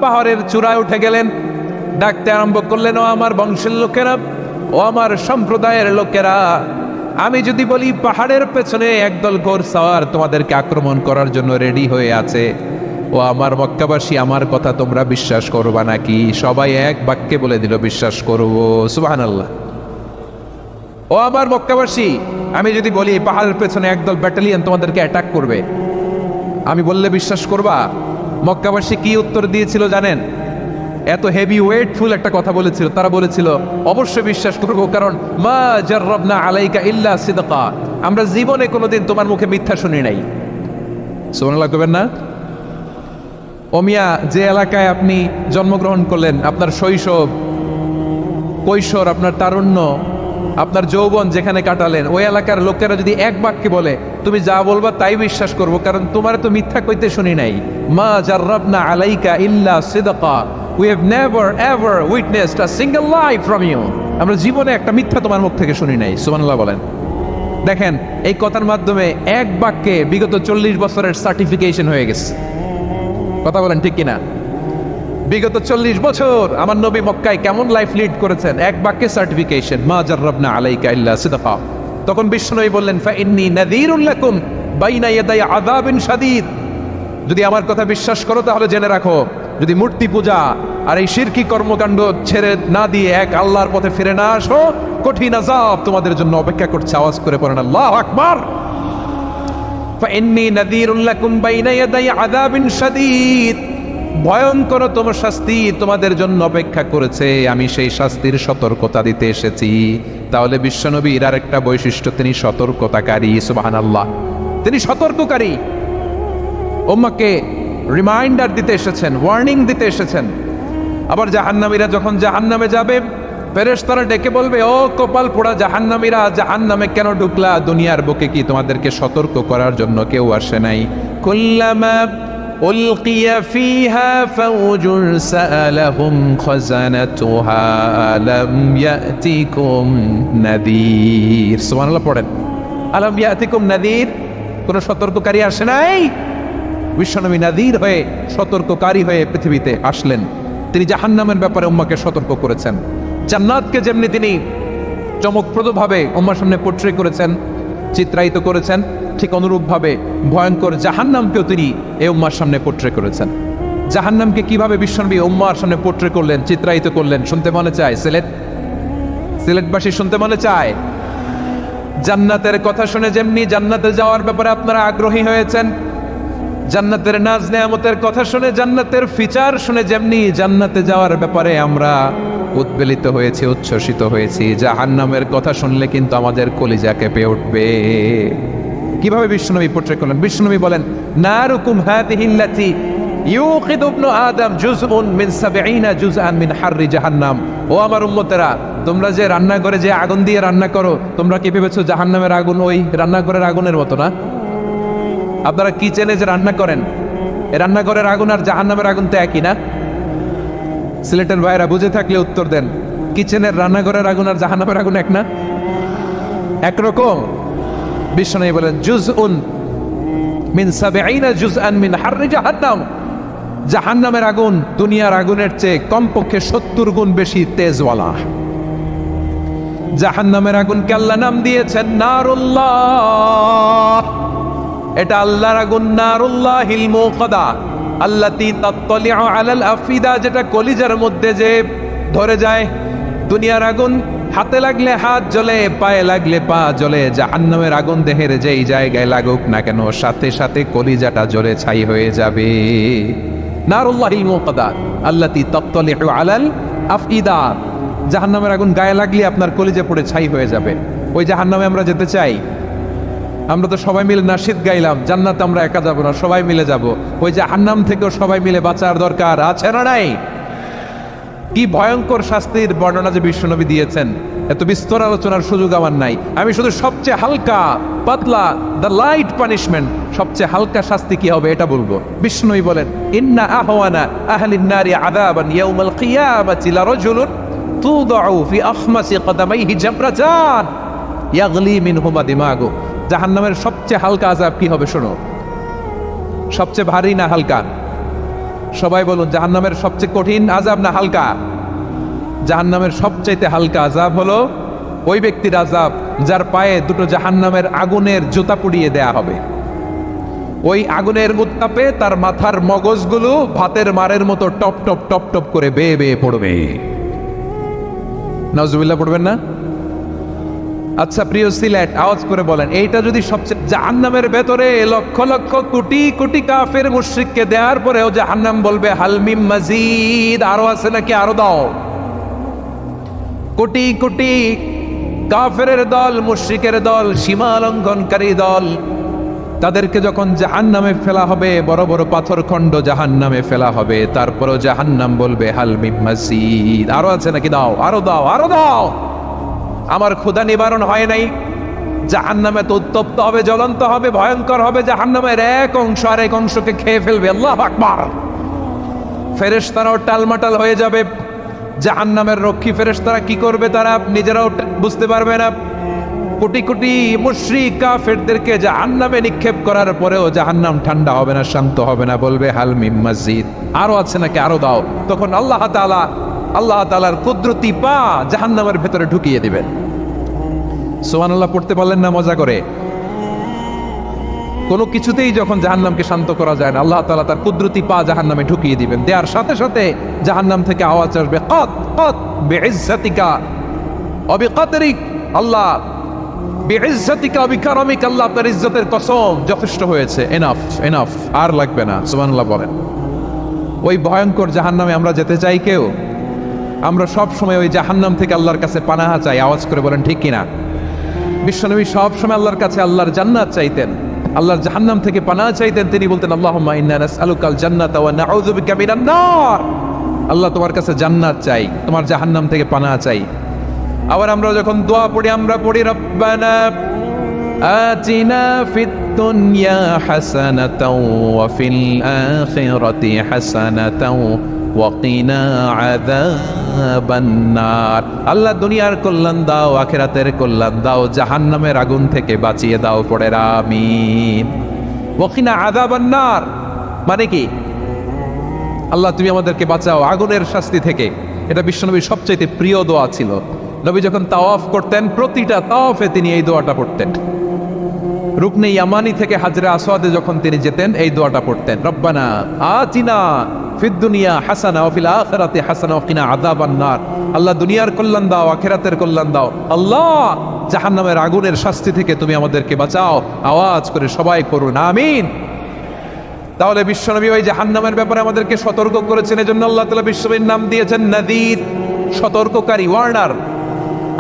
পাহাড়ের চূড়ায় উঠে গেলেন, ডাকতে আরম্ভ করলেন, ও আমার বংশের লোকেরা, ও আমার সম্প্রদায়ের লোকেরা, আমি যদি বলি পাহাড়ের পেছনে একদল ঘোড়সওয়ার তোমাদেরকে আক্রমণ করার জন্য রেডি হয়ে আছে, ও আমার মক্কাবাসী, আমার কথা তোমরা বিশ্বাস করবা নাকি? সবাই এক বাক্যে বলে দিল, বিশ্বাস করবো। সুবহানাল্লাহ। ও আমার মক্কাবাসী, আমি যদি বলি পাহাড়ের পেছনে একদল ব্যাটালিয়ন তোমাদেরকে অ্যাটাক করবে, আমি বললে বিশ্বাস করবা? মক্কাবাসী কি উত্তর দিয়েছিল জানেন? এত হেভি ওয়েটফুল একটা কথা বলেছিল। তারা বলেছিল, অবশ্যই বিশ্বাস করবো, কারণ মা জাররাবনা আলাইকা ইল্লা সিদকা, আমরা জীবনে কোনোদিন তোমার মুখে মিথ্যা শুনি নাই। সুবহানাল্লাহ করবেন না? ও মিয়া, যে এলাকায় আপনি জন্মগ্রহণ করলেন, আপনার শৈশব, কৈশোর, আপনার তারুণ্য, আপনার যৌবন যেখানে কাটালেন, ওই এলাকার লোকেরা যদি এক বাক্যে বলে তুমি যা বলবা তাই বিশ্বাস করব, কারণ তোমার তো মিথ্যা কইতে শুনি নাই। মা জাররাবনা আলাইকা ইল্লা সিদকা, we have never ever witnessed a single lie from you, আমরা জীবনে একটা মিথ্যা তোমার মুখ থেকে শুনি নাই। সুবহানাল্লাহ বলেন। দেখেন, এই কথার মাধ্যমে এক বাক্যে বিগত 40 বছরের সার্টিফিকেশন হয়ে গেছে। কথা বলেন ঠিক কিনা? বিগত 40 বছর আমার নবী মক্কায় কেমন লাইফ লিড করেছেন, এক বাক্যে সার্টিফিকেশন, মা জাররাবনা আলাইকা ইল্লা সিদকা। তখন বিশ্বনবী বললেন, ফাইন্নী নাযীরুল লাকুম বাইনা ইয়াদাই আযাবিন শাদীদ, যদি আমার কথা বিশ্বাস করো তাহলে জেনে রাখো, যদি মূর্তি পূজা আর এই শিরকি কর্মকাণ্ড ছেড়ে না দিয়ে এক আল্লাহর পথে ফিরে না আসো, কঠিন আযাব তোমাদের জন্য অপেক্ষা করছে। আওয়াজ করে পড়েন আল্লাহু আকবার। ফাইন্নী নাযীরুল লাকুম বাইনা ইয়াদাই আযাবিন শাদীদ, ভয়ঙ্কর তোমার শাস্তি তোমাদের জন্য অপেক্ষা করেছে, আমি সেই শাস্তির সতর্কতা দিতে এসেছি। তাহলে বিশ্বনবীর আরেকটা বৈশিষ্ট্য, তিনি সতর্কতাকারী। সুবহানাল্লাহ, তিনি সতর্ককারী। উম্মাহকে রিমাইন্ডার দিতে এসেছেন, ওয়ার্নিং দিতে এসেছেন। আবার জাহান্নামীরা যখন জাহান্নামে যাবে, ফেরেশতারা ডেকে বলবে, ও কপাল পোড়া জাহান্নামীরা, জাহান্নামে কেন ঢুকলা? দুনিয়ার বুকে কি তোমাদেরকে সতর্ক করার জন্য কেউ আসে নাই? কুল্লামা উলকিয়া ফিহা ফাওজুন সাআলাহুম খাযানাতুহা আলাম ইয়াতিকুম নাযীর। সুবহানাল্লাহ পড়েন, আলাম ইয়াতিকুম নাযীর, কোন সতর্ককারী আসে নাই? বিশ্বনবী নাযীর হয়ে, সতর্ককারী হয়ে পৃথিবীতে আসলেন। তিনি জাহান্নামের ব্যাপারে উম্মাহকে সতর্ক করেছেন। জান্নাতকে যেমনি তিনি চমকপ্রদভাবে উম্মাহর সামনে পোট্রে করেছেন, চিত্রায়িত করেছেন, ঠিক অনুরূপভাবে ভয়ঙ্কর জাহান্নামকেও তিনি এই উম্মাহর সামনে পোট্রে করেছেন। জাহান্নামকে কিভাবে বিশ্বনবী উম্মাহর সামনে পোট্রে করলেন, চিত্রায়িত করলেন, শুনতে মনে চায়? সিলেটবাসী শুনতে মনে চায়? জান্নাতের কথা শুনে যেমনি জান্নাতে যাওয়ার ব্যাপারে আপনারা আগ্রহী হয়েছেন, জান্নাতের নাজ নেয়ামতের কথা শুনে, জান্নাতের ফিচার শুনে যেমনি জান্নাতে যাওয়ার ব্যাপারে আমরা উদ্বেলিত হয়েছি, উচ্ছ্বসিত হয়েছি, জাহান্নামের কথা শুনলে কিন্তু আমাদের কলিজা কেঁপে উঠবে। কিভাবে বিশ্বনবী পোট্রে করলেন? বিশ্বনবী বলেন, নারুকুম হাযিহিল্লাতী ইউকিদু ইবনু আদম জুজউন মিন ৭০ জুজআন মিন হাররি জাহান্নাম। ও আমার উম্মতেরা, তোমরা যে রান্নাঘরে যে আগুন দিয়ে রান্না করো, তোমরা কি ভেবেছো জাহান্নামের আগুন ওই রান্নাঘরের আগুনের মতো না? আপনারা কিচেনে যে রান্না করেন, এই রান্নাঘরের আগুন আর জাহান্নামের আগুন তো একই না? সিলেটের ভাইরা বুঝে থাকলে উত্তর দেন, কিচেনের রান্নাঘরের আগুন আর জাহান্নামের আগুন এক না? একরকম? বিশ্বনবী বলেন, জুজউন মিন ৭০ জুজআন মিন হাররি জাহান্নাম, জাহান্নামের আগুন দুনিয়ার আগুনের চেয়ে কমপক্ষে ৭০ গুণ বেশি তেজওয়ালা। জাহান্নামের আগুনকে আল্লাহ নাম দিয়েছেন নারুল্লাহ। এটা আল্লাহর আগুন, নারুল্লাহিল মুকাদা আল্লাতী তাত্তালিউ আলাল আফিদা, যেটা কলিজার মধ্যে যে ধরে যায়। দুনিয়ার আগুন হাতে লাগলে হাত জ্বলে, পায়ে লাগলে পা জ্বলে, জাহান্নামের আগুন দেহের যেই জায়গায় লাগুক না কেন, সাথে সাথে কলিজাটা জ্বলে ছাই হয়ে যাবে। নারুল্লাহিল মুকাদা আল্লাতী তাত্তালিউ আলাল আফিদা, জাহান্নামের আগুন গায়ে লাগলে আপনার কলিজা পড়ে ছাই হয়ে যাবে। ওই জাহান্নামে আমরা যেতে চাই? আমরা তো সবাই মিলে নাশিদ গাইলাম, জান্নাতে আমরা একা যাব না, সবাই মিলে যাব। ওই জাহান্নাম থেকেও সবাই মিলে বাঁচার দরকার আছে না নাই? কি ভয়ঙ্কর শাস্তির বর্ণনা যে বিশ্বনবী দিয়েছেন, এত বিস্তর আলোচনার সুযোগ আমার নাই। আমি শুধু সবচেয়ে হালকা পাতলা, দ্য লাইট পানিশমেন্ট, সবচেয়ে হালকা শাস্তি কি হবে এটা বলবো। বিশ্বনবী বলেন, ইন্না আহওয়ানা আহলিন নারি আযাবান ইয়াউমাল কিয়ামাতি লারাজুলুন তুদাউ ফি আখমাসি কদামাইহি জাবরাতান ইয়াগলি মিনহুমা দিমাগু। জাহান্নামের সবচেয়ে হালকা আযাব কি হবে শোনো? সবচেয়ে ভারী না হালকা? সবাই বলুন, জাহান্নামের সবচেয়ে কঠিন আযাব না হালকা? জাহান্নামের সবচাইতে হালকা আযাব হলো ওই ব্যক্তির আযাব যার পায়ে দুটো জাহান্নামের আগুনের জুতা পুড়িয়ে দেয়া হবে। ওই আগুনের উত্তাপে তার মাথার মগজগুলো ভাতের মারের মতো টপ টপ টপ টপ করে বেয়ে বেয়ে পড়বে। নাউজুবিল্লাহ পড়বেন না? আচ্ছা প্রিয় সিলেট, আওয়াজ করে বলেন, এইটা যদি সবচেয়ে, জাহান্নামের ভেতরে লক্ষ লক্ষ কোটি কোটি কাফের মুশরিককে দেওয়ার পরেও জাহান্নাম বলবে হালমিম মাজিদ, আরো আছে নাকি, আরো দাও। কোটি কোটি কাফেরের দল, মুশরিকের দল, সীমা লঙ্ঘনকারী দল, তাদেরকে যখন জাহান্নামে ফেলা হবে, বড় বড় পাথর খণ্ড জাহান্নামে ফেলা হবে, তারপরও জাহান্নাম বলবে হালমিম মাজিদ, আরো আছে নাকি, দাও, আরো দাও, আরো দাও। আমার ক্ষুধা নিবারণ হয় নাই। জাহান্নামে তো উত্তপ্ত হবে, জ্বলন্ত হবে, ভয়ঙ্কর হবে। জাহান্নামের এক অংশ আর এক অংশকে খেয়ে ফেলবে। আল্লাহু আকবার। ফেরেশতারাও টালমাটাল হয়ে যাবে। জাহান্নামের রক্ষী ফেরেশতারা কি করবে তারা নিজেরাও বুঝতে পারবে না। কোটি কোটি মুশরিক কাফেরদেরকে জাহান্নামে নিক্ষেপ করার পরেও জাহান্নাম ঠান্ডা হবে না, শান্ত হবে না, বলবে হাল মিম মাজিদ, আরো আছে নাকি, আরো দাও। তখন আল্লাহ তাআলার কুদরতি পা জাহান্নামের ভেতরে ঢুকিয়ে দিবেন। সুবহানাল্লাহ পড়তে পারলেন না মজা করে? কোনো কিছুতেই যখন জাহান্নামকে শান্ত করা যায় না, আল্লাহ তাআলা তার কুদরতি পা জাহান্নামে ঢুকিয়ে দিবেন। দেওয়ার সাথে সাথে জাহান্নাম থেকে আওয়াজ আসবে, কত কত বিইজ্জাতিকা ওয়া বিকদরিক, আল্লাহ বিইজ্জাতিকা ওয়া বিকারামিক, আল্লাহ আপনার ইজ্জতের কসম, যথেষ্ট হয়েছে, এনাফ এনাফ, আর লাগবে না। সুবহানাল্লাহ বলেন। ওই ভয়ঙ্কর জাহান্নামে আমরা যেতে চাই কেউ? আমরা সব সময় ওই জাহান্নাম থেকে আল্লাহর কাছে পানাহা চাই। আওয়াজ করে বলেন ঠিক কিনা? বিশ্বনবী সব সময় আল্লাহর কাছে আল্লাহর জান্নাত চাইতেন, আল্লাহর জাহান্নাম থেকে পানাহা চাইতেন। তিনি বলতেন আল্লাহুম্মা ইন্না নাসআলুকাল জান্নাতা ওয়া নাউযু বিকা মিনান নার। আল্লাহ তোমার কাছে জান্নাত চাই, তোমার জাহান্নাম থেকে পানাহা চাই। আবার আমরা যখন দোয়া পড়ি, আমরা পড়ি রব্বানা আতিনা ফিদ দুনিয়া হাসানাতাও ওয়া ফিল আখিরাতি হাসানাতাও ওয়া কিনা আযাবান নার। আল্লাহ দুনিয়ার কল্যাণ দাও, আখিরাতের কল্যাণ দাও, জাহান্নামের আগুন থেকে বাঁচিয়ে দাও, পড়ে আমিন। ওয়া কিনা আযাবান নার মানে কি? আল্লাহ তুমি আমাদেরকে বাঁচাও আগুনের শাস্তি থেকে। এটা বিশ্বনবীর সবচেয়ে প্রিয় দোয়া ছিল। নবী যখন তাওয়াফ করতেন, প্রতিটা তাওয়াফে তিনি এই দোয়াটা পড়তেন। রুকনে ইয়ামানি থেকে হাজরে আসওয়াদে যখন তিনি যেতেন, এই দোয়াটা পড়তেন, রব্বানা আতিনা ফিদ দুনিয়া হাসানা ওয়া ফিল আখিরাতি হাসানা ওয়া কিনা আযাবান নার। আল্লাহ দুনিয়ার কল্যাণ দাও, আখিরাতের কল্যাণ দাও। আল্লাহ জাহান্নামের আগুনের শাস্তি থেকে তুমি আমাদেরকে বাঁচাও। আওয়াজ করে সবাই করুন আমিন। তাহলে বিশ্বনবী ওই জাহান্নামের ব্যাপারে আমাদেরকে সতর্ক করেছেন। এজন্য আল্লাহ তাআলা বিশ্বনবীর নাম দিয়েছেন নাযীর, সতর্ককারী, ওয়ার্নার।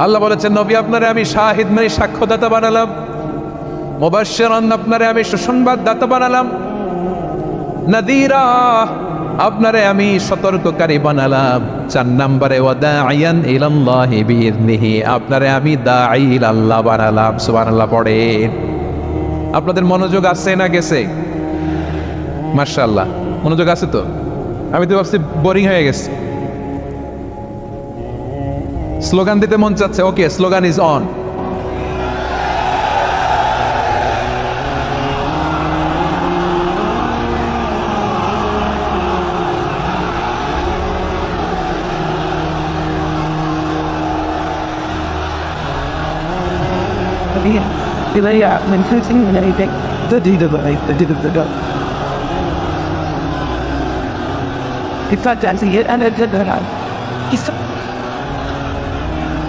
আল্লাহ বলেছেন নবী আপনারে আমি শাহিদ মানে সাক্ষ্যদাতা বানালাম, মুবাশশিরান আপনারে আমি সুসংবাদদাতা বানালাম, নাযীরা আপনারে আমি সতর্ককারী বানালাম। 4 নম্বরে ওয়া দাঈয়ান ইলাল্লাহি বিইذনিহি, আপনারে আমি দাঈ ইলাল্লাহ বানালাম। সুবহানাল্লাহ পড়েন। আপনাদের মনোযোগ আছে না গেছে? মাশাআল্লাহ মনোযোগ আছে তো? আমি তো ভাবছি বোরিং হয়ে গেছে। স্লোগান দিতে মন চাচ্ছে। ওকে, স্লোগান ইজ অন।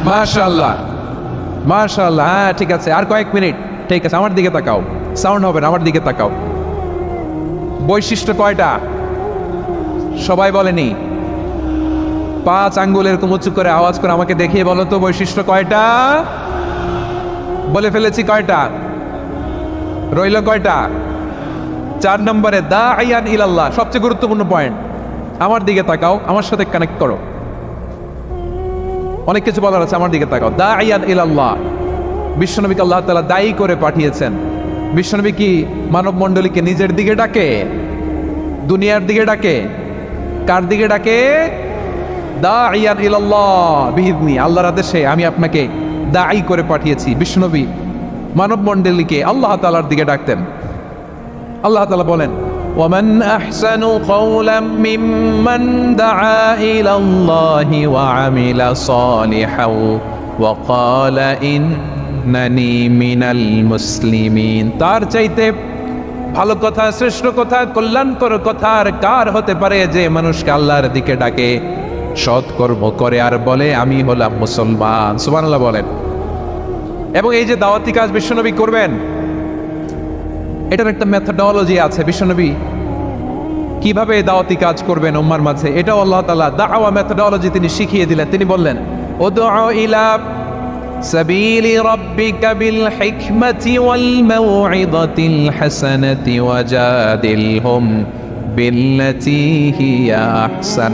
মাশাআল্লাহ মাশাআল্লাহ। হ্যাঁ ঠিক আছে, আর কয়েক মিনিট। ঠিক আছে, আমার দিকে তাকাও, সাউন্ড হবে না, আমার দিকে তাকাও। বৈশিষ্ট্য কয়টা সবাই বলেনি? 5 আঙ্গুল এরকম উঁচু করে আওয়াজ করে আমাকে দেখিয়ে বলো তো বৈশিষ্ট্য কয়টা? বলে ফেলেছি কয়টা? রইল কয়টা? 4 নম্বরে দাঈয়ান ইলাল্লাহ, সবচেয়ে গুরুত্বপূর্ণ পয়েন্ট। আমার দিকে তাকাও, আমার সাথে কানেক্ট করো। অনেক কিছু বলার আছে, আমার দিকে তাকাও। দাঈয়ান ইলাল্লাহ, বিশ্বনবীকে আল্লাহ তাআলা দায়ী করে পাঠিয়েছেন। বিশ্বনবী কি মানব মণ্ডলীকে নিজের দিকে ডাকে? দুনিয়ার দিকে ডাকে? কার দিকে ডাকে? দাঈয়ান ইলাল্লাহ বিইذনি, আল্লাহর আদেশে আমি আপনাকে দায়ী করে পাঠিয়েছি। বিশ্বনবী মানব মণ্ডলীকে আল্লাহ তাআলার দিকে ডাকতেন। আল্লাহ তাআলা বলেন ومن أحسن قولا ممن دعا إلى الله وعمل صالحا وقال إنني من المسلمين। তার চাইতে ভালো কথা, শ্রেষ্ঠ কথা, কল্যাণকর কথা আর কার হতে পারে যে মানুষকে আল্লাহর দিকে ডাকে, সৎকর্ম করে আর বলে আমি হলাম মুসলমান। সুবহানাল্লাহ বলেন। এবং এই যে দাওয়াতি কাজ বিশ্বনবী করবেন, এটার একটা মেথডোলজি আছে। বিশ্বনবী কিভাবে দাওয়াতি কাজ করবেন উম্মার মাঝে, এটাও আল্লাহ তাআলা দাওয়া মেথডোলজি তিনি শিখিয়ে দিলেন। তিনি বললেন উদউ ইলা সাবিলি রাব্বিকা বিল হিকমাতি ওয়াল মাউইযাতিল হাসানাতি ওয়াজাদিলহুম বিল্লাতী হিয়া আহসান।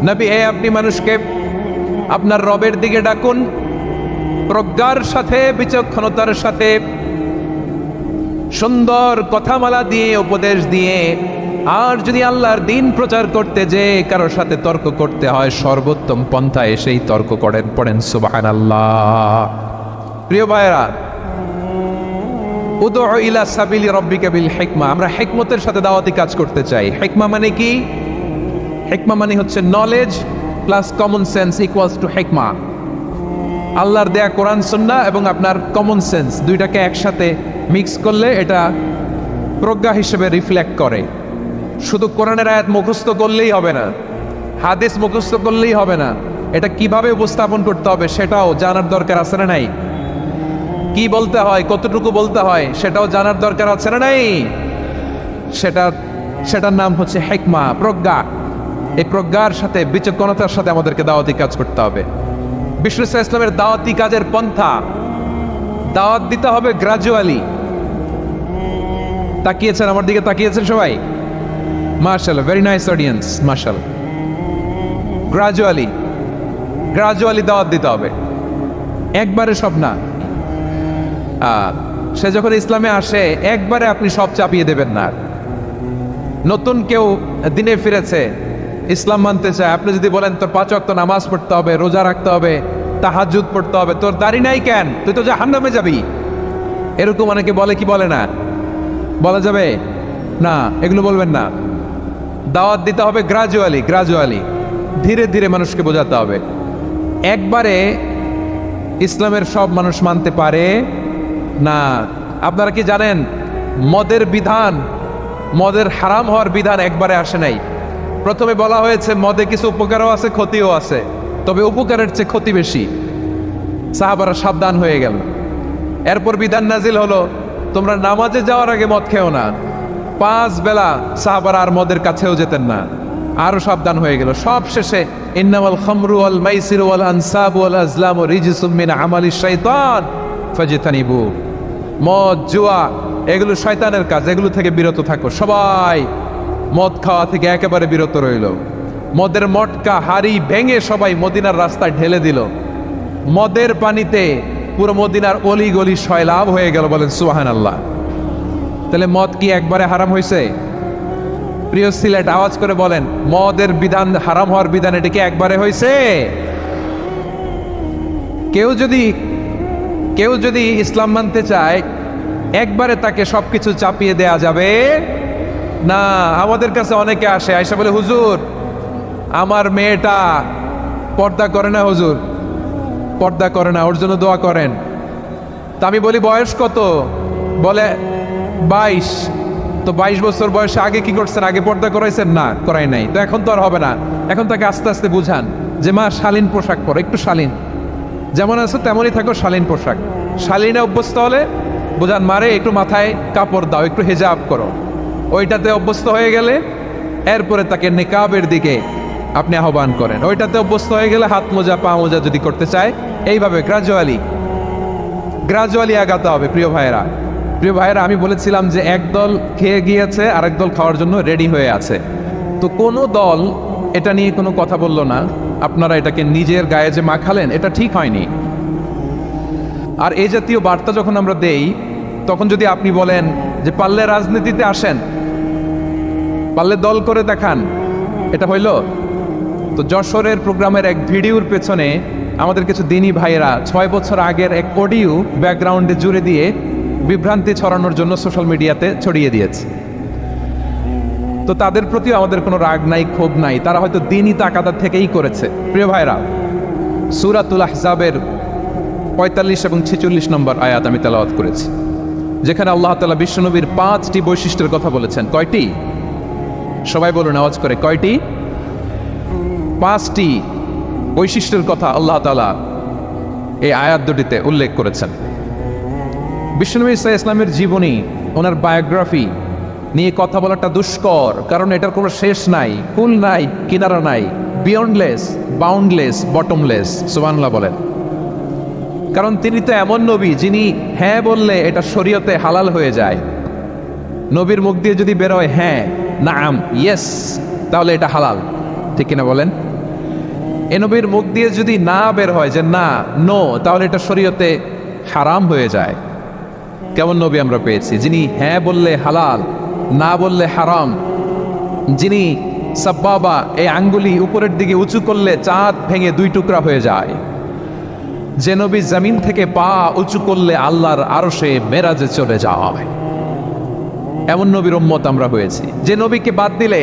নবী, আপনি মানুষকে আপনার রবের দিকে ডাকুন প্রজ্ঞার সাথে, বিচক্ষণতার সাথে, সুন্দর কথামালা দিয়ে, উপদেশ দিয়ে। আর যদি আল্লাহর দ্বীন প্রচার করতে যে কারোর সাথে তর্ক করতে হয়, সর্বোত্তম পন্থায় সেই তর্ক করেন। পড়েন সুবহানাল্লাহ। প্রিয় ভাইরা, উদউ ইলা সাবিলি রাব্বিকা বিল হিকমা, আমরা হিকমতের সাথে দাওয়াতি কাজ করতে চাই। হিকমা মানে কি? হিকমা মানে হচ্ছে knowledge plus common sense equals to হিকমা। আল্লাহর দেয়া কোরআন সুন্নাহ এবং আপনার কমন সেন্স দুইটাকে একসাথে মিক্স করলে এটা প্রজ্ঞা হিসেবে রিফ্লেক্ট করে। শুধু কোরআনের আয়াত মুখস্থ করলেই হবে না, হাদিস মুখস্থ করলেই হবে না, এটা কিভাবে উপস্থাপন করতে হবে সেটাও জানার দরকার আছে না নাই? কি বলতে হয়, কতটুকু বলতে হয় সেটাও জানার দরকার আছে না নাই? সেটার নাম হচ্ছে হিকমা, প্রজ্ঞা। এই প্রজ্ঞার সাথে, বিচক্ষণতার সাথে আমাদেরকে দাওয়াতি কাজ করতে হবে। বিষ্ণু ইসলামের দাওয়াতি কাজের পন্থা, দাওয়াত দিতে হবে গ্রাজুয়ালি। তাকিয়েছেন আমার দিকে, তাকিয়েছেন সবাই? মাশাআল্লাহ, ভেরি নাইস অডিয়েন্স, মাশাআল্লাহ। গ্রাজুয়ালি দাওয়াত দিতে হবে, একবারে সব না। সে যখন ইসলামে আসে একবারে আপনি সব চাপিয়ে দেবেন না। নতুন কেউ দিনে ফিরেছে, ইসলাম মানতে চায়, আপনি যদি বলেন তোর 5 ওয়াক্ত নামাজ পড়তে হবে, রোজা রাখতে হবে, তাহাজ্জুদ পড়তে হবে, তোর দাড়ি নাই কেন, তুই তো জাহান্নামে যাবি, এরকম অনেকে বলে কি বলে না? বলা যাবে না, এগুলো বলবেন না। দাওয়াত দিতে হবে গ্রাজুয়ালি, ধীরে ধীরে মানুষকে বোঝাতে হবে। একবারে ইসলামের সব মানুষ মানতে পারে না। আপনারা কি জানেন মদের বিধান, মদের হারাম হওয়ার বিধান একবারে আসে নাই। প্রথমে বলা হয়েছে মদে কিছু উপকারও আছে, ক্ষতিও আছে, তবে উপকারের চেয়ে ক্ষতি বেশি। সাহাবারা সাবধান হয়ে গেল। এরপর বিধান নাজিল হলো তোমরা নামাজে যাওয়ার আগে মদ খেও না। 5 বেলা সাহাবারা আর মদের কাছেও যেতেন না, আরো সাবধান হয়ে গেল। সব শেষে ইন্নামাল খামরু ওয়াল মাইসিরু ওয়াল আনসাবু ওয়াল আজলামু রিজসুম মিন আমালিশ শাইতান ফাজতানিবু। মদ, জুয়া এগুলো শয়তানের কাজ, এগুলো থেকে বিরত থাকো। সবাই মদ খাওয়া থেকে একেবারে বিরত রইল। মদের মটকা হাড়ি ভেঙে সবাই মদিনার রাস্তায় ঢেলে দিল। মদের পানিতে পুরো মদিনার অলি গলি সয়লাভ হয়ে গেল। বলেন সুবহানাল্লাহ। তাহলে মদ কি একবারে হারাম হয়েছে? প্রিয় সিলেট, আওয়াজ করে বলেন, মদের বিধান, হারাম হওয়ার বিধান এটা কি একবারে হয়েছে? কেউ যদি ইসলাম মানতে চায় একবারে তাকে সবকিছু চাপিয়ে দেয়া যাবে না। আমাদের কাছে অনেকে আসে, আয়সা বলে হুজুর আমার মেয়েটা পর্দা করে না, হুজুর পর্দা করে না, ওর জন্য দোয়া করেন। তা আমি বলি বয়স কত? বলে 22। তো 22 বছর বয়সে আগে কি করছেন? আগে পর্দা করাইছেন? না, করাই নাই। তো এখন তো আর হবে না। এখন তাকে আস্তে আস্তে বুঝান যে মা শালীন পোশাক পরো, একটু শালীন, যেমন আছো তেমনই থাকো, শালীন পোশাক। শালীনে অভ্যস্ত হলে বুঝান মারে একটু মাথায় কাপড় দাও, একটু হেজাব করো। ওইটাতে অভ্যস্ত হয়ে গেলে এরপরে তাকে নিকাবের দিকে আপনি আহ্বান করেন। ওইটাতে অভ্যস্ত হয়ে গেলে হাত মোজা, পা মোজা যদি করতে চায়, এইভাবে গ্রাজুয়ালি আগাতে হবে। প্রিয় ভাইয়েরা, আমি বলেছিলাম যে একদল খেয়ে গিয়েছে আর একদল খাওয়ার জন্য রেডি হয়ে আছে। তো কোনো দল এটা নিয়ে কোনো কথা বললো না। আপনারা এটাকে নিজের গায়ে যে মাখালেন, এটা ঠিক হয়নি। আর এই জাতীয় বার্তা যখন আমরা দেই, তখন যদি আপনি বলেন যে পারলে রাজনীতিতে আসেন, পারলে দল করে দেখান, এটা হইল? তো যশোরের প্রোগ্রামের এক ভিডিওর পেছনে আমাদের কিছু দিনী ভাইয়েরা 6 বছর আগের এক অডিও ব্যাকগ্রাউন্ডে জুড়ে দিয়ে বিভ্রান্তি ছড়ানোর জন্য সোশ্যাল মিডিয়াতে ছড়িয়ে দিয়েছে। তো তাদের প্রতিও আমাদের কোনো রাগ নাই, ক্ষোভ নাই, তারা হয়তো দিনই তাকাদা থেকেই করেছে। প্রিয় ভাইরা, সূরাতুল আহজাবের 45 এবং 46 নম্বর আয়াত আমি তেলাওয়াত করেছি, যেখানে আল্লাহ তাআলা বিশ্বনবীর 5টি বৈশিষ্ট্যের কথা বলেছেন। কয়টি? সবাই বলুন আওয়াজ করে, কয়টি? 5টি বৈশিষ্ট্যের কথা আল্লাহ তাআলা এই আয়াত দুটিতে উল্লেখ করেছেন। বিশ্বনবী সাল্লাল্লাহু আলাইহি ওয়াসাল্লামের জীবনী, ওনার বায়োগ্রাফি নিয়ে কথা বলাটা দুষ্কর, কারণ এটার কোনো শেষ নাই, কুল নাই, কিনারা নাই, বিয়ন্ডলেস, বাউন্ডলেস, বটমলেস। সুবহানাল্লাহ বলেন। কারণ তিনি তো এমন নবী যিনি হ্যাঁ বললে এটা শরীয়তে হালাল হয়ে যায়। নবীর মুখ দিয়ে যদি বেরোয় হ্যাঁ, নাম, ইয়েস, তাহলে এটা হালাল, ঠিক কিনা বলেন? এ নবীর মুখ দিয়ে যদি না বের হয় যে না, নো, তাহলে এটা শরীয়তে হারাম হয়ে যায়। কেমন নবী আমরা পেয়েছি, যিনি হ্যাঁ বললে হালাল, না বললে হারাম, যিনি সাব্বাবা, এই আঙ্গুলি উপরের দিকে উঁচু করলে চাঁদ ভেঙে 2 টুকরা হয়ে যায়, যে নবী জমিন থেকে পা উঁচু করলে আল্লাহর আরশে মেরাজে চলে যায়। এমন নবীর উম্মত আমরা হয়েছি। যে নবীকে বাদ দিলে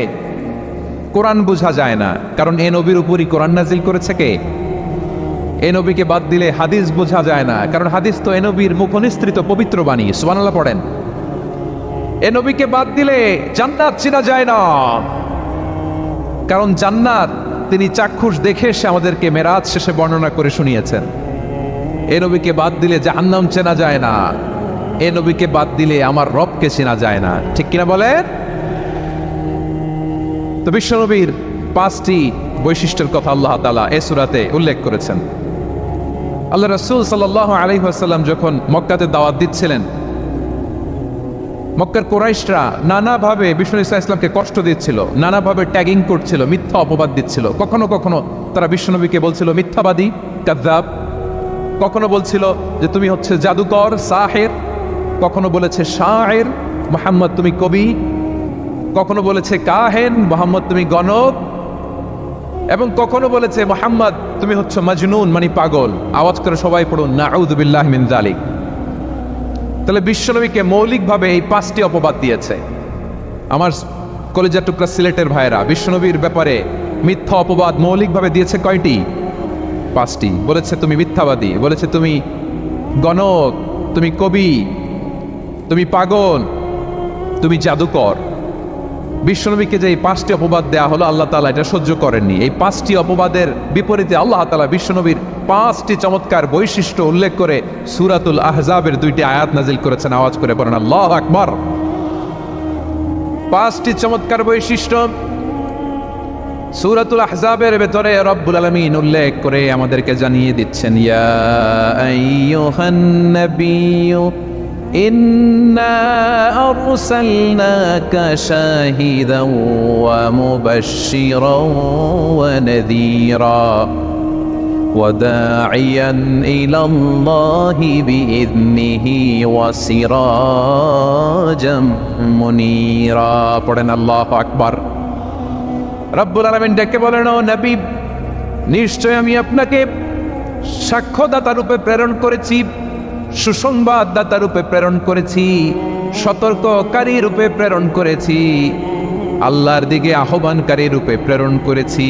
কোরআন বোঝা যায় না, কারণ এ নবীর উপরই কোরআন নাজিল করেছে কে? এ নবীকে বাদ দিলে হাদিস বোঝা যায় না, কারণ হাদিস তো এ নবীর মুখনিসৃত পবিত্র বাণী। সুবহানাল্লাহ পড়েন। এ নবীকে বাদ দিলে জান্নাত চেনা যায় না, কারণ জান্নাত তিনি চাক্ষুষ দেখে এসে আমাদেরকে মেরাজ শেষে বর্ণনা করে শুনিয়েছেন। এ নবীকে বাদ দিলে জাহান্নাম চেনা যায় না, এ নবীকে বাদ দিলে আমার রবকে চেনা যায় না, ঠিক কিনা বলেন? তো বিশ্বনবীর 5টি বৈশিষ্ট্যের কথা আল্লাহ তাআলা এই সূরাতে উল্লেখ করেছেন। আল্লাহ রাসূল সাল্লাল্লাহু আলাইহি ওয়াসাল্লাম যখন মক্কাতে দাওয়াত দিচ্ছিলেন, মক্কার কুরাইশরা নানাভাবে বিষ্ণু ইসা ইসলামকে কষ্ট দিচ্ছিল, নানাভাবে ট্যাগিং করছিল, মিথ্যা অপবাদ দিচ্ছিল। কখনো কখনো তারা বিশ্বনবীকে বলছিল মিথ্যাবাদী, কাযযাব। কখনো বলছিল যে তুমি হচ্ছে জাদুকর, সাহের। কখনো বলেছে শায়ের, মুহাম্মদ তুমি কবি। কখনো বলেছে কাহেন, মুহাম্মদ তুমি গণক। এবং কখনো বলেছে মুহাম্মদ তুমি হচ্ছে মাজনুন, মানে পাগল। আওয়াজ করে সবাই পড়ুন নাউযু বিল্লাহি মিন যালিক। তাহলে বিশ্বনবীকে মৌলিকভাবে এই 5টি অপবাদ দিয়েছে। আমার কলেজের টুকরা সিলেটের ভাইরা, বিশ্বনবীর ব্যাপারে মিথ্যা অপবাদ মৌলিকভাবে দিয়েছে কয়টি? 5টি। বলেছে তুমি মিথ্যাবাদী, বলেছে তুমি গণক, তুমি কবি, তুমি পাগল, তুমি জাদুকর। বিশ্বনবীকে যে এই 5টি অপবাদ দেয়া হলো, আল্লাহ তাআলা এটা সহ্য করেননি। এই 5টি অপবাদের বিপরীতে আল্লাহ তাআলা বিশ্বনবীর 5টি চমৎকার বৈশিষ্ট্য উল্লেখ করে সূরাতুল আহজাবের 2টি আয়াত নাজিল করেছেন। আওয়াজ করে পড়েন আল্লাহু আকবার। 5টি চমৎকার বৈশিষ্ট্য সূরাতুল আহজাবের ভেতরে রব্বুল আলামিন উল্লেখ করে আমাদেরকে জানিয়ে দিচ্ছেন, ইয়া আইয়ুহান নাবিয়্যু ইন্না আরসালনাকা শাহিদান ওয়া মুবাশশিরান ওয়া নাযীরা ওয়া দাঈয়ান ইলাল্লাহি বিইذনিহি ওয়া সিরাজাম মুনীরা। পড়েন আল্লাহু আকবার। রব্বুল আলামিন ডেকে বলেন, ও নবী, নিশ্চয় আমি আপনাকে সাক্ষ্যদাতা রূপে প্রেরণ করেছি, সুসংবাদদাতা রূপে প্রেরণ করেছি, সতর্ককারী রূপে প্রেরণ করেছি, আল্লাহর দিকে আহ্বানকারী রূপে প্রেরণ করেছি,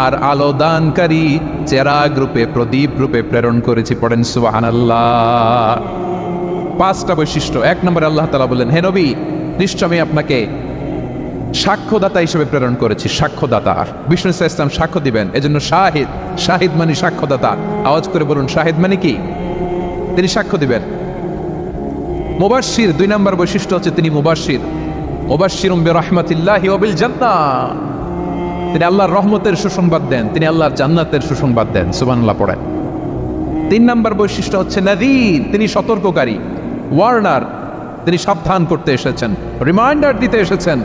আর আলো দানকারী চেরাগ রূপে, প্রদীপ রূপে প্রেরণ করেছি। পড়েন সুবহানাল্লাহ। 5টা বৈশিষ্ট্য। 1 নম্বরে আল্লাহ তাআলা বলেন, হে নবী, নিশ্চয় আমি আপনাকে সাক্ষ্যদাতা হিসেবে প্রেরণ করেছি। সাক্ষ্যদাতা, বিষ্ণু ইসা ইসলাম সাক্ষ্য দিবেন, এজন্য শাহিদ। শাহিদ মানে সাক্ষ্যদাতা। আওয়াজ করে বলুন শাহিদ মানে কি? তিনি সাক্ষ্য দিবেন। মুবাশশির, 2 নম্বর বৈশিষ্ট্য হচ্ছে তিনি মুবাশশির। মুবাশশিরুম বিরাহমাতিল্লাহি ওয়া বিল জান্নাহ। তিনি আল্লাহর রহমতের সুসংবাদ দেন, তিনি আল্লাহর জান্নাতের সুসংবাদ দেন। সুবহানাল্লাহ পড়েন। 3 নম্বর বৈশিষ্ট্য হচ্ছে নাযীর, তিনি সতর্ককারী, ওয়ার্নার। তিনি সাবধান করতে এসেছেন, রিমাইন্ডার দিতে এসেছেন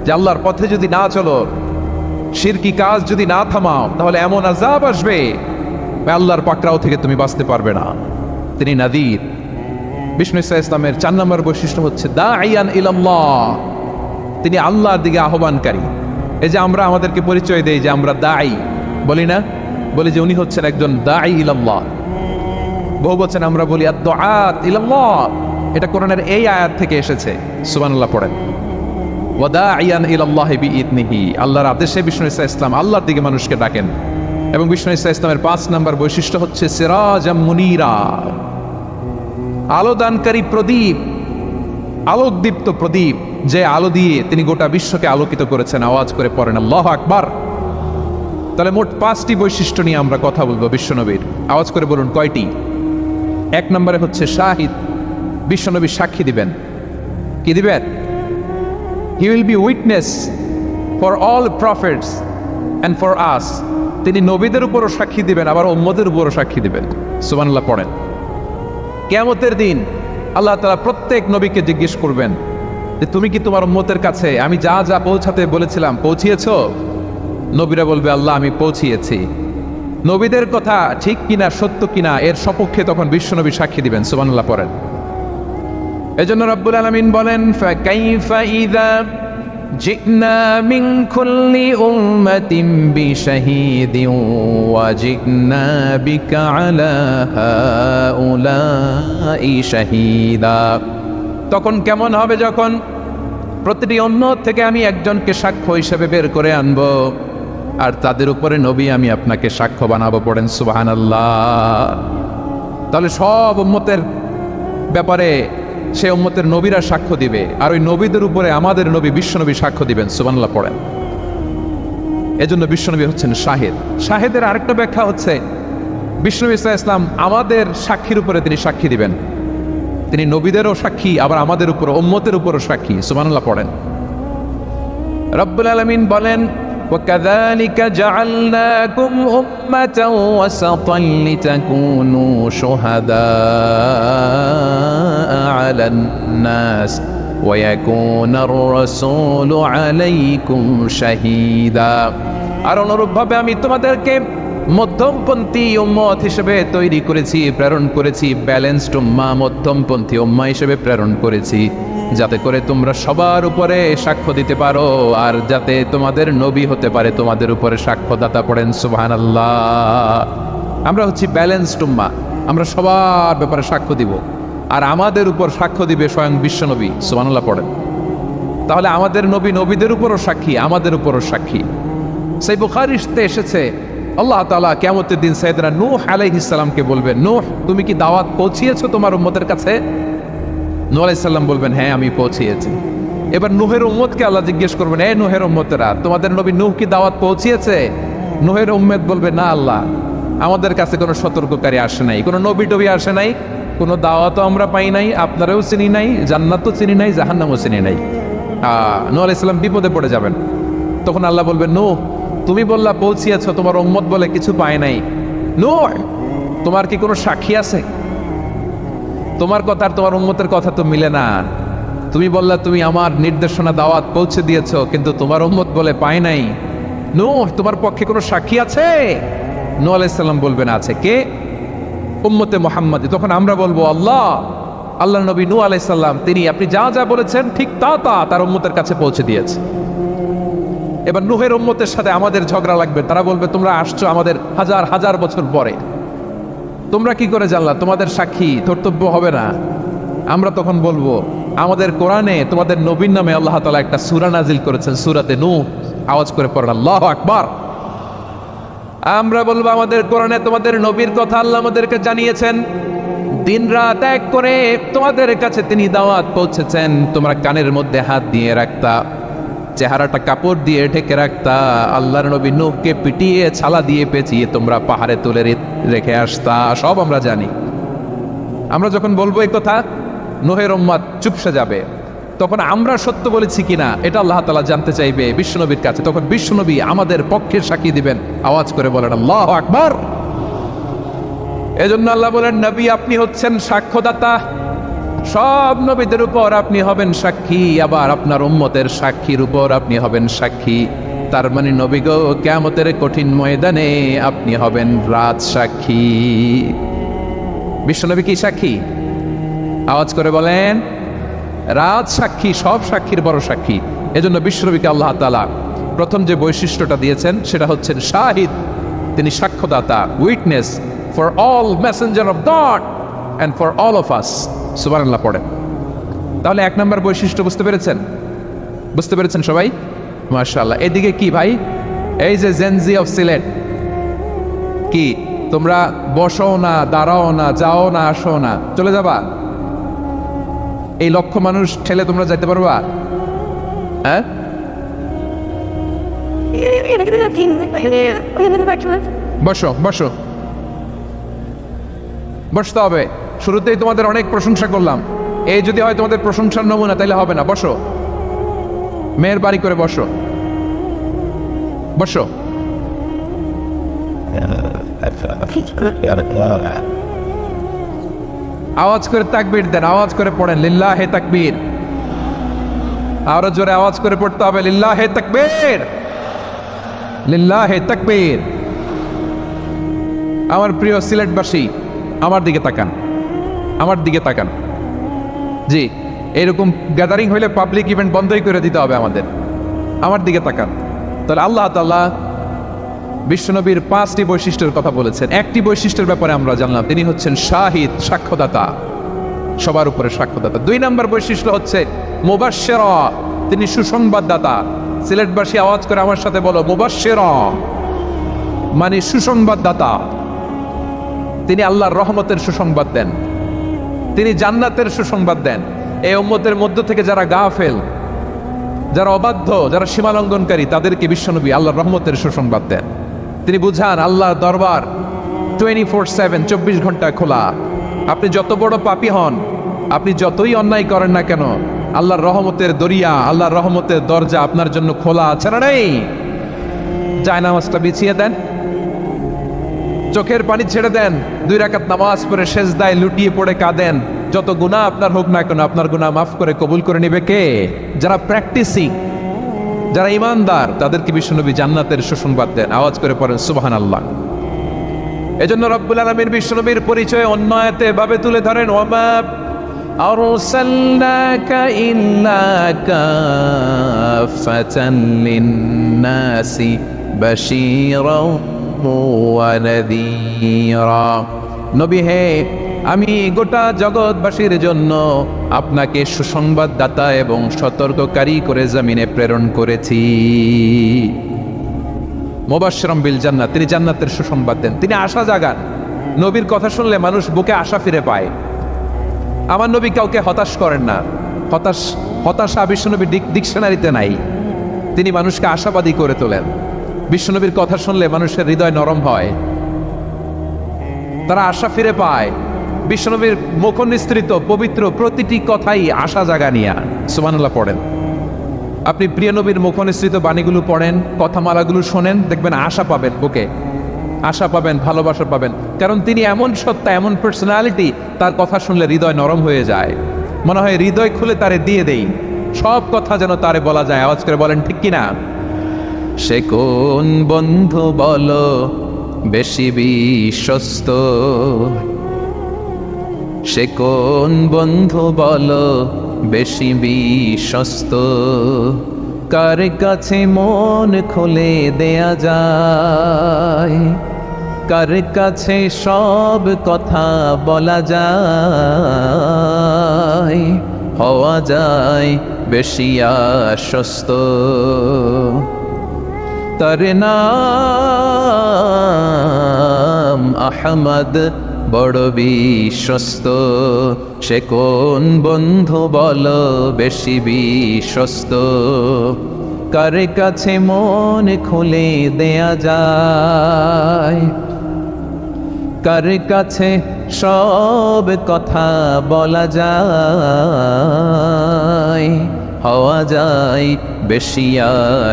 যে আল্লাহর পথে যদি না চলো, শিরকি কাজ যদি না থামাও, তাহলে এমন আযাব আসবে আল্লাহর পাকড়াও থেকে তুমি বাঁচতে পারবে না। তিনি নাযীর। বিষ্ণু ইসা ইসলামের 4 নম্বর বৈশিষ্ট্য হচ্ছে দাঈয়ান ইলাল্লাহ, তিনি আল্লাহর দিকে আহ্বানকারী। এই যে আমরা আমাদেরকে পরিচয় দেই যে আমরা দাঈ, বলি না? বলি যে উনি হচ্ছেন একজন দাঈ ইলাল্লাহ। বহু বচন আমরা বলি আদ-দুআত ইলাল্লাহ। এটা কোরআনের এই আয়াত থেকে এসেছে। সুবহানাল্লাহ পড়েন। ওয়াদাইয়ান ইলাল্লাহি বিইذনিহি, আল্লাহর আদেশে বিষ্ণু ঈসা ইসলাম আল্লাহর দিকে মানুষকে ডাকেন। এবং বিষ্ণু ঈসা ইসলামের 5 নম্বর বৈশিষ্ট্য হচ্ছে সিরাজাম মুনীরা, আলোদানকারী প্রদীপ, আলোকদীপ্ত প্রদীপ, যে আলো দিয়ে তিনি গোটা বিশ্বকে আলোকিত করেছেন। আওয়াজ করে পড়েন আল্লাহু আকবার। তাহলে মোট 5টি বৈশিষ্ট্য নিয়ে আমরা কথা বলবো বিশ্বনবীর। আওয়াজ করে বলুন কয়টি? 1 নম্বরে হচ্ছে শাহিদ, বিশ্বনবী সাক্ষী দিবেন। কি দিবেন? He will be witness for all prophets and for us. তিনি নবীদের উপরও সাক্ষী দিবেন, আবার উম্মতের উপরও সাক্ষী দিবেন। সুবহানাল্লাহ পড়েন। কিয়ামতের দিন আল্লাহ তাআলা প্রত্যেক নবীকে জিজ্ঞেস করবেন যে তুমি কি তোমার উম্মতের কাছে আমি যা যা পৌঁছাতে বলেছিলাম পৌঁছিয়েছো? নবীরা বলবে আল্লাহ আমি পৌঁছিয়েছি। নবীদের কথা ঠিক কিনা, সত্য কিনা, এর সপক্ষে তখন বিশ্বনবী সাক্ষী দিবেন। সুবহানাল্লাহ পড়েন। এজন্য রব্বুল আলামিন বলেন ফাকাইফা ইযা জি'না মিন কুল্লি উম্মাতিন বিশাহীদিন ওয়া জি'না বিকা আলা হাউলাই শাহীদা। তখন কেমন হবে যখন প্রতিটি উম্মত থেকে আমি একজনকে সাক্ষ্য হিসেবে বের করে আনবো, আর তাদের উপরে নবী আমি আপনাকে সাক্ষ্য বানাবো। পড়েন সুবহানাল্লাহ। তাহলে সব উম্মতের ব্যাপারে সে উম্মতের নবীরা সাক্ষ্য দিবে, আর ওই নবীদের উপরে আমাদের নবী বিশ্বনবী সাক্ষ্য দিবেন। সুবহানাল্লাহ পড়েন। এজন্য বিশ্বনবী হচ্ছেন শাহিদ। শাহিদের আরেকটা ব্যাখ্যা হচ্ছে বিশ্বনবী সাল্লাল্লাহু আলাইহি ওয়াসাল্লাম আমাদের সাক্ষীর উপরে তিনি সাক্ষী দিবেন। তিনি নবীদেরও সাক্ষী, আবার আমাদের উপর উম্মতের উপরও সাক্ষী। সুবহানাল্লাহ পড়েন। রব্বুল আলামিন বলেন وَكَذَلِكَ جَعَلْنَاكُمْ أُمَّةً وَسَطًا لِتَكُونُوا شُهَدَاءَ عَلَى النَّاسِ وَيَكُونَ الرَّسُولُ عَلَيْكُمْ شَهِيدًا। আর অনুরূপভাবে আমি তোমাদেরকে মধ্যমপন্থী উম্মত হিসেবে তৈরি করেছি, প্রেরণ করেছি। ব্যালেন্সড উম্মাহ, মধ্যমপন্থী উম্মাহ হিসেবে প্রেরণ করেছি, যাতে করে তোমরা সবার উপরে সাক্ষ্য দিতে পারো, আর যাতে তোমাদের নবী হতে পারে তোমাদের উপরে সাক্ষ্যদাতা। পড়েন সুবহানাল্লাহ। আমরা হচ্ছি ব্যালেন্সড উম্মাহ, আমরা সবার ব্যাপারে সাক্ষ্য দিব, আর আমাদের উপর সাক্ষ্য দিবে স্বয়ং বিশ্বনবী। সুবহানাল্লাহ পড়েন। তাহলে আমাদের নবী নবীদের উপরও সাক্ষী, আমাদের উপরও সাক্ষী। সেই বুখারীতে এসেছে আল্লাহ তাআলা কিয়ামতের দিন সাইয়েদনা নূহ আলাইহিস সালামকে বলবেন, নূহ তুমি কি দাওয়াত পৌঁছিয়েছো তোমার উম্মতের কাছে? নূহ আলাইহিস সালাম বলবেন হ্যাঁ আমি পৌঁছিয়েছি। এবার নূহের উম্মতকে আল্লাহ জিজ্ঞেস করবেন, এ নূহের উম্মতেরা তোমাদের নবী নূহ কি দাওয়াত পৌঁছিয়েছে? নূহের উম্মত বলবে না আল্লাহ, আমাদের কাছে কোনো সতর্ককারী আসে নাই, কোনো নবী টবি আসে নাই, কোনো দাওয়াতও আমরা পাই নাই, আপনারাও চিনি নাই, জান্নাতও চিনি নাই, জাহান্নামও চিনি নাই। নূহ আলাইহিস সালাম বিপদে পড়ে যাবেন। তখন আল্লাহ বলবেন নূহ তুমি বললা পৌঁছিয়েছো, তোমার উম্মত বলে কিছু পায় নাই। নূহ তোমার কি কোনো সাক্ষী আছে? তোমার কথা আর তোমার উম্মতের কথা তো মিলে না। তুমি বললা তুমি আমার নির্দেশনা দাওয়াত পৌঁছে দিয়েছো, কিন্তু তোমার উম্মত বলে পায় নাই। নূহ তোমার পক্ষে কোনো সাক্ষী আছে? নূহ আলাইহিস সালাম বলবেন আছে। কে? উম্মতে মুহাম্মাদী। তখন আমরা বলবো আল্লাহ, আল্লাহ নবী নূহ আলাইহিস সালাম তিনি আপনি যা যা বলেছেন ঠিক তা তা তার উম্মতের কাছে পৌঁছে দিয়েছে। এবার নূহের উম্মতের সাথে আমাদের ঝগড়া লাগবে। তারা বলবে তোমরা আসছো আমাদের হাজার হাজার বছর পরে, তোমরা কি করে জানলা? তোমাদের সাক্ষী কর্তব্য হবে না? আমরা তখন বলবো আমাদের কোরআনে তোমাদের নবীর নামে আল্লাহ তাআলা একটা সূরা নাজিল করেছেন, সূরাতে নূহ। আওয়াজ করে পড়েন আল্লাহু আকবার। আমরা বলবো আমাদের কোরআনে তোমাদের নবীর কথা আল্লাহ আমাদেরকে জানিয়েছেন, দিন রাত এক করে তোমাদের কাছে তিনি দাওয়াত পৌঁছেছেন। তোমরা কানের মধ্যে হাত দিয়ে রাখতা, চেহারাটা কাপড় দিয়ে ঢেকে রাখতা, আল্লাহর নবী নূহকে পিটিয়ে ছালা দিয়ে পেঁচিয়ে তোমরা পাহাড়ে তুলে রেখে আসতা, সব আমরা জানি। আমরা যখন বলবো এই কথা, নূহের উম্মত চুপসে যাবে। তখন আমরা সত্য বলেছি কিনা এটা আল্লাহ তাআলা জানতে চাইবে বিশ্বনবীর কাছে। তখন বিশ্বনবী আমাদের পক্ষে সাক্ষী দিবেন। আওয়াজ করে বলেন আল্লাহু আকবার। এজন্য আল্লাহ বলেন নবী আপনি হচ্ছেন সাক্ষ্যদাতা, সব নবীদের উপর আপনি হবেন সাক্ষী, আবার আপনার উম্মতের সাক্ষীর উপর আপনি হবেন সাক্ষী। তার মানে নবী গো কিয়ামতের কঠিন ময়দানে আপনি হবেন রাজ সাক্ষী। বিশ্বনবী কি সাক্ষী? আওয়াজ করে বলেন রাজ সাক্ষী, সব সাক্ষীর বড় সাক্ষী। এজন্য বিশ্বনবীকে আল্লাহ তাআলা প্রথম যে বৈশিষ্ট্যটা দিয়েছেন সেটা হচ্ছেন শাহিদ। তিনি সাক্ষ্যদাতা, witness for all messenger of God and for all of us. সুবহানাল্লাহ পড়েন। তাহলে 1 নম্বর বৈশিষ্ট্য বুঝতে পেরেছেন? বুঝতে পেরেছেন সবাই? মাশাআল্লাহ। এদিকে কি ভাই, এই যে জেনজি অফ সিলেট, কি তোমরা বসো না, দাঁড়াও না, যাও না, আসো না, চলে যাবা? এই লক্ষ মানুষ ঠেলে তোমরা যাইতে পারবা? হ্যাঁ, বসো বসো, বসতে হবে। শুরুতেই তোমাদের অনেক প্রশংসা করলাম, এই যদি হয় তোমাদের প্রশংসার নমুনা, তাইলে হবে না। বসো, মেহেরবানি করে বসো, বসো। আওয়াজ করে তাকবীর দেন, আওয়াজ করে পড়েন লিল্লাহে তাকবীর। আরো জোরে আওয়াজ করে পড়তে হবে লিল্লাহে তাকবীর, লিল্লাহে তাকবীর। আমার প্রিয় সিলেটবাসী, আমার দিকে তাকান, আমার দিকে তাকান। জি, এরকম গ্যাদারিং হইলে পাবলিক ইভেন্ট বন্ধই করে দিতে হবে আমাদের। আমার দিকে তাকান। তাহলে আল্লাহ তাআলা বিশ্বনবীর 5টি বৈশিষ্ট্যের কথা বলেছেন। একটি বৈশিষ্ট্যের ব্যাপারে আমরা জানলাম, তিনি হচ্ছেন শাহিদ, সাক্ষ্যদাতা, সবার উপরে সাক্ষ্যদাতা। 2 নম্বর বৈশিষ্ট্য হচ্ছে মুবাশশিরা, তিনি সুসংবাদদাতা। সিলেটবাসী আওয়াজ করে আমার সাথে বলো, মুবাশশিরা মানে সুসংবাদদাতা। তিনি আল্লাহর রহমতের সুসংবাদ দেন, তিনি জান্নাতের সুসংবাদ দেন। এই উম্মতের মধ্য থেকে যারা গাফেল, যারা অবাধ্য, যারা সীমালঙ্ঘনকারী, তাদেরকে বিশ্বনবী আল্লাহর রহমতের সুসংবাদ দেন। তিনি বুঝান আল্লাহর দরবার 24/7, 24 ঘন্টা খোলা। আপনি যত বড় পাপী হন, আপনি যতই অন্যায় করেন না কেন, আল্লাহর রহমতের দরিয়া, আল্লাহর রহমতের দরজা আপনার জন্য খোলা আছে না নেই? জায়নামাজটা বিছিয়ে দেন, চোখের পানি ছেড়ে দেন, 2 রাকাত নামাজ পড়ে সেজদায় লুটিয়ে পড়ে কাঁদেন। যত গুনাহ আপনার হোক না কেন, আপনার গুনাহ মাফ করে কবুল করে নিবে কে? যারা প্র্যাকটিসিং, যারা ইমানদার, তাদেরকে বিশ্বনবী জান্নাতের সুসংবাদ দেন। আওয়াজ করে পড়েন সুবহানাল্লাহ। এজন্য রব্বুল আলামিন বিশ্বনবীর পরিচয় অন্য আয়াতে এভাবে তুলে ধরেন, ওয়ামা আরসালনাকা ইল্লা কাফাতান লিন-নাসি বাশীরাও ওয়া নাযীরা। নবী হে, আমি গোটা জগৎবাসীর জন্য আপনাকে সুসংবাদদাতা এবং সতর্ককারী করে জমিনে প্রেরণ করেছি। মুবাশশিরাম বিল জান্নাত, তিনি জান্নাতের সুসংবাদ দেন, তিনি আশা জাগান। নবীর কথা শুনলে মানুষ বুকে আশা ফিরে পায়। আমার নবী কাউকে হতাশ করেন না। হতাশা বিশ্বনবীর ডিকশনারিতে নাই। তিনি মানুষকে আশাবাদী করে তোলেন। বিশ্বনবীর কথা শুনলে মানুষের হৃদয় নরম হয়, তারা আশা ফিরে পায়। বিশ্বনবীর মুখ নিঃসৃত পবিত্র প্রতিটি কথাই আশা জাগানিয়া। সুবহানাল্লাহ পড়েন। আপনি প্রিয় নবীর মুখ নিঃসৃত বাণীগুলো পড়েন, কথামালাগুলো শোনেন, দেখবেন আশা পাবেন, বুকে আশা পাবেন, ভালোবাসা পাবেন। কারণ তিনি এমন সত্তা, এমন পার্সোনালিটি, তার কথা শুনলে হৃদয় নরম হয়ে যায়। মনে হয় হৃদয় খুলে তারে দিয়ে দেই, সব কথা যেন তারে বলা যায়। আওয়াজ করে বলেন ঠিক কিনা? সে কোন বন্ধু বলো বেশি বিশ্বস্ত, সে কোন বন্ধু বলো বেশি বিশ্বস্ত, কার কাছে মন খুলে দেয়া যায়, কার কাছে সব কথা বলা যায়, হওয়া যায় বেশি আশ্বস্ত। তার নাম আহমদ, বড় বিশ্বস্ত। সে কোন বন্ধু বলো বেশি বিশ্বস্ত, কার কাছে মন খুলে দেয়া যায়, কার কাছে সব কথা বলা যায়, হওয়া যায় বেশি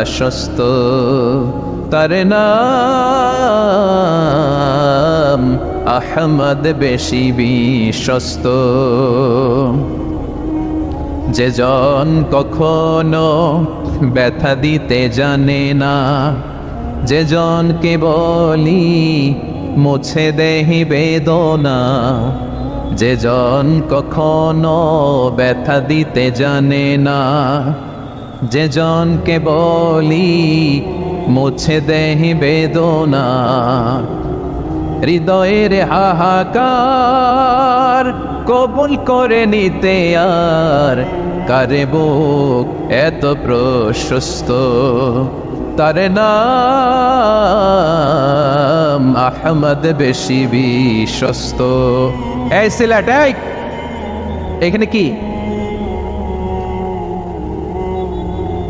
আশ্বস্ত। তার নাম আহমদ, বেশি বিশ্বস্ত। যে জন কখনো ব্যথা দিতে জানে না, যে জনকে বলি মুছে দেহি বেদনা, যে জন কখনো ব্যথা দিতে জানে না, যে জনকে বলি মুছে দেহি বেদনা, হৃদয়ের হাহাকার কবুল করে নিতে আর কারে বুক এত প্রশস্ত, তার নাম আহমদ বেশি বিশ্বস্ত। এই সিলেট, এখানে কি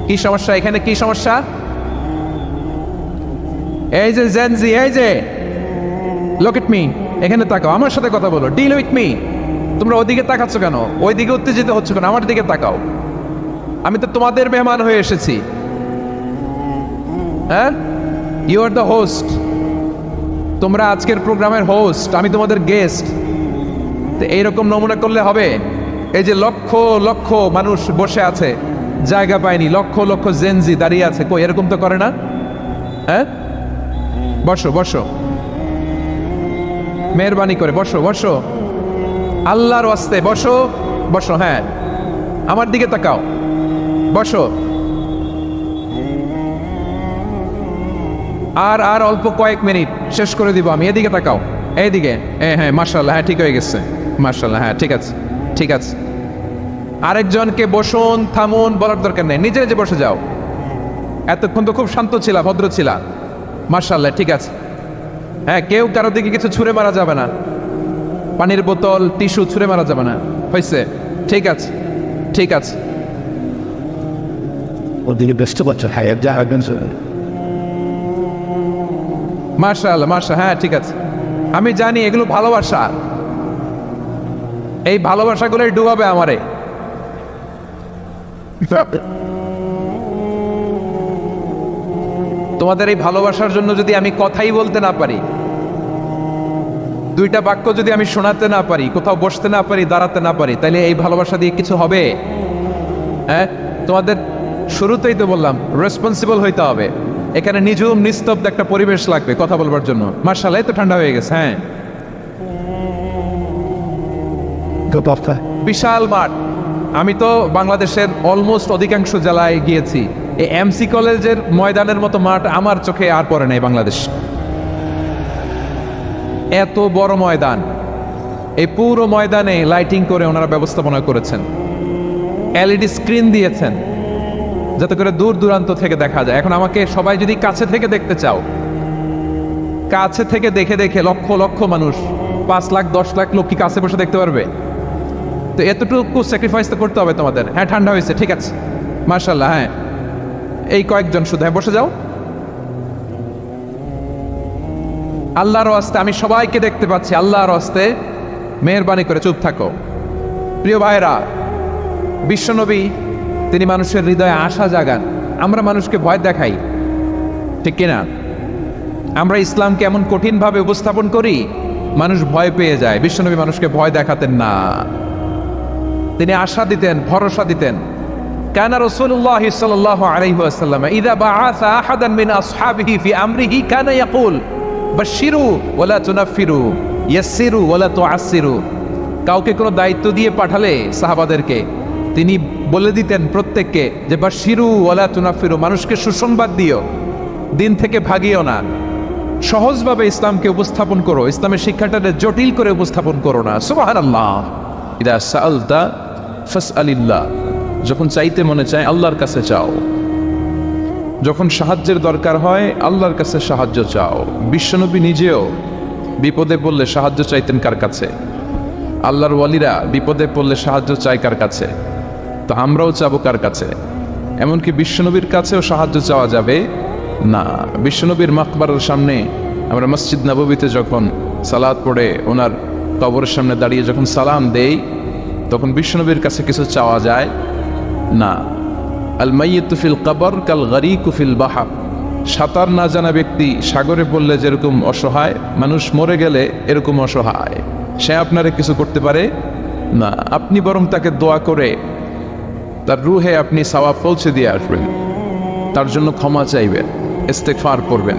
কি সমস্যা? এখানে কি সমস্যা? এই যে জেনজি, এই যে লুক এট মি, এখানে তাকাও, আমার সাথে কথা বলো, ডিল উইথ মি। তোমরা ওদিকে তাকাচ্ছ কেন? ওই দিকে উত্তেজিত হচ্ছে কেন? আমার দিকে তাকাও, আমি তো তোমাদের মেহমান হয়ে এসেছি। হ্যাঁ, ইউ আর দ্য হোস্ট, তোমরা আজকের প্রোগ্রামের হোস্ট, আমি তোমাদের গেস্ট। তো এইরকম নমুনা করলে হবে? এই যে লক্ষ লক্ষ মানুষ বসে আছে, জায়গা পায়নি, লক্ষ লক্ষ জেনজি দাঁড়িয়ে আছে, কই এরকম তো করে না? হ্যাঁ, বসো বসো, মেহরবানি করে বসো বসো, আল্লাহর ওয়াস্তে বসো বসো। হ্যাঁ, আমার দিকে তাকাও, বসো। আর অল্প কয়েক মিনিট শেষ করে দিব আমি। এদিকে তাকাও, এইদিকে। হ্যাঁ, মাশাআল্লাহ, হ্যাঁ ঠিক হয়ে গেছে, মাশাআল্লাহ, হ্যাঁ ঠিক আছে ঠিক আছে। আরেকজনকে বসুন থামুন বলার দরকার নেই, নিজে নিজে বসে যাও। এতক্ষণ তো খুব শান্ত ছিলা, ভদ্র ছিলা, মাশাআল্লাহ, ঠিক আছে। হ্যাঁ, কেউ কারো দিকে কিছু ছুঁড়ে মারা যাবে না, পানির বোতল টিস্যু ছুঁড়ে মারা যাবে না, হয়েছে? ঠিক আছে ঠিক আছে। ওদিকে ব্যস্ত করছে, হ্যাঁ যা হবে মাশাআল্লাহ মাশাআল্লাহ, হ্যাঁ ঠিক আছে। আমি জানি এগুলো ভালোবাসা, এই ভালোবাসাগুলোই ডুবাবে আমারে। তোমাদের এই ভালোবাসার জন্য যদি আমি কথাই বলতে না পারি, দুইটা বাক্য যদি আমি শোনাতে না পারি, কোথাও বসতে না পারি, দাঁড়াতে না পারি, তাহলে এই ভালোবাসা দিয়ে কিছু হবে? হ্যাঁ, তোমাদের শুরুতেই তো বললাম রেসপন্সিবল হইতে হবে। এখানে নিঝুম নিস্তব্ধ একটা পরিবেশ লাগবে কথা বলবার জন্য। মাশাআল্লাহ, এই তো ঠান্ডা হয়ে গেছে। হ্যাঁ, বিশাল মাঠ। আমি তো বাংলাদেশের অলমোস্ট অধিকাংশ জেলায় গিয়েছি, এই এমসি কলেজের ময়দানের মতো মাঠ আমার চোখে আর পড়ে নাই বাংলাদেশ। এত বড় ময়দান, এই পুরো ময়দানে লাইটিং করে ওনারা ব্যবস্থাপনা করেছেন, এলইডি স্ক্রিন দিয়েছেন যাতে করে দূর দূরান্ত থেকে দেখা যায়। এখন আমাকে সবাই যদি কাছে থেকে দেখতে চাও, কাছে থেকে দেখে দেখে লক্ষ লক্ষ মানুষ, 5 লাখ 10 লাখ লোক কি কাছে বসে দেখতে পারবে? তো এতটুকু স্যাক্রিফাইস তো করতে হবে তোমাদের। হ্যাঁ, ঠান্ডা হয়েছে, ঠিক আছে, মাশাআল্লাহ। হ্যাঁ, এই কয়েকজন শুধু, হ্যাঁ বসে যাও। আল্লাহর ওয়াস্তে আমি সবাইকে দেখতে পাচ্ছি, আল্লাহর ওয়াস্তে মেহেরবানি করে চুপ থাকো। প্রিয় ভাইরা, বিশ্বনবী তিনি মানুষের হৃদয়ে আশা জাগান। আমরা মানুষকে ভয় দেখাই, ঠিক কিনা? আমরা ইসলামকে এমন কঠিনভাবে উপস্থাপন করি, মানুষ ভয় পেয়ে যায়। বিশ্বনবী মানুষকে ভয় দেখাতেন না, তিনি আশা দিতেন, ভরসা দিতেন। কানা রাসূলুল্লাহ সাল্লাল্লাহু আলাইহি ওয়াসাল্লাম ইযা বাআসা আহাদান মিন আসহাবিহি ফি আমরিহি কানা ইয়াকুল বাশশিরু ওয়ালা তুনাফিরু ইয়াসসিরু ওয়ালা তুআসসিরু। কাউকে কোনো দায়িত্ব দিয়ে পাঠালে সাহাবাদেরকে তিনি বলে দিতেন প্রত্যেককে যে বাশশিরু ওয়ালা তুনাফিরু, মানুষকে সুসংবাদ দিও, দিন থেকে ভাগিও না, সহজভাবে ইসলামকে উপস্থাপন করো, ইসলামের শিক্ষাটাকে জটিল করে উপস্থাপন করো না। সুবহানাল্লাহ। ইদা সাআলতা ফাসআলিল্লাহ, যখন চাইতে মনে চায় আল্লাহর কাছে চাও, যখন সাহায্যের দরকার হয় আল্লাহর কাছে সাহায্য চাও। বিশ্বনবী নিজেও বিপদে পড়লে সাহায্য চাইতেন কার কাছে? আল্লাহর ওয়ালিরা বিপদে পড়লে সাহায্য চায় কার কাছে? তো আমরাও চাবো কার কাছে? এমনকি বিশ্বনবীর কাছেও সাহায্য চাওয়া যাবে না। বিশ্বনবীর মাকবারের সামনে আমরা মসজিদ নববীতে যখন সালাত পড়ে ওনার কবরের সামনে দাঁড়িয়ে যখন সালাম দেই, তখন বিশ্বনবীর কাছে কিছু চাওয়া যায় না। আল মাইয়িতু ফিল কবর কাল গরীকু ফিল বাহর, সাঁতার না জানা ব্যক্তি সাগরে পড়লে যেরকম অসহায়, মানুষ মরে গেলে এরকম অসহায়, সে আপনারে কিছু করতে পারে না। আপনি বরং তাকে দোয়া করে তার রুহে আপনি সওয়াব পৌঁছে দিয়ে আসবেন, তার জন্য ক্ষমা চাইবেন, ইস্তেগফার করবেন,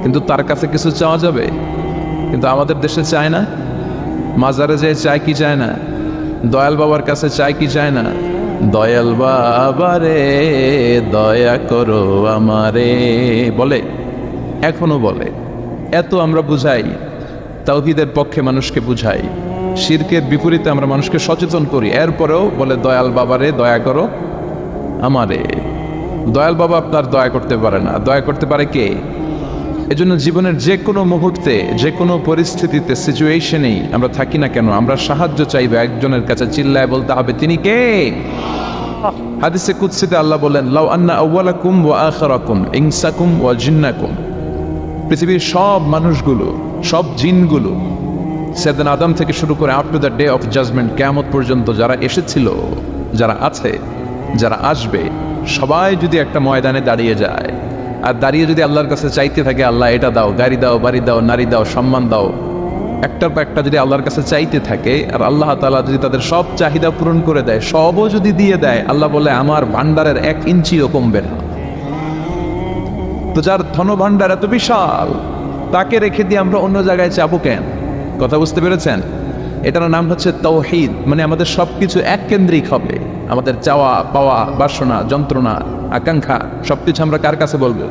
কিন্তু তার কাছে কিছু চাওয়া যাবে? কিন্তু আমাদের দেশে চায় না। মাজারে যেয়ে চায় কি চায় না? দয়াল বাবার কাছে চায় কি চায় না? দয়াল বাবারে দয়া করো আমারে বলে, এখনো বলে। এত আমরা বুঝাই, তাওহীদের পক্ষে মানুষকে বুঝাই, শিরকের বিপরীতে আমরা মানুষকে সচেতন করি, এরপরেও বলে দয়াল বাবারে দয়া করো আমারে। দয়াল বাবা আপনার দয়া করতে পারে না, দয়া করতে পারে কে? এজন্য জীবনের যে কোনো মুহূর্তে, যে কোনো পরিস্থিতিতে, সিচুয়েশনেই আমরা থাকি না কেন, আমরা সাহায্য চাইবে একজনের কাছে, চিল্লায় বলতে হবে তিনি কে। হাদিসে কুদসিতে আল্লাহ বলেন, লাউ আন্না আউওয়ালাকুম ওয়া আখিরাকুম ইনসাকুম ওয়া জিন্নাকুম, পৃথিবীর সব মানুষগুলো, সব জিনগুলো, সেদিন আদম থেকে শুরু করে up to the day of judgement, কিয়ামত পর্যন্ত যারা এসেছিল, যারা আছে, যারা আসবে, সবাই যদি একটা ময়দানে দাঁড়িয়ে যায় আর দাঁড়িয়ে যদি আল্লাহর কাছে চাইতে থাকে, আল্লাহ এটা দাও, গাড়ি দাও, বাড়ি দাও, নারী দাও, সম্মান দাও, একটার পর একটা যদি আল্লাহর কাছে চাইতে থাকে, আর আল্লাহ তাআলা যদি তাদের সব চাহিদা পূরণ করে দেয়, সবও যদি দিয়ে দেয়, আল্লাহ বলে আমার ভান্ডারের 1 ইঞ্চিও কমবে না। তো যার ধন ভান্ডার এত বিশাল, তাকে রেখে দিয়ে আমরা অন্য জায়গায় চাবো কেন? কথা বুঝতে পেরেছেন? এটার নাম হচ্ছে তাওহীদ, মানে আমাদের সবকিছু এক কেন্দ্রিক হবে। আমাদের চাওয়া পাওয়া, বাসনা, যন্ত্রণা, আকাঙ্ক্ষা সবকিছু আমরা কার কাছে বলবো?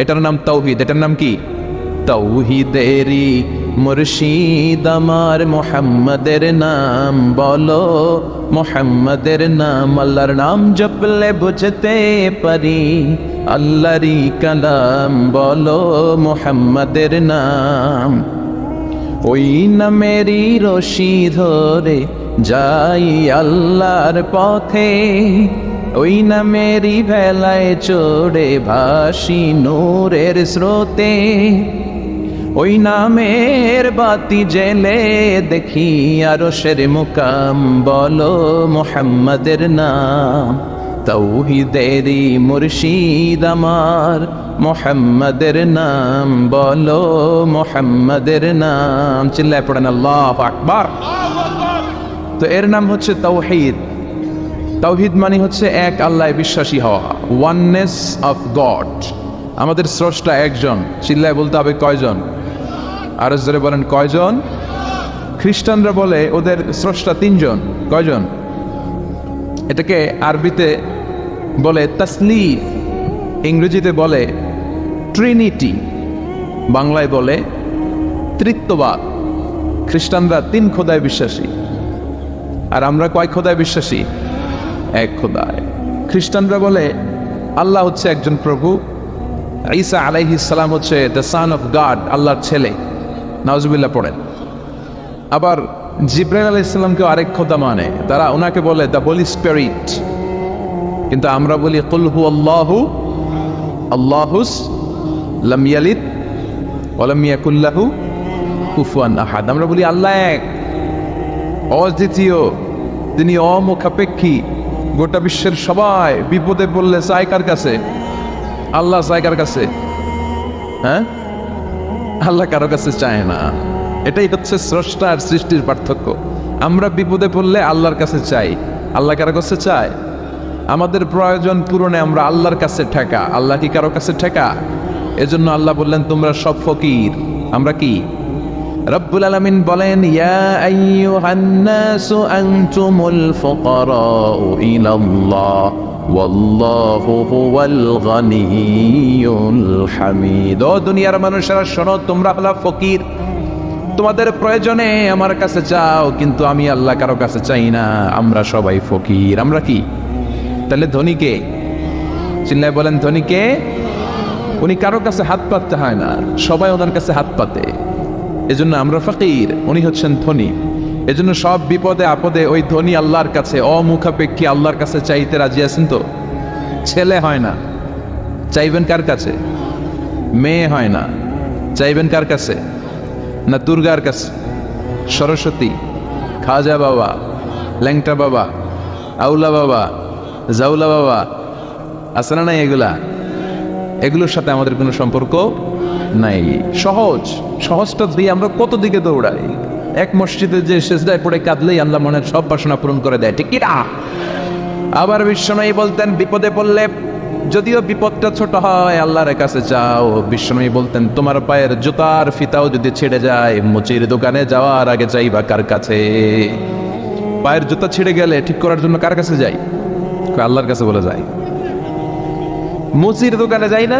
এটার নাম তাওহীদ। এটার নাম কি? তাওহীদেরি মুর্শিদ আমার মুহাম্মাদের নাম বলো, মুহাম্মাদের নাম। আল্লাহর নাম জপলে বুঝতে পারি আল্লাহরই কালাম বলো, মুহাম্মাদের নাম। ওই নামেরই রশি ধরে যাই আল্লাহর পথে, ওই নামেরই ভেলায় চড়ে ভাসি নূরের স্রোতে, ওই নামের বাতি জেলে দেখি আরশের মুকাম বলো, মুহাম্মাদের নাম। তাওহীদেরি মুর্শিদ আমার মুহাম্মাদের নাম বলো, মুহাম্মাদের নাম। চিল্লায় পড়েন আল্লাহু আকবার। তো এর নাম হচ্ছে তাওহীদ। তাওহীদ মানে হচ্ছে এক আল্লাহয় বিশ্বাসী হওয়া, ওয়াননেস অফ গড। আমাদের স্রষ্টা একজন। চিল্লায় বলতে হবে কয়জন? আরো জোরে বলেন কয়জন? খ্রিস্টানরা বলে ওদের স্রষ্টা 3 জন। কয়জন? এটাকে আরবিতে বলে তাসলিম, ইংরেজিতে বলে ট্রিনিটি, বাংলায় বলে ত্রিত্ববাদ। খ্রিস্টানরা 3 খোদায় বিশ্বাসী, আর আমরা কয় খোদায় বিশ্বাসী? 1 খোদায়। খ্রিস্টানরা বলে আল্লাহ হচ্ছে একজন প্রভু, ঈসা আলাইহিস সালাম হচ্ছে দ্য সান অফ গড, আল্লাহর ছেলে। নাউজুবিল্লাহ পড়েন। আবার জিব্রাইল আলাইহিস সালামকেও আরেক খোদা মানে, তারা ওনাকে বলে দ্য হোলি স্পিরিট। কিন্তু আমরা বলি কুল হু আল্লাহু আল্লাহুস লাম ইয়ালিদ ওয়া লাম ইয়াকুল লাহু কুফুয়ান আহাদ। আমরা বলি আল্লাহ এক, অদ্বিতীয়, তিনি অমুখাপেক্ষী। গোটা বিশ্বের সবাই বিপদে পড়লে চায় কার কাছে? আল্লাহ চায় কার কাছে? হ্যাঁ, আল্লাহ কারো কাছে চায় না। এটাই হচ্ছে স্রষ্টা আর সৃষ্টির পার্থক্য। আমরা বিপদে পড়লে আল্লাহর কাছে চাই, আল্লাহ কারো কাছে চায়। আমাদের প্রয়োজন পূরণে আমরা আল্লাহর কাছে ঠেকা, আল্লাহ কি কারো কাছে ঠেকা? এজন্য আল্লাহ বললেন তোমরা সব ফকির। আমরা কি? রব্বুল আলামিন বলেন ইয়া আইয়ুহান নাসু আনতুমুল ফুকারাউ ইলাল্লাহ ওয়াল্লাহু হুয়াল গনিয়ুল হামিদ। ও দুনিয়ার মানুষেরা শোনো, তোমরা হলো ফকির, তোমাদের প্রয়োজনে আমার কাছে চাও, কিন্তু আমি আল্লাহ কারো কাছে চাই না। আমরা সবাই ফকির। আমরা কি? তাহলে ধনী কে? চিল্লায় বলেন ধনী কে? উনি কারো কাছে হাত পাততে হয় না, সবাই ওনার কাছে হাত পাতে। এজন্য আমরা ফকির, উনি হচ্ছেন ধনী। এজন্য সব বিপদে আপদে ওই ধনী আল্লাহর কাছে, অমুখাপেক্ষী আল্লাহর কাছে চাইতে রাজি আছেন তো? ছেলে হয় না, চাইবেন কার কাছে? মেয়ে হয় না, চাইবেন কার কাছে? না দুর্গার কাছে, সরস্বতী, খাজা বাবা, ল্যাংটা বাবা, আউলা বাবা, জাউলা বাবা, আছে না নাই? এগুলোর সাথে আমাদের কোনো সম্পর্ক নাই। সহজটা দিয়ে আমরা কত দিকে দৌড়াই। এক মসজিদে যে সেজদায় পড়ে কাঁদলেই আল্লাহ মনের সব বাসনা পূরণ করে দেয়, ঠিক কি না? আবার বিশ্বনবী বলতেন বিপদে পড়লে, যদিও বিপদটা ছোট হয়, আল্লাহর কাছে চাও। বিশ্বনবী বলতেন তোমার পায়ের জুতার ফিতাও যদি ছিঁড়ে যায়, মুচির দোকানে যাওয়ার আগে যাইবা কার কাছে? পায়ের জুতা ছিঁড়ে গেলে ঠিক করার জন্য কার কাছে যাই? আল্লাহর কাছে বলে যাই। মুচির দোকানে যাই না?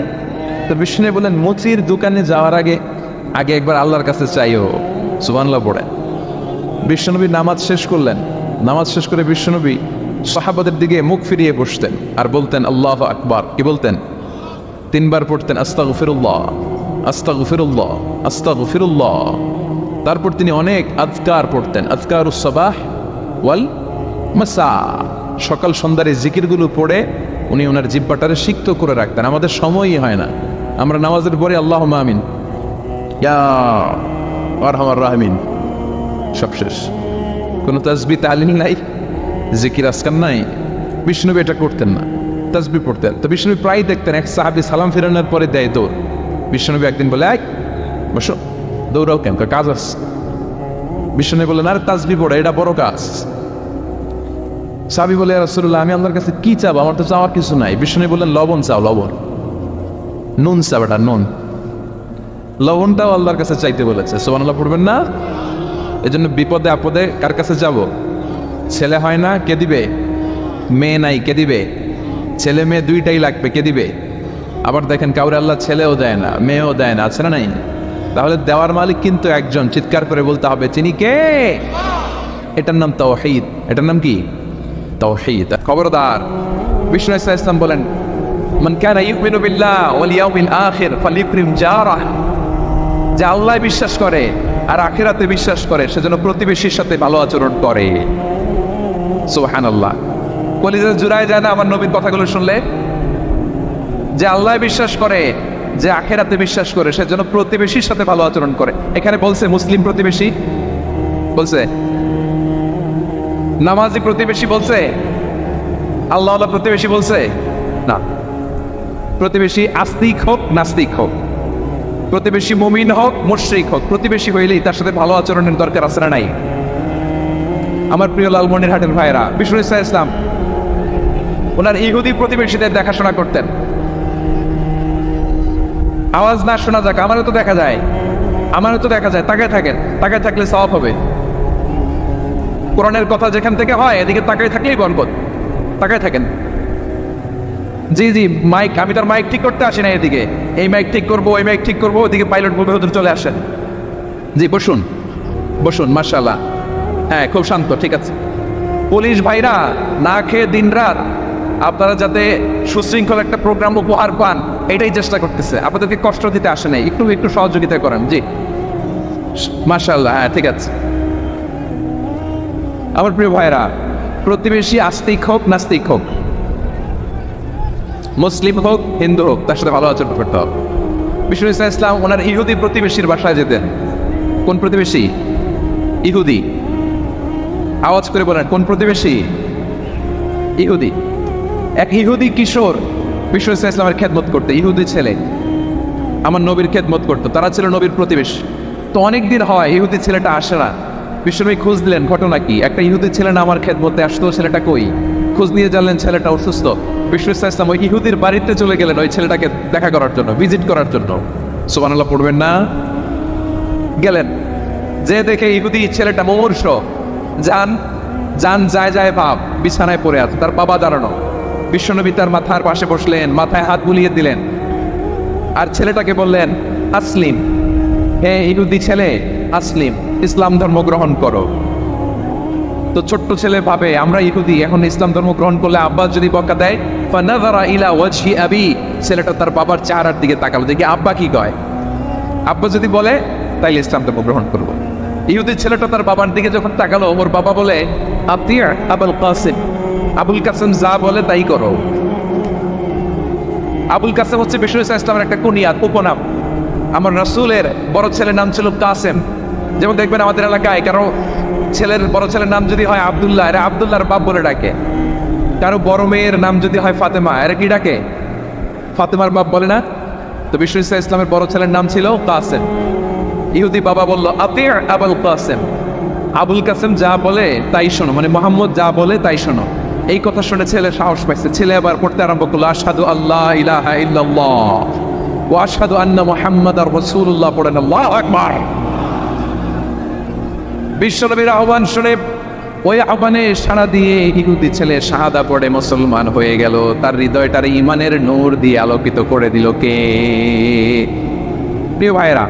তো বিষ্ণু বলেন মুচির দোকানে যাওয়ার আগে একবার আল্লাহর কাছে চাইও। সুবহানাল্লাহ পড়ে। বিশ্বনবী নামাজ শেষ করলেন। নামাজ শেষ করে বিশ্বনবী সাহাবাদের দিকে মুখ ফিরিয়ে বসতেন আর বলতেন আল্লাহু আকবার। কি বলতেন? 3 বার পড়তেন আস্তাগফিরুল্লাহ, আস্তাগফিরুল্লাহ, আস্তাগফিরুল্লাহ। তারপর তিনি অনেক আজকার পড়তেন, আজকারুস সাবাহ ওয়াল মাসা। সকাল সন্ধ্যার এই জিকিরগুলো পড়ে উনি ওনার জিহ্বাটারে সিক্ত করে রাখতেন। আমাদের সময়ই হয় না, আমরা নামাজের পরে আল্লাহুম্মা আমিন, ইয়া আরহামার রাহিমিন, সব শেষ। কোনো তাসবিহ তাহলিল নাই, জিকির আজকার নাই। বিষ্ণুবী এটা করতেন না, তাসবিহ পড়তেন। তো বিষ্ণুবী প্রায় দেখতেন এক সাহাবী সালাম ফেরানোর পরে দেয় দৌড়। বিষ্ণুবী একদিন বলে, এক বসো, দৌড়াও কেন? কাজ আছে। বিষ্ণুবী বললেন, আরে তাসবিহ পড়ে, এটা বড় কাজ। সাহাবী বলে, ইয়া রাসূলুল্লাহ, আমি আল্লাহর কাছে কি চাবো? আমার তো চাওয়ার কিছু নাই। বিষ্ণুবী বললেন, লবণ চাও, লবণ। নুন চাও, এটা নুন। লবণটাও আল্লাহর কাছে চাইতে বলেছে। সুবহানাল্লাহ পড়বেন না? এজন্য বিপদে আপদে কার কাছে যাব? ছেলে হয় না, কে দিবে? মেয়ে নাই, কে দিবে? ছেলে মেয়ে দুইটাই লাগবে, কে দিবে? আবার দেখেন কাউরে আল্লাহ ছেলেও দেয় না, মেয়েও দেয় না, আছে না নাই? তাহলে দেওয়ার মালিক কিন্তু একজন। চিৎকার করে বলতে হবে, চিনি কে? এটার নাম তাওহীদ। এটার নাম কি? তাওহীদ। খবরদার, বিষ্ণু ইসা ইসলাম বলেন, মান কানা ইউমিনু বিল্লাহ ওয়াল ইয়াউমিল আখির ফালিউকরিম জারাহ। যে আল্লাহ বিশ্বাস করে আর আখিরাতে বিশ্বাস করে সেজন্য প্রতিবেশীর সাথে ভালো আচরণ করে। সুবহানাল্লাহ। কলিজা জুড়ায় যায় না আমার নবীর কথাগুলো শুনলে? যে আল্লাহ বিশ্বাস করে, যে আখিরাতে বিশ্বাস করে সেজন্য প্রতিবেশীর সাথে ভালো আচরণ করে। এখানে বলছে মুসলিম প্রতিবেশী বলছে, নামাজি প্রতিবেশী বলছে, আল্লাহ আল্লাহ প্রতিবেশী বলছে না। প্রতিবেশী আস্তিক হোক নাস্তিক হোক, প্রতিবেশী মুমিন হোক মুশরিক হোক, প্রতিবেশী হইলেই তার সাথে ভালো আচরণের দরকার আছে না নাই? আমার প্রিয় লালমনিরহাটের ভাইরা, বিষ্ণু ইসা ইসলাম ওনার ইহুদি প্রতিবেশীদের দেখাশোনা করতেন। আওয়াজ না শোনা যাক, আমারও তো দেখা যায়, আমারও তো দেখা যায়। তাকায় থাকেন, তাকায় থাকলে সওয়াব হবে। কোরআনের কথা যেখান থেকে হয় এদিকে তাকায় থাকলেই বরকত। তাকায় থাকেন। জি জি, মাইক, আমি তার মাইক ঠিক করতে আসি না এদিকে। এই মাইক ঠিক করবো, ওই মাইক ঠিক করবো, ওদিকে পাইলট বলবে হুজুর চলে আসেন। জি বসুন, বসুন, মাশাআল্লাহ। হ্যাঁ, খুব শান্ত, ঠিক আছে। পুলিশ ভাইরা না খেয়ে দিনরাত আপনারা যাতে সুশৃঙ্খল একটা প্রোগ্রাম উপহার পান এটাই চেষ্টা করতেছে। আপনাদেরকে কষ্ট দিতে আসে নাই, একটু একটু সহযোগিতা করেন। জি মাশাআল্লাহ, হ্যাঁ ঠিক আছে। আমার প্রিয় ভাইরা, প্রতিবেশী আস্তিক হোক নাস্তিক হোক, মুসলিম হোক হিন্দু হোক, তার সাথে ভালো আচরণ করতে হবে। বিষ্ণু ইসা ইসলাম ওনার ইহুদি প্রতিবেশীর বাসায় যেতেন। কোন প্রতিবেশী? ইহুদি। আওয়াজ করে বলেন, কোন প্রতিবেশী? ইহুদি। এক ইহুদি কিশোর বিষ্ণু ইসা ইসলামের খেদমত করতে, ইহুদি ছেলে আমার নবীর খেদমত করতো। তারা ছিল নবীর প্রতিবেশী। তো অনেক দিন হয় ইহুদি ছেলেটা আসে না। বিশ্বনবী খোঁজ দিলেন, ঘটনা কি? একটা ইহুদি ছেলে না আমার খেদমতে আসতো, ছেলেটা কই? খোঁজ নিয়ে জানলেন ছেলেটা অসুস্থ। বিষ্ণু ইসা ইসলাম ওই ইহুদির বাড়িতে চলে গেলেন ওই ছেলেটাকে দেখা করার জন্য, ভিজিট করার জন্য। সুবহানাল্লাহ পড়বেন না? গেলেন, যে দেখে ইহুদি ছেলেটা মুমূর্ষ, যান যান যায় যায় ভাব, বিছানায় পড়ে আছে, তার বাবা দাঁড়ানো। বিশ্বনবী তার মাথার পাশে বসলেন, মাথায় হাত বুলিয়ে দিলেন আর ছেলেটাকে বললেন, আসলিম, হে ইহুদি ছেলে, আসলিম, ইসলাম ধর্ম গ্রহণ করো। তো ছোট্ট ছেলে ভাবে আমরা ইহুদি, এখন ইসলাম ধর্ম গ্রহণ করলে আব্বা যদি বকা দেয়। ফানাযারা ইলা ওয়াজহি আবি, ছেলেটা তার বাবার চেহারার দিকে তাকালো, দেখি আব্বা কি কয়। আব্বা যদি বলে তাইলে ইসলাম ধর্ম গ্রহণ করবো। ইহুদি ছেলেটা তার বাবার দিকে যখন তাকালো, ওর বাবা বলে, আতি আবুল কাসিম, আবুল কাসিম যা বলে তাই করো। আবুল কাসেম হচ্ছে বিষ্ণু ইসা ইসলামের একটা কুনিয়াত, উপনাম। আমার রাসূলের বড় ছেলের নাম ছিল কাসেম। যেমন দেখবেন আমাদের এলাকায় কারো ছেলের বড় ছেলের নাম যদি হয় আব্দুল্লাহ, এরা আব্দুল্লাহর বাপ বলে ডাকে। কারো বড় মেয়ের নাম যদি হয় ফাতেমা, এরা কি ডাকে? ফাতেমার বাপ বলে না? তো বিষ্ণু ইসা ইসলামের বড় ছেলের নাম ছিল কাসেম। ইহুদি বাবা বলল, আতি আবুল কাসেম, আবুল কাসেম যা বলে তাই শোনো, মানে মোহাম্মদ যা বলে তাই শোনো। এই কথা শুনে ছেলে সাহস পাইছে। ছেলে আবার পড়তে আরম্ভ করলো, আশহাদু আল্লাহ ইলাহা ইল্লাল্লাহ ওয়া আশহাদু আন্না মুহাম্মাদার রাসূলুল্লাহ, পড়েন আল্লাহু আকবার। বিশ্বনবীর আহ্বান শুনে ওই আহ্বানে সাড়া দিয়ে ইহুদি ছেলে শাহাদা পড়ে মুসলমান হয়ে গেল। তার হৃদয়টার ঈমানের নূর দিয়ে আলোকিত করে দিল কে? প্রিয় ভাইরা,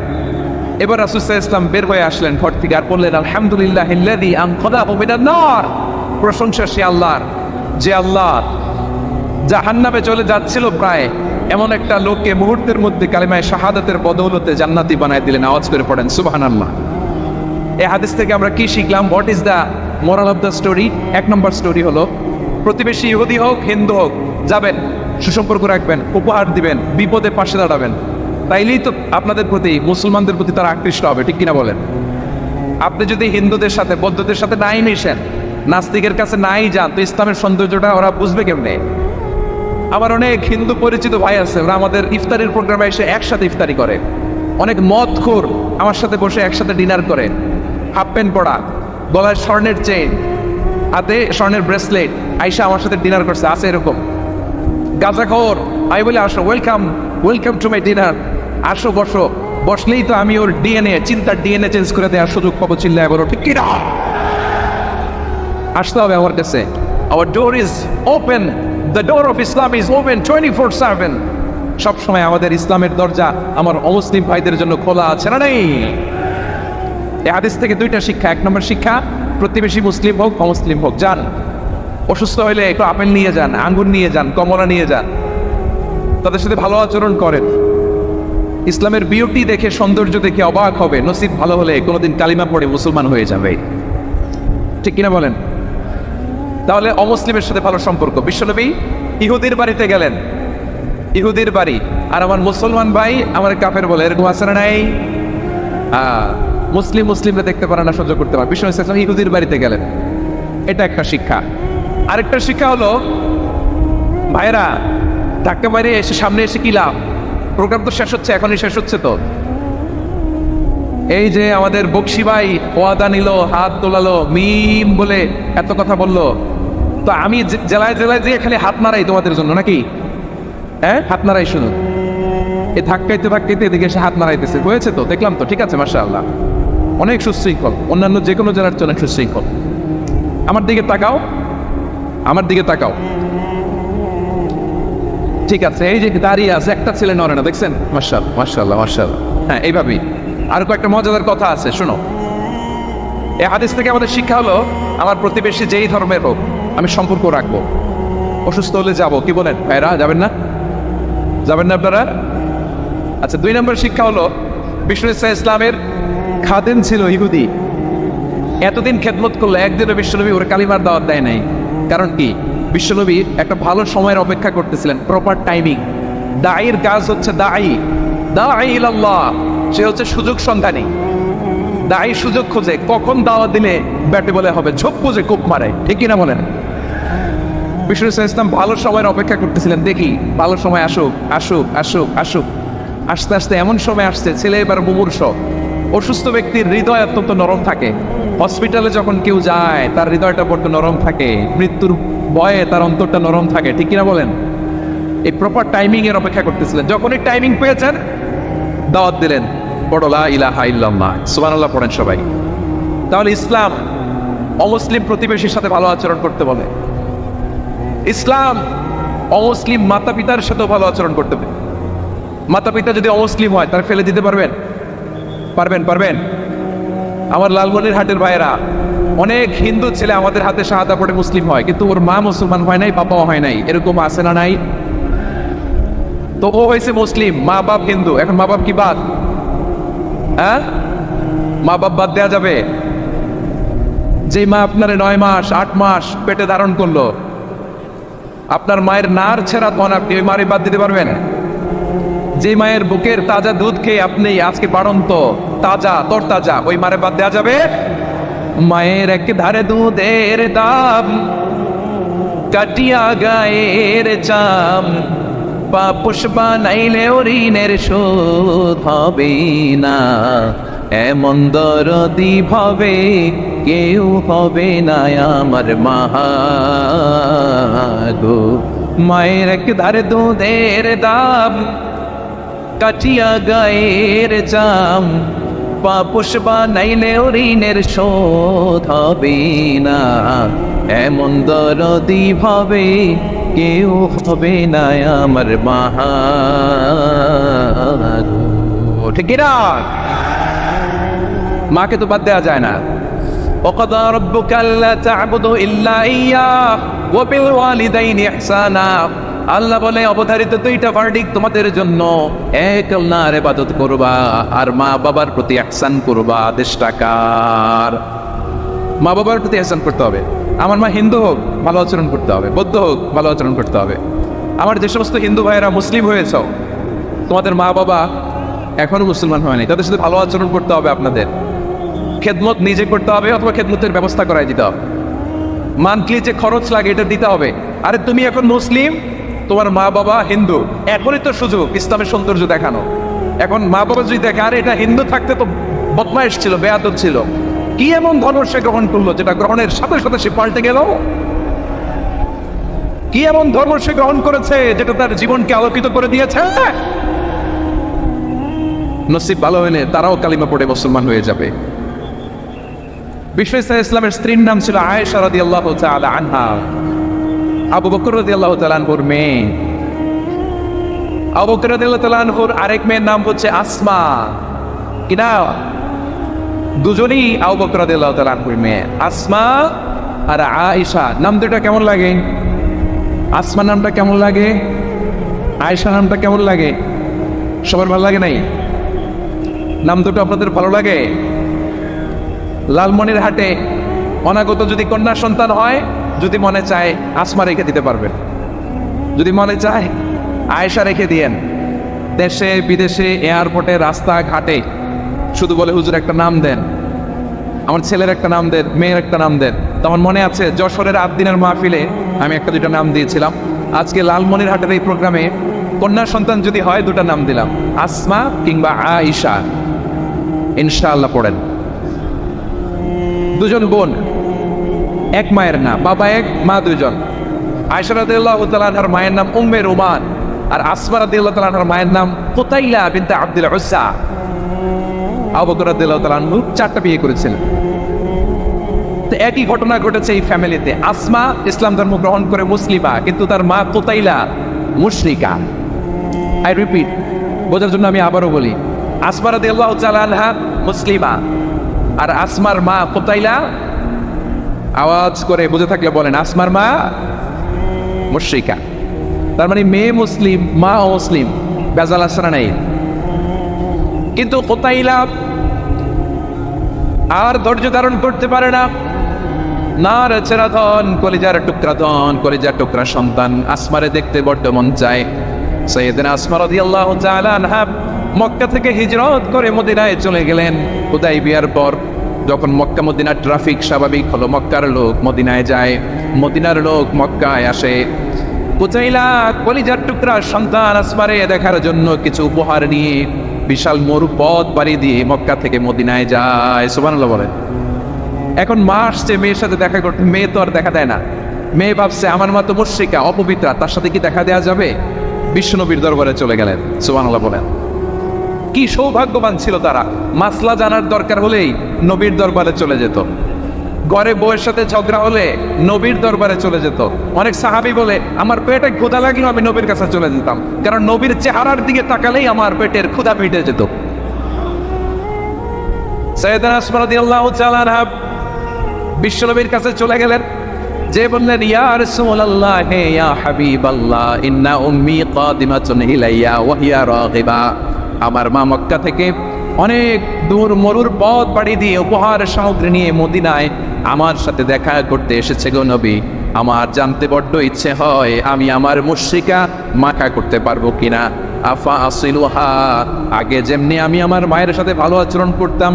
এবার রাসূল সাল্লাল্লাহু আলাইহি ওয়াসাল্লাম বের হয়ে আসলেন ঘর থেকে আর বললেন আলহামদুলিল্লাহিল্লাযী আনকাযাহু মিনান নার। প্রশংসা সে আল্লাহর, যে আল্লাহ জাহান্নামে চলে যাচ্ছিল প্রায় এমন একটা লোককে মুহূর্তের মধ্যে কালিমায়ে শাহাদাতের বদৌলতে জান্নাতি বানায় দিলেন। আওয়াজ করে পড়েন সুবহানাল্লাহ। এই হাদিস থেকে আমরা কি শিখলাম? What is the moral of the story? এক নম্বর স্টোরি হলো, প্রতিবেশী ইহুদি হোক হিন্দু হোক, যাবেন, সুসম্পর্ক রাখবেন, উপহার দিবেন, বিপদে পাশে দাঁড়াবেন। তাইলেই তো আপনাদের প্রতি, মুসলমানদের প্রতি তারা আকৃষ্ট হবে, ঠিক কিনা বলেন? আপনি যদি হিন্দুদের সাথে বৌদ্ধদের সাথে নাই মিশেন, নাস্তিকের কাছে নাই যান, তো ইসলামের সৌন্দর্যটা ওরা বুঝবে কেমনে? আমার অনেক হিন্দু পরিচিত ভাই আছে, ওরা আমাদের ইফতারির প্রোগ্রামে এসে একসাথে ইফতারি করে। অনেক মদখোর আমার সাথে বসে একসাথে ডিনার করে, হাফ প্যান্ট পরা, গলায় স্বর্ণের চেইন, হাতে স্বর্ণের ব্রেসলেট, আইসা আমার সাথে ডিনার করছে, আছে এরকম। গাঁজাখোর, আমি বলি আসো, welcome welcome to my dinner, আসো বসো। বসলেই তো আমি ওর ডিএনএ, চিন্তার ডিএনএ চেঞ্জ করে দেওয়ার সুযোগ পাবো। চিল্লায় বলো ঠিক কিনা? আসতে হবে আমার কাছে। Hour door is open, the door of Islam is open 24/7। সবসময় আমাদের ইসলামের দরজা আমার অমুসলিম ভাইদের জন্য খোলা আছে, না নেই? এই হাদিস থেকে দুইটা শিক্ষা। এক নম্বর শিক্ষা, প্রতিবেশী মুসলিম হোক অমুসলিম হোক, যান, অসুস্থ হইলে একটু আপেল নিয়ে যান, আঙ্গুর নিয়ে যান, কমলা নিয়ে যান, তাদের সাথে ভালো আচরণ করেন। ইসলামের বিউটি দেখে, সৌন্দর্য দেখে অবাক হবে, নসিব ভালো হলে কোনোদিন কালিমা পড়ে মুসলমান হয়ে যাবে, ঠিক কিনা বলেন? তাহলে অমুসলিমের সাথে ভালো সম্পর্ক। বিশ্বনবী ইহুদির বাড়িতে গেলেন, ইহুদির বাড়ি, আর আমার মুসলমান ভাই আমার কাফের বলে, এরকম আছে না নাই? মুসলিমরা দেখতে পারে না, সহ্য করতে পারে। বিশ্বনবী সাল্লাল্লাহু আলাইহি ওয়াসাল্লাম ইহুদির বাড়িতে গেলেন, এটা একটা শিক্ষা। আরেকটা শিক্ষা হলো, ভাইরা ধাক্কা মারে এসে সামনে এসে কি লাভ? প্রোগ্রাম তো শেষ হচ্ছে, এখনই শেষ হচ্ছে তো। এই যে আমাদের বকশি ভাই ওয়াদা নিল, হাত তোলালো, মিম বলে এত কথা বললো, তো আমি জেলায় জেলায় যে খালি হাত নাড়াই তোমাদের জন্য নাকি? হ্যাঁ, হাত নাড়াই শুনো। এই ধাক্কাইতে ধাক্কাইতে এদিকে এসে হাত নাড়াইতেছে, হয়েছে তো, দেখলাম তো, ঠিক আছে, মাশাআল্লাহ, অনেক সুশৃঙ্খল, অন্যান্য যে কোনো জেলার চেয়ে অনেক সুশৃঙ্খল। আমার দিকে তাকাও, আমার দিকে তাকাও, ঠিক আছে। এই যে দাঁড়িয়ে আছে, একটা ছেলে নড়ে না, দেখছেন? মাশাআল্লাহ মাশাআল্লাহ মাশাআল্লাহ। হ্যাঁ, এইভাবেই। আর কয়েকটা মজাদার কথা আছে, শোনো। এই হাদিস থেকে আমাদের শিক্ষা হলো, আমার প্রতিবেশী যেই ধর্মের হোক আমি সম্পর্ক রাখবো। অসুস্থ হলে যাবো, কি বলেন ভাইরা? যাবেন না? যাবেন না আপনারা? আচ্ছা, 2 নম্বর শিক্ষা হলো, বিশ্বনবী সাল্লাল্লাহু আলাইহি ইসলামের খাদেম ছিল ইহুদি, এতদিন খেদমত করলো, একদিনও বিশ্বনবী ওর কালিমার দাওয়াত দেয় নাই। কারণ কি? বিশ্বনবী একটা ভালো সময়ের অপেক্ষা করতেছিলেন, প্রপার টাইমিং। দাঈর কাজ হচ্ছে দাঈ ইলাল্লাহ, সে হচ্ছে সুযোগ সন্ধানী। দাঈ সুযোগ খোঁজে, কখন দাওয়াত দিলে ব্যাটে বলে হবে, ঝোপ বুঝে কোপ মারে, ঠিক কিনা বলেন? বিশ্বনবী সাল্লাল্লাহু আলাইহি ওয়াসাল্লাম ভালো সময়ের অপেক্ষা করতেছিলেন, দেখি ভালো সময় আসুক আসুক আসুক আসুক। আস্তে আস্তে এমন সময় আসছে, ছেলে এবার মুমূর্ষ। অসুস্থ ব্যক্তির হৃদয় অত্যন্ত নরম থাকে। হসপিটালে যখন কেউ যায় তার হৃদয়টা বড্ড নরম থাকে, মৃত্যুর ভয়ে তার অন্তরটা নরম থাকে, ঠিক কিনা বলেন? এই প্রপার টাইমিং এর অপেক্ষা করতেছিলেন। যখনই টাইমিং পেয়েছেন, দাওয়াত দিলেন, বড় লা ইলাহা ইল্লাল্লাহ, সুবহানাল্লাহ পড়েন সবাই। তাহলে ইসলাম অমুসলিম প্রতিবেশীর সাথে ভালো আচরণ করতে বলে। ইসলাম অমুসলিম মাতা পিতার সাথেও ভালো আচরণ করতে হবে। মাতা পিতা যদি অমুসলিম হয়, তার ফেলে দিতে পারবেন? পারবেন? আমার লালমনিরহাটের ভাইয়েরা, অনেক হিন্দু ছেলে আমাদের হাতে শাহাদা পড়ে মুসলিম হয়, কিন্তু ওর মা মুসলমান হয় নাই, বাবাও হয় নাই, এরকম আছে না নাই? তো ও হয়েছে মুসলিম, মা বাপ হিন্দু, এখন মা বাপ কি বাদ? হ্যাঁ, মা বাপ বাদ দেওয়া যাবে? যে মা আপনার 9 মাস 8 মাস পেটে ধারণ করলো, আপনার মায়ের নার ছেঁড়া তখন আপনি ওই মারে বাদ দিতে পারবেন? যে মায়ের বুকের তাজা দুধ খেয়ে আপনি আজকে বাড়ন্ত তাজা তরতাজা, ওই মারে বাদ দেওয়া যাবে? মায়ের এক ধারে দুধের দাম, কাটিয়া গায়ের চাম, পাপুষ বানাইলে ঋণের শোধ হবে না, এমন দরদি ভাবে কেউ হবে না আমার গো। মায়ের এক ধারে দুধের দাম, কাটিয়া গায়ের চাম, পাপুষ বানাইলে ঋণের শোধ হবে না, এমন দরদি ভাবে কেউ হবে না আমার গো, ঠিক না? মাকে তো বাদ দেওয়া যায় না। وَقَضَى رَبُّكَ أَلَّا تَعْبُدُوا إِلَّا إِيَّاهُ وَبِالْوَالِدَيْنِ إِحْسَانًا। আল্লাহ বলে অবধারিত দুইটা ভার্ডিক তোমাদের জন্য, এক আল্লাহর ইবাদত করবা আর মা বাবার প্রতি ইহসান করবা। আদেশটা কার? মা বাবার প্রতি ইহসান করতে হবে। আমার মা হিন্দু হোক ভালো আচরণ করতে হবে, বৌদ্ধ হোক ভালো আচরণ করতে হবে। আমার যে সমস্ত হিন্দু ভাইয়েরা মুসলিম হয়েছ, তোমাদের মা বাবা এখনো মুসলমান হয়নি, তাদের সাথে ভালো আচরণ করতে হবে। আপনাদের খেদমত নিজে করতে হবে অথবা খেদমতের ব্যবস্থা করাই দিতে হবে। মান্থলি যে খরচ লাগে এটা দিতে হবে। আরে তুমি এখন মুসলিম, তোমার মা বাবা হিন্দু, এখনই তো সুযোগ ইসলামের সৌন্দর্য দেখানো। এখন মা বাবা যদি দেখে আরে এটা হিন্দু থাকতে তো বদমাইশ ছিল, বেয়াদব ছিল, কি এমন ধর্ম সে গ্রহণ করলো যেটা গ্রহণের সাথে সাথে সে পাল্টে গেল? কি এমন ধর্ম সে গ্রহণ করেছে যেটা তার জীবনকে আলোকিত করে দিয়েছে? নসিব ভালো হলে তারাও কালিমা পড়ে মুসলমান হয়ে যাবে। বিশ্ব ইসলামের স্ত্রীর নাম ছিল আয়েশা রাদিয়াল্লাহু তাআলা আনহা, আবু বকর রাদিয়াল্লাহু তাআলা আনহুর মেয়ে। আবু বকর রাদিয়াল্লাহু তাআলা আনহুর আরেক মেয়ের নাম হচ্ছে আসমা। কি না? দুজনেই আবু বকর রাদিয়াল্লাহু তাআলা আনহুর মেয়ে, আসমা আর আয়েশা। নাম দুটো কেমন লাগে? আসমা নামটা কেমন লাগে? আয়েশা নামটা কেমন লাগে? সবার ভালো লাগে নাই? নাম দুটো আপনাদের ভালো লাগে? লালমনির হাটে অনাগত যদি কন্যা সন্তান হয়, যদি মনে চায় আসমা রেখে দিতে পারবেন, যদি মনে চায় আয়েশা রেখে দিয়েন। দেশে বিদেশে এয়ারপোর্টে রাস্তাঘাটে শুধু বলে হুজুর একটা নাম দেন, আমার ছেলের একটা নাম দেন, মেয়ের একটা নাম দেন। তো আমার মনে আছে যশোরের 8 দিনের মাহফিলে আমি একটা দুটো নাম দিয়েছিলাম। আজকে লালমনির হাটের এই প্রোগ্রামে কন্যা সন্তান যদি হয় দুটো নাম দিলাম, আসমা কিংবা আয়েশা। ইনশাআল্লাহ পড়েন। দুজন বোন, এক মায়ের নাম, বাবা এক মা দুজন। আয়েশা রাদিয়াল্লাহু তাআলা আনহার মায়ের নাম উম্মে রুমান, আর আসমা রাদিয়াল্লাহু তাআলা আনহার মায়ের নাম কুতাইলা বিনতে আব্দুল উজ্জা। আবু বকর রাদিয়াল্লাহু তাআলা আনহু 4টা বিয়ে করেছিলেন। তো একই ঘটনা ঘটেছে এই ফ্যামিলিতে। আসমা ইসলাম ধর্ম গ্রহণ করে মুসলিমা, কিন্তু তার মা কুতাইলা মুশরিকা। আই রিপিট, বোঝার জন্য আমি আবারও বলি, আসমা রাদিয়াল্লাহু তাআলা আনহা মুসলিমা, আর আসমার মা কুতাইলা, আওয়াজ করে বুঝে থাকলে বলেন, আসমার মা মুশরিকা। তার মানে মেয়ে মুসলিম, মা অমুসলিম, বেজাল আসরা নাই। কিন্তু কুতাইলা আর ধৈর্য ধারণ করতে পারে না। নার ছেড়া ধন, কলিজার টুকরা ধন, কলিজার টুকরা সন্তান আসমারে দেখতে বড্ড মন চায়। সাইয়েদনা আসমা রাদিয়াল্লাহু তাআলা আনহা মক্কা থেকে হিজরত করে মদিনায় চলে গেলেন। হুদাইবিয়ার পর যখন মক্কা মদিনার ট্রাফিক স্বাভাবিক হলো, মক্কার লোক মদিনায় যায়, মদিনার লোক মক্কায় আসে। কুতাইলা কলিজার টুকরা সন্তান আসমারে দেখার জন্য কিছু উপহার নিয়ে বিশাল মরু পথ পাড়ি দিয়ে মক্কা থেকে মদিনায় যায়। সুবহানাল্লাহ বলে। এখন মা আসছে মেয়ের সাথে দেখা করতে, মেয়ে তো আর দেখা দেয় না। মেয়ে ভাবছে আমার মা তো মুশরিকা, অপবিত্রা, তার সাথে কি দেখা দেওয়া যাবে? বিশ্বনবীর দরবারে চলে গেলেন। সুবহানাল্লাহ বলেন। কি সৌভাগ্যবান ছিল তারা, মাসলা জানার দরকার হলেই নবীর দরবারে চলে যেত। ঘরে বউয়ের সাথে ঝগড়া হলে নবীর দরবারে চলে যেত। অনেক সাহাবী বলে আমার পেটে ক্ষুধা লাগলেও আমি নবীর কাছে চলে যেতাম, কারণ নবীর চেহারার দিকে তাকালেই আমার পেটের ক্ষুধা মিটে যেত। সাইয়েদনা আসমা রাদিয়াল্লাহু তাআলা আনহা বিশ্বনবীর কাছে চলে গেলেন, যে বললেন ইয়া রাসূলুল্লাহ, হে ইয়া হাবিবাল্লাহ, ইন্না উম্মি কাদিমাতুন ইলাইয়া ওয়া হিয়া রাগিবা। আমার মা মক্কা থেকে অনেক দূর মরুর পথ পাড়ি দিয়ে উপহার সামগ্রী নিয়ে মদিনায় আমার সাথে দেখা করতে এসেছে গো নবী। আমার জানতে বড্ড ইচ্ছে হয় আমি আমার মুশরিকা মাখা করতে পারবো কিনা। আফা আসিলুহা, আগে যেমনি আমি আমার মায়ের সাথে ভালো আচরণ করতাম,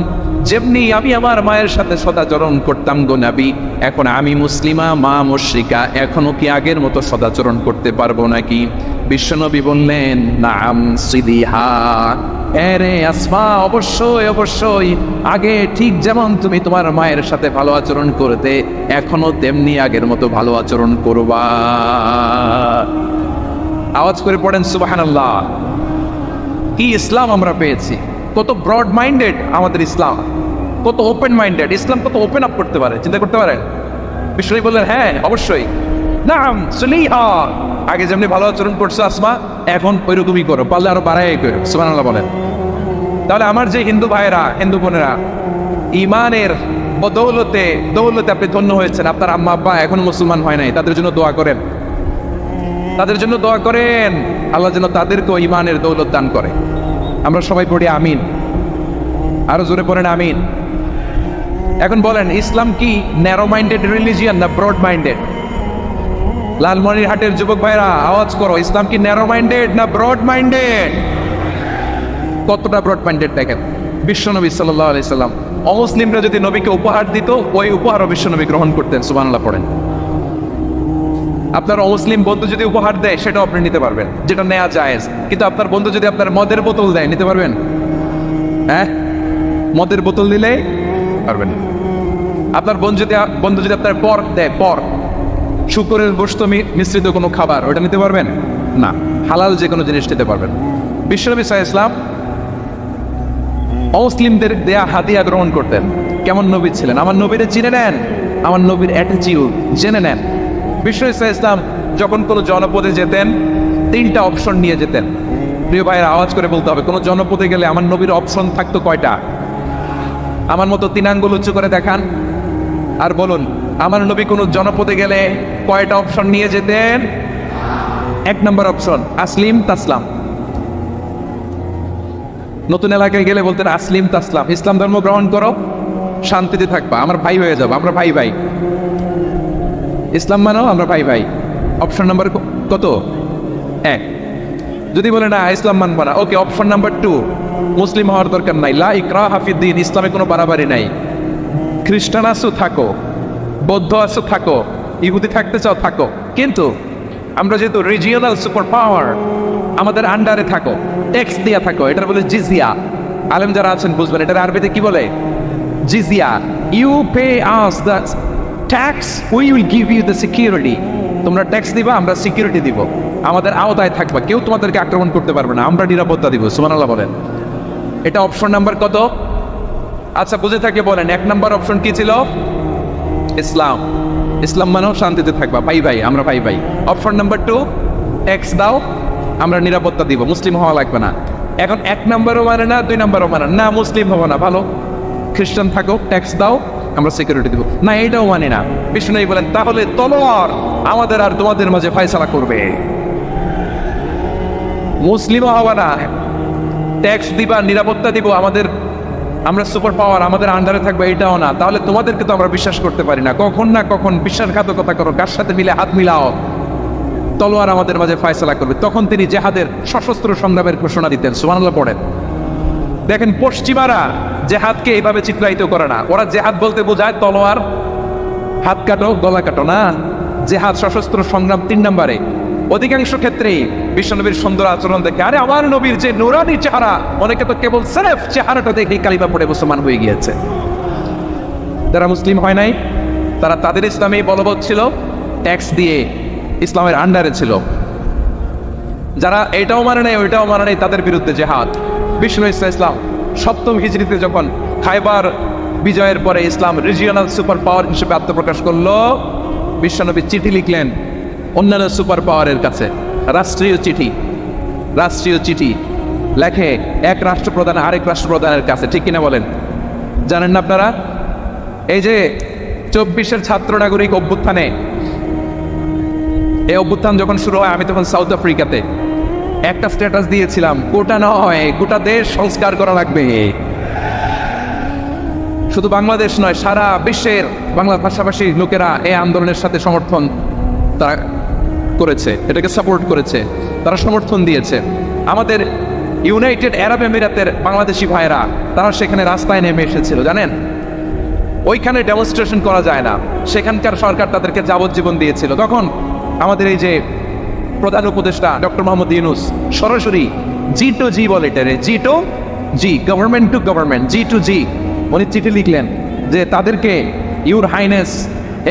যেমনি আমি আমার মায়ের সাথে সদাচরণ করতাম গো নবী, এখন আমি মুসলিমা, মা মুশরিকা, এখনো কি আগের মতো সদাচরণ করতে পারবো নাকি? বিশ্বনবী বললেন নাম সিদিহা, এরে আসমা, অবশ্যই অবশ্যই, আগে ঠিক যেমন তুমি তোমার মায়ের সাথে ভালো আচরণ করতে, এখনো তেমনি আগের মতো ভালো আচরণ করবা। আওয়াজ করে পড়েন সুবহানাল্লাহ। কি ইসলাম আমরা পেয়েছি! কত ব্রড মাইন্ডেড আমাদের ইসলাম, কত ওপেন মাইন্ডেড ইসলাম, কত ওপেন আপ করতে পারে, চিন্তা করতে পারেন। বিশ্বনবী বললেন হ্যাঁ অবশ্যই, নাম সুলিহা, আগে যেমনি ভালো আচরণ করছো আসমা, এখন ওইরকমই করো, পারলে আরো বাড়াই করো। সুবহানাল্লাহ বলেন। তাহলে আমার যে হিন্দু ভাইয়েরা, হিন্দু বোনেরা, ইমানের দৌলতে আপনি ধন্য হয়েছেন, আপনার আম্মা আব্বা এখন মুসলমান হয় নাই, তাদের জন্য দোয়া করেন, তাদের জন্য দোয়া করেন, আল্লাহ যেন তাদেরকেও ইমানের দৌলত দান করে। আমরা সবাই পড়ি আমিন, আরো জোরে পড়েন আমিন। এখন বলেন, ইসলাম কি ন্যারো মাইন্ডেড রিলিজিয়ান না ব্রড মাইন্ডেড? লালমনিরহাটের যুবক ভাইরা আওয়াজ করো, ইসলাম কি ন্যারো মাইন্ডেড না ব্রড মাইন্ডেড? কতটা ব্রড মাইন্ডেড দেখেন, বিশ্বনবী সাল্লাল্লাহু আলাইহি সাল্লাম অমুসলিমরা যদি নবীকে উপহার দিত, ওই উপহারও বিশ্বনবী গ্রহণ করতেন। সুবহানাল্লাহ পড়েন। আপনার অমুসলিম বন্ধু যদি উপহার দেয়, সেটাও আপনি নিতে পারবেন, যেটা নেওয়া জায়েজ। কিন্তু আপনার বন্ধু যদি আপনার মদের বোতল দেয়, নিতে পারবেন? হ্যাঁ, মদের বোতল দিলে পারবেন না। আপনার বন্ধু যদি আপনার পর্ক দেয়, পর্ক, শুকরের গোশত মিশ্রিত কোনো খাবার, ওটা নিতে পারবেন না। হালাল যে কোনো জিনিস নিতে পারবেন। বিশ্বনবী সাল্লাল্লাহু আলাইহি ওয়াসাল্লাম অমুসলিমদের দেয়া হাদিয়া গ্রহণ করতেন। কেমন নবী ছিলেন? আমার নবীরে চিনে নেন, আমার নবীর অ্যাটিটিউড জেনে নেন। বিশ্বনবী সাল্লাল্লাহু আলাইহি ওয়াসাল্লাম যখন কোনো জনপদে যেতেন, 3টা অপশন নিয়ে যেতেন। প্রিয় ভাইয়েরা, আওয়াজ করে বলতে হবে, কোনো জনপদে গেলে আমার নবীর অপশন থাকতো কয়টা? আমার মতো 3 আঙ্গুল উঁচু করে দেখান আর বলুন, আমার নবী কোনো জনপদে গেলে কয়টা অপশন নিয়ে যেতেন? 1 নম্বর অপশন, আসলিম তাসলাম। নতুন এলাকায় গেলে বলতেন আসলিম তাসলাম, ইসলাম ধর্ম গ্রহণ করো, শান্তিতে থাকবা, আমরা ভাই হয়ে যাবো, আমরা ভাই ভাই, ইসলাম মানো, আমরা ভাই ভাই। অপশন নাম্বার কত? 1। যদি বলে না ইসলাম মানবা না, ওকে, অপশন নাম্বার 2, মুসলিম হওয়ার দরকার নাই, লা ইকরাহা ফিদ্দিন, ইসলামে কোনো বাড়াবাড়ি নাই। খ্রিস্টান আসো থাকো, বৌদ্ধ আসো থাকো, ইহুদি থাকতে চাও থাকো, কিন্তু আমরা যেহেতু রিজিওনাল সুপার পাওয়ার, আমাদের আন্ডারে থাকো, ট্যাক্স দিয়া থাকো, এটার বলে জিজিয়া। আলেম যারা আছেন বুঝবেন, এটার আরবিতে কি বলে? জিজিয়া। You pay us the tax, we will give you the security. তোমরা ট্যাক্স দিবা, আমরা সিকিউরিটি দিব, আমাদের আওতায় থাকবা, কেউ তোমাদেরকে আক্রমণ করতে পারবে না, আমরা নিরাপত্তা দিব। সুবহানাল্লাহ বলেন। এটা অপশন নাম্বার কত? আচ্ছা, বুঝে থাকে বলেন, 1 নম্বর অপশন কি ছিল? ইসলাম। ইসলাম মানেও শান্তিতে থাকবা, ভাই ভাই, আমরা ভাই ভাই। অপশন নাম্বার 2, ট্যাক্স দাও, আমরা নিরাপত্তা দিব, মুসলিম হওয়া লাগবে না। এখন 1 নম্বরও মানে না, 2 নম্বরও মানে না, মুসলিম হবো না, ভালো, খ্রিস্টান থাকো, ট্যাক্স দাও, আমরা সিকিউরিটি দিব না, এইটাও মানে না। বিষ্ণু বলেন, তাহলে তলোয়ার আমাদের আর তোমাদের মাঝে ফয়সালা করবে। মুসলিমও হওয়া না, ট্যাক্স দিবা, নিরাপত্তা দিব, আমরা সুপার পাওয়ার, আমাদের আন্ডারে থাকবে, এটাও না। তাহলে তোমাদেরকে তো আমরা বিশ্বাস করতে পারি না, কখন না কখন বিশ্বাসঘাতকতা করো, কার সাথে মিলে হাত মিলাও, তলোয়ার আমাদের মাঝে ফয়সালা করবে। তখন তিনি জেহাদের সশস্ত্র সংগ্রামের ঘোষণা দিতেন। সুবহানাল্লাহ পড়েন। দেখেন, পশ্চিমারা জেহাদকে এইভাবে চিত্রায়িত করে না, ওরা জেহাদ বলতে বোঝায় তলোয়ার, হাত কাটো, গলা কাটো, না, জেহাদ সশস্ত্র সংগ্রাম 3 নম্বরে। অধিকাংশ ক্ষেত্রেই বিশ্বনবীর সুন্দর আচরণ দেখে, আরে আমার নবীর যে নুরানি চেহারা, অনেকে তো কেবল সির্ফ চেহারাটা দেখেই কালিমা পড়ে মুসলমান হয়ে গিয়েছে। যারা মুসলিম হয় নাই, তারা তাদের ইসলামেই বলবৎ ছিল, ট্যাক্স দিয়ে ইসলামের আন্ডারে ছিল। যারা এটাও মানে নাই, ওইটাও মানে নাই, তাদের বিরুদ্ধে জেহাদ। বিষ্ণু ইসলাম 7ম হিজরিতে যখন খায়বার বিজয়ের পরে ইসলাম রিজিওনাল সুপার পাওয়ার হিসেবে আত্মপ্রকাশ করলো, বিশ্বনবী চিঠি লিখলেন অন্যান্য সুপার পাওয়ারের কাছে, রাষ্ট্রীয় চিঠি লেখে এক রাষ্ট্রপ্রধান আরেক রাষ্ট্রপ্রধানের কাছে। ঠিক কিনা বলেন? জানেন না আপনারা? এই যে 24-এর ছাত্র নাগরিক অভ্যুত্থানে, এই অভ্যুত্থান যখন শুরু হয়, আমি তখন সাউথ আফ্রিকাতে, একটা স্ট্যাটাস দিয়েছিলাম, গোটা নয়, গোটা দেশ সংস্কার করা লাগবে। শুধু বাংলাদেশ নয়, সারা বিশ্বের বাংলা ভাষাভাষী লোকেরা এই আন্দোলনের সাথে সমর্থন তারা করেছে, এটাকে সাপোর্ট করেছে, তারা সমর্থন দিয়েছে। আমাদের ইউনাইটেড আরব আমিরাতের বাংলাদেশি ভাইরা, তারা সেখানে রাস্তায় নেমে এসেছিল, জানেন? ওইখানে ডেমনস্ট্রেশন করা যায় না, সেখানকার সরকার তাদেরকে যাবজ্জীবন দিয়েছিল। তখন আমাদের এই যে প্রধান উপদেষ্টা ডক্টর মোহাম্মদ ইউনূস সরাসরি G2G বলে, এটারে G2G, government to government, G2G, উনি চিঠি লিখলেন যে তাদেরকে, ইউর হাইনেস,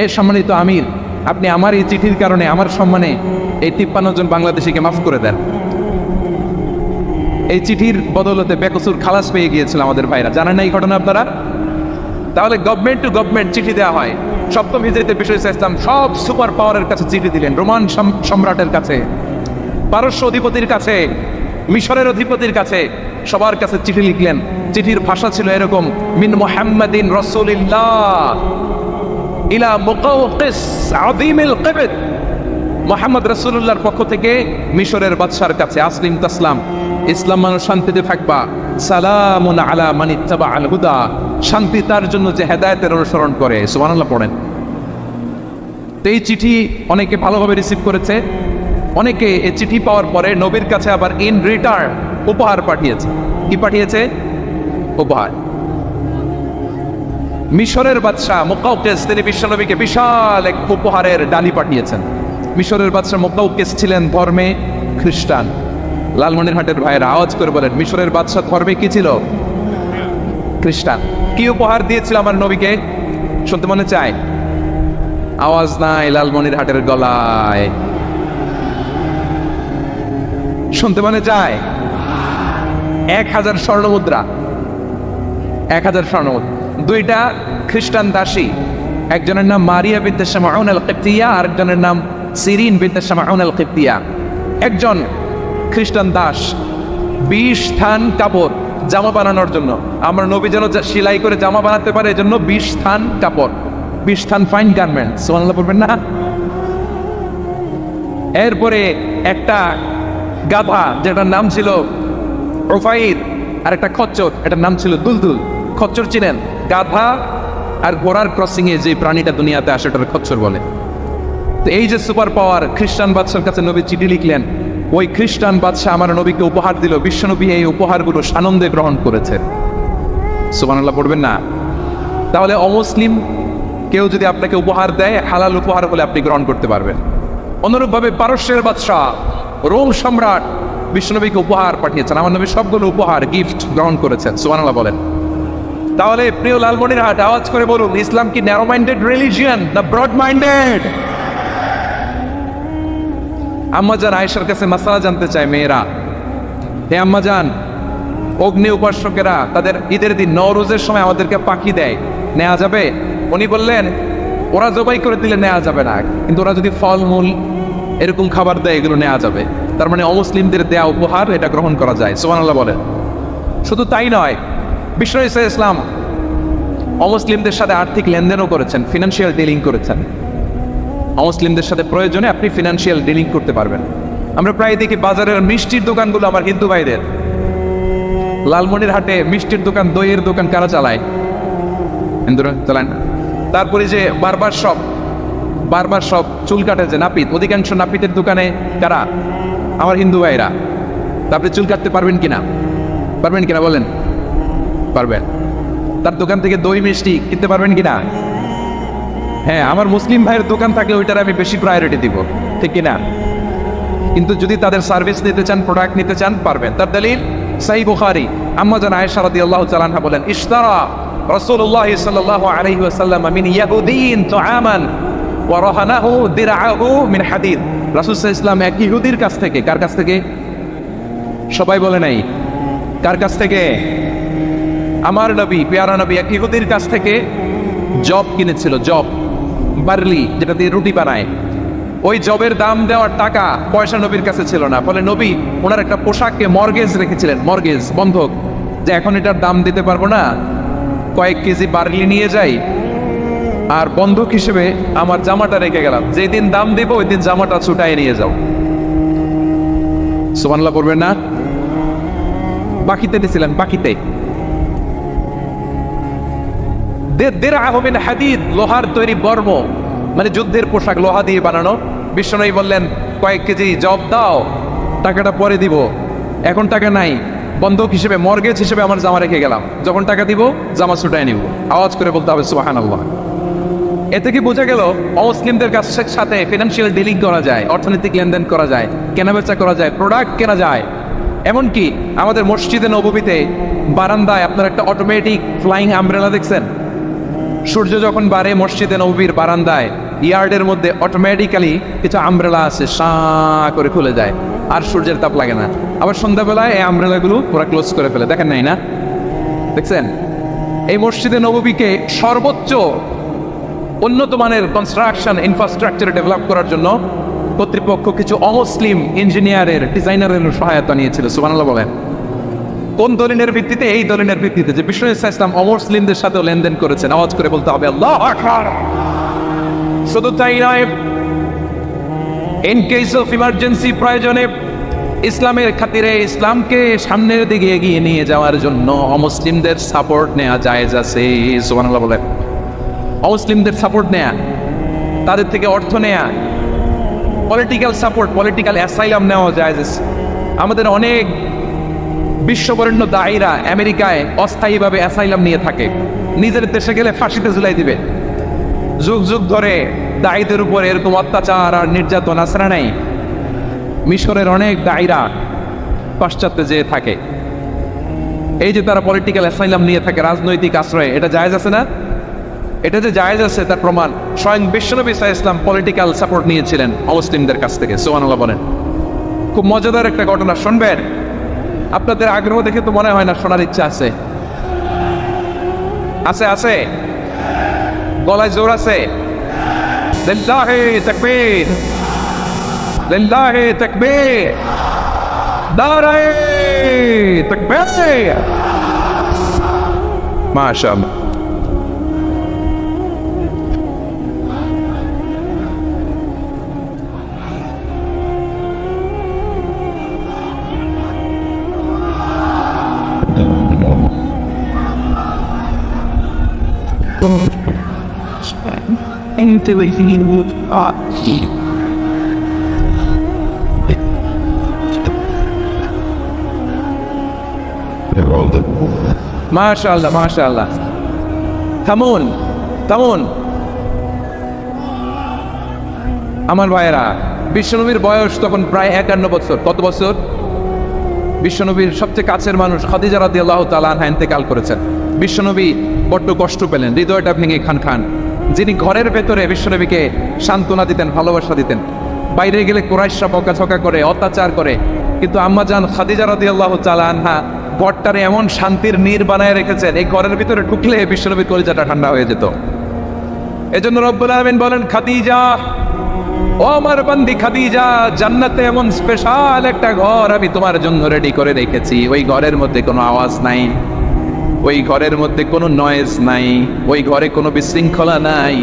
এ সম্মানিত আমির, আপনি আমার এই চিঠির কারণে আমার সম্মানে এই 53 জন বাংলাদেশিকে মাফ করে দেন। এই চিঠির বদলতে বেকসুর খালাস পেয়ে গিয়েছিল আমাদের ভাইরা। জানেন না এই ঘটনা আপনারা? তাহলে গভর্নমেন্ট টু গভর্নমেন্ট চিঠি দেওয়া হয়। 7ম হিজরিতে বিশ্বনবী ইসলাম সব সুপার পাওয়ারের কাছে চিঠি দিলেন, রোমান সম্রাটের কাছে, পারস্য অধিপতির কাছে, মিশরের অধিপতির কাছে সবার কাছে চিঠি লিখলেন। চিঠির ভাষা ছিল এরকম, মিন মুহাম্মাদিন রাসূলিল্লাহ ইলা মুকাওকিস আযীমিল কিবত। মুহাম্মদ রাসূলুল্লাহর পক্ষ থেকে মিশরের বাদশার কাছে, আসলিম তাসলাম, ইসলাম মানুষ শান্তিতে থাকবা, সালামুন আলা মান ইত্তাবা আল হুদা, শান্তি তার জন্য যে হেদায়েতের অনুসরণ করে। সুবহানাল্লাহ পড়েন। তো এই চিঠি অনেকে ভালোভাবে রিসিভ করেছে, অনেকে এই চিঠি পাওয়ার পরে নবীর কাছে আবার ইন রিটার্ন উপহার পাঠিয়েছে। কি পাঠিয়েছে? উপহার। মিশরের বাদশাহ মুকাওকিস তিনি বিশ্বনবীকে বিশাল এক উপহারের ডালি পাঠিয়েছেন। মিশরের বাদশাহ মুকাওকিস ছিলেন ধর্মে খ্রিস্টান। লালমনিরহাটের ভাইয়েরা আওয়াজ করে বলেন, মিশরের বাদশাহ ধর্মে কি ছিল? খ্রিস্টান। কি উপহার দিয়েছিল আমার নবীকে? শুনতে মনে চায়? আওয়াজ নাই লালমনিরহাটের গলায়, শুনতে মনে চায়? 1000 স্বর্ণমুদ্রা, 1000 স্বর্ণমুদ্রা। দুইটা খ্রিস্টান দাসী, একজনের নাম মারিয়া বিনতে শামাউন আল কিবতিয়া, আরেকজনের নাম সিরিন বিনতে শামাউন আল কিবতিয়া। একজন খ্রিস্টান দাস 20 থান কাপড় জামা বানানোর জন্য, আমরা নবী যেন সেলাই করে জামা বানাতে পারে এজন্য 20 থান কাপড়, 20 থান ফাইন গার্মেন্ট। সুবহানাল্লাহ বলবেন না? এরপরে একটা গাধা যেটার নাম ছিল ওফাইর, আর একটা খচ্চর, এটার নাম ছিল দুলদুল। খচ্চর চিনেন? গাধা আর ঘোড়ার ক্রসিং এ যে প্রাণীটা দুনিয়াতে আসে ওটার খচ্চর বলে। তো এই যে সুপার পাওয়ার খ্রিস্টান বাদশার কাছে নবী চিঠি লিখলেন, ওই খ্রিস্টান বাদশা আমার নবীকে উপহার দিল। বিশ্বনবী এই উপহারগুলো সানন্দে গ্রহণ করেছে। সুবহানাল্লাহ পড়বেন না? তাহলে অমুসলিম কেউ যদি আপনাকে উপহার দেয়, হালাল উপহার হলে আপনি গ্রহণ করতে পারবেন। অনুরূপভাবে পারস্যের বাদশা রোম সম্রাট বিশ্বনবীকে উপহার পাঠিয়েছেন। আমার নবী সবগুলো উপহার গিফট গ্রহণ করেছেন। সুবহানাল্লাহ বলেন। তাহলে প্রিয় লালমনিরহাট আওয়াজ করে বলুন, ইসলাম কি ন্যারো মাইন্ডেড রিলিজিয়ন না ব্রড মাইন্ডেড? আম্মাজান আয়েশার কাছে মাসআলা জানতে চায় মেয়েরা, হে আম্মাজান, অগ্নি উপাসকেরা তাদের ঈদের দিন নওরোজের সময় আমাদেরকে পাখি দেয়, নেওয়া যাবে? উনি বললেন, ওরা জবাই করে দিলে নেওয়া যাবে না, কিন্তু ওরা যদি ফলমূল এরকম খাবার দেয় এগুলো নেওয়া যাবে। তার মানে অমুসলিমদের দেয়া উপহার এটা গ্রহণ করা যায়। সুবহানাল্লাহ বলেন। শুধু তাই নয়, বিশ্ব ইসলাম অমুসলিমদের সাথে আর্থিক লেনদেনও করেছেন, ফিনান্সিয়াল ডিলিং করেছেন। অমুসলিমদের সাথে প্রয়োজনে আপনি ফিনান্সিয়াল ডিলিং করতে পারবেন। আমরা প্রায় দেখি বাজারের মিষ্টির দোকানগুলো আমার হিন্দু ভাইদের। লালমনিরহাটে মিষ্টির দোকান, দইয়ের দোকান কারা চালায়? হিন্দুরা চালায় না। তারপরে যে বারবার সব চুল কাটে যে নাপিত, অধিকাংশ নাপিতের দোকানে কারা? আমার হিন্দু ভাইরা। তারপরে চুল কাটতে পারবেন কিনা? পারবেন কিনা বলেন? পারবেন। তার দোকান থেকে দই মিষ্টি কিনতে পারবেন কিনা? হ্যাঁ, আমার মুসলিম ভাইয়ের দোকান থাকলে ওইটার আমি বেশি প্রায়োরিটি দিব, ঠিক কিনা? কিন্তু যদি তাদের সার্ভিস নিতে চান, প্রোডাক্ট নিতে চান, পারবেন। তার দলিল সহিহ বুখারী, আম্মাজান আয়েশা রাদিয়াল্লাহু তাআলা আনহা বলেন, ইশতারা রাসূলুল্লাহ সাল্লাল্লাহু আলাইহি ওয়াসাল্লাম মিন ইয়াহুদিয়িন তুআমান ওয়া রাহানাহু দিরআহু মিন হাদিদ। রাসূল সাল্লাল্লাহু আলাইহি ওয়াসাল্লাম এক ইহুদির কাছ থেকে, কার কাছ থেকে? সবাই বলে নাই কার কাছ থেকে? আমার নবী, পেয়ারা নবী এক ইহুদির কাছ থেকে জব কিনেছিল, জব, বার্লি, যেটা দিয়ে রুটি বানায়। ওই জবের দাম দেওয়ার টাকা পয়সা নবীর কাছে ছিল না। ফলে নবী ওনার একটা পোশাককে মর্গেজ রেখেছিলেন, মর্গেজ, বন্ধক, যে এখন এটার দাম দিতে পারবো না, কয়েক কেজি বার্লি নিয়ে যাই আর বন্ধক হিসেবে আমার জামাটা রেখে গেলাম, যেদিন দাম দেবো ওই দিন জামাটা ছুটাই নিয়ে যাও। সুবহানাল্লাহ পড়বেন না? বাকিতে দিয়েছিলেন, বাকিতে। হাদিদ, লোহার তৈরি বর্ম, মানে যুদ্ধের পোশাক, লোহা দিয়ে বানানো। বিশ্বনবী বললেন, কয়েক কেজি জব দাও, টাকাটা পরে দিব, এখন টাকা নাই, বন্ধক হিসেবে, মর্গেজ হিসেবে আমার জামা রেখে গেলাম, যখন টাকা দিব জামা ছুটাই নিব। আওয়াজ করে বলতে হবে সুবহানাল্লাহ। এতে কি বোঝা গেল অমুসলিমদের কাছের সাথে ফিনান্সিয়াল ডিলিং করা যায়, অর্থনৈতিক লেনদেন করা যায়, কেনাবেচা করা যায়, প্রোডাক্ট কেনা যায়। এমনকি আমাদের মসজিদে নববীতে বারান্দায় আপনার একটা অটোমেটিক ফ্লাইং আমব্রেলা দেখছেন? সূর্য যখন বাড়ে মসজিদে নববীর বারান্দায় ইয়ার্ডের মধ্যে অটোমেটিক্যালি কিছু আমব্রেলা আছে, সাঁ করে খুলে যায়, আর সূর্যের তাপ লাগে না। আবার সন্ধ্যাবেলায় এই আমব্রেলাগুলো ওরা ক্লোজ করে ফেলে, দেখেন নাই না? দেখছেন? এই মসজিদে নববীকে সর্বোচ্চ উন্নত মানের কনস্ট্রাকশন ইনফ্রাস্ট্রাকচার ডেভেলপ করার জন্য কর্তৃপক্ষ কিছু অমুসলিম ইঞ্জিনিয়ারের ডিজাইনারের সহায়তা নিয়েছিল। সুবহানাল্লাহ বলেন। কোন দলিলের ভিত্তিতে? এই দলিলের ভিত্তিতে যে বিষ্ণু ইসলাম অমুসলিমদের সাথেও লেনদেন করেছেন। আওয়াজ করে বলতে হবে আল্লাহু আকবার। শুধু তাই নয়, ইন কেস অফ ইমার্জেন্সি, প্রয়োজনে ইসলামের খাতিরে ইসলামকে সামনের দিকে এগিয়ে নিয়ে যাওয়ার জন্য অমুসলিমদের সাপোর্ট নেওয়া জায়েজ আছে। সুবহানাল্লাহ বলেন। অমুসলিমদের সাপোর্ট নেয়া, তাদের থেকে অর্থ নেয়া, পলিটিক্যাল সাপোর্ট, পলিটিক্যাল অ্যাসাইলাম নেওয়া জায়েজ আছে। আমাদের অনেক বিশ্ববরেণ্য দায়ীরা আমেরিকায় অস্থায়ীভাবে অ্যাসাইলাম নিয়ে থাকে, নিজের দেশে গেলে ফাঁসিতে ঝুলাই দিবে। যুগ যুগ ধরে দায়ীদের উপর এরকম অত্যাচার আর নির্যাতন আছে না নাই? মিশরের অনেক দায়ীরা পাশ্চাত্যে যেয়ে থাকে, এই যে তারা পলিটিক্যাল অ্যাসাইলাম নিয়ে থাকে, রাজনৈতিক আশ্রয়, এটা জায়েজ আছে না? এটা যে জায়েজ আছে তার প্রমাণ স্বয়ং বিশ্বনবী সাল্লাল্লাহু আলাইহি ওয়াসাল্লাম পলিটিক্যাল সাপোর্ট নিয়েছিলেন অমুসলিমদের কাছ থেকে। সুবহানাল্লাহ বলেন। খুব মজাদার একটা ঘটনা শুনবেন, আপনাদের আগ্রহ দেখে তো মনে হয় না শোনার ইচ্ছা আছে। আছে আছে, গলায় জোর আছে। লিল্লাহি তাকবীর, লিল্লাহি তাকবীর, নারায়ে তাকবীর। মাশাআল্লাহ। মাশাআল্লাহ মাশাআল্লাহ। থামুন থামুন আমার ভাইয়েরা, বিশ্বনবীর বয়স তখন প্রায় 51 বছর। কত বছর? বিশ্বনবীর সবচেয়ে কাছের মানুষ খাদিজা রাদিয়াল্লাহু তাআলা আনহা ইন্তেকাল করেছেন। বিশ্বনবী বড্ড কষ্ট পেলেন, হৃদয়টা ভেঙে খান খান। যিনি ঘরের ভেতরে বিশ্বনবীকে সান্ত্বনা দিতেন, ভালোবাসা দিতেন, বাইরে গেলে কুরাইশরা বকাঝকা করে, অত্যাচার করে, কিন্তু আম্মা জান খাদিজা রাদিয়াল্লাহু তাআলা আনহা ঘরটারে এমন শান্তির নীড় বানায় রেখেছেন, এই ঘরের ভিতরে ঢুকলে বিশ্বনবীর কলিজাটা ঠান্ডা হয়ে যেত। এজন্য রব্বুল আলামিন বলেন, খাদিজা, ও আমার বান্দি খাদিজা, জান্নাতে এমন স্পেশাল একটা ঘর আমি তোমার জন্য রেডি করে রেখেছি। ওই ঘরের মধ্যে কোনো আওয়াজ নাই, ওই ঘরের মধ্যে কোনো নয়েজ নাই, ওই ঘরে কোনো বিশৃঙ্খলা নাই।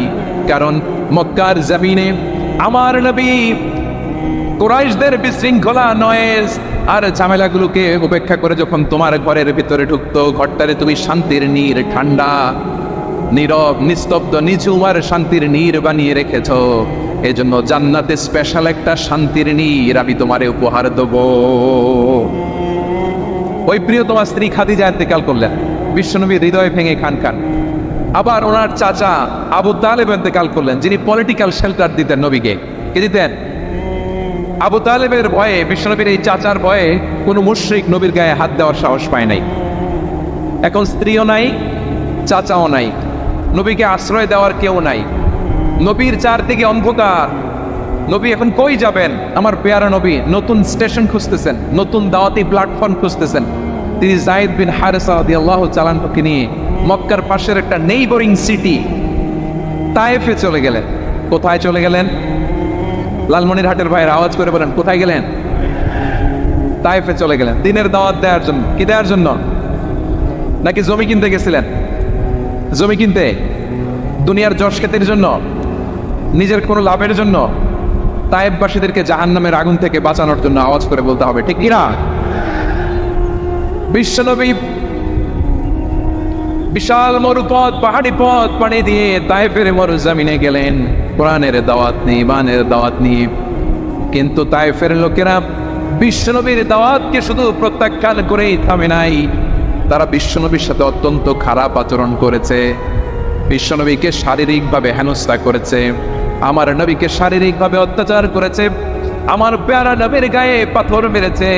কারণ মক্কার জমিনে আমার নবী কুরাইশদের বিশৃঙ্খলা, নয়েজ আর ঝামেলাগুলোকে উপেক্ষা করে যখন তোমার ঘরের ভিতরে ঢুকতো, ঘরটারে তুমি শান্তির নীড়, ঠান্ডা, নীরব, নিস্তব্ধ, নিঝুম আর শান্তির নীড় বানিয়ে রেখেছো। এজন্য জান্নাতে স্পেশাল একটা শান্তির নীড় আমি তোমারে উপহার দেব। ওই প্রিয় তোমার স্ত্রী খাদিজা ইন্তেকাল করলেন, বিশ্বনবী হৃদয় ভেঙে খান খান। আবার ওনার চাচা আবু তালেব ইন্তেকাল করলেন, যিনি পলিটিক্যাল শেল্টার দিতেন নবীকে। কে দিতেন? আবু তালেবের ভয়ে, বিশ্বনবীর এই চাচার ভয়ে কোনো মুশরিক নবীর গায়ে হাত দেওয়ার সাহস পায় নাই। এখন স্ত্রীও নাই, চাচাও নাই, নবীকে আশ্রয় দেওয়ার কেউ নাই। নবীর চারদিকে অন্ধকার, নবী এখন কই যাবেন? আমার পেয়ারা নবী নতুন স্টেশন খুঁজতেছেন, নতুন দাওয়াতি প্ল্যাটফর্ম খুঁজতেছেন। তিনি যায়েদ বিন হারেসা রাদিয়াল্লাহু তাআলা আনহুকে নিয়ে মক্কার পাশের একটা নেইবরিং সিটি তায়েফে চলে গেলেন। কোথায় চলে গেলেন? লালমনিরহাটের ভাইয়ের আওয়াজ করে বলেন, কোথায় গেলেন? তায়েফে চলে গেলেন দিনের দাওয়াত দেওয়ার জন্য। কি দেওয়ার জন্য? নাকি জমি কিনতে গেছিলেন? জমি কিনতে, দুনিয়ার যশ খ্যাতির জন্য, নিজের কোনো লাভের জন্য? তায়েফবাসীদেরকে জাহান্নামের আগুন থেকে বাঁচানোর জন্য। আওয়াজ করে বলতে হবে, ঠিক কিনা? বিশ্বনবী বিশাল মরুপথ, পাহাড়ি পথ পাড়ি দিয়ে তায়েফের মরুজমিনে গেলেন কোরআনের দাওয়াত নিয়ে, ইমানের দাওয়াত নিয়ে। কিন্তু তায়েফের লোকেরা বিশ্বনবীর দাওয়াতকে শুধু প্রত্যাখ্যান করেই থামে নাই, তারা বিশ্বনবীর সাথে অত্যন্ত খারাপ আচরণ করেছে। বিশ্বনবীকে শারীরিকভাবে হেনস্থা করেছে, আমার নবীকে শারীরিকভাবে অত্যাচার করেছে, আমার প্যারা নবীর গায়ে পাথর মেরেছে,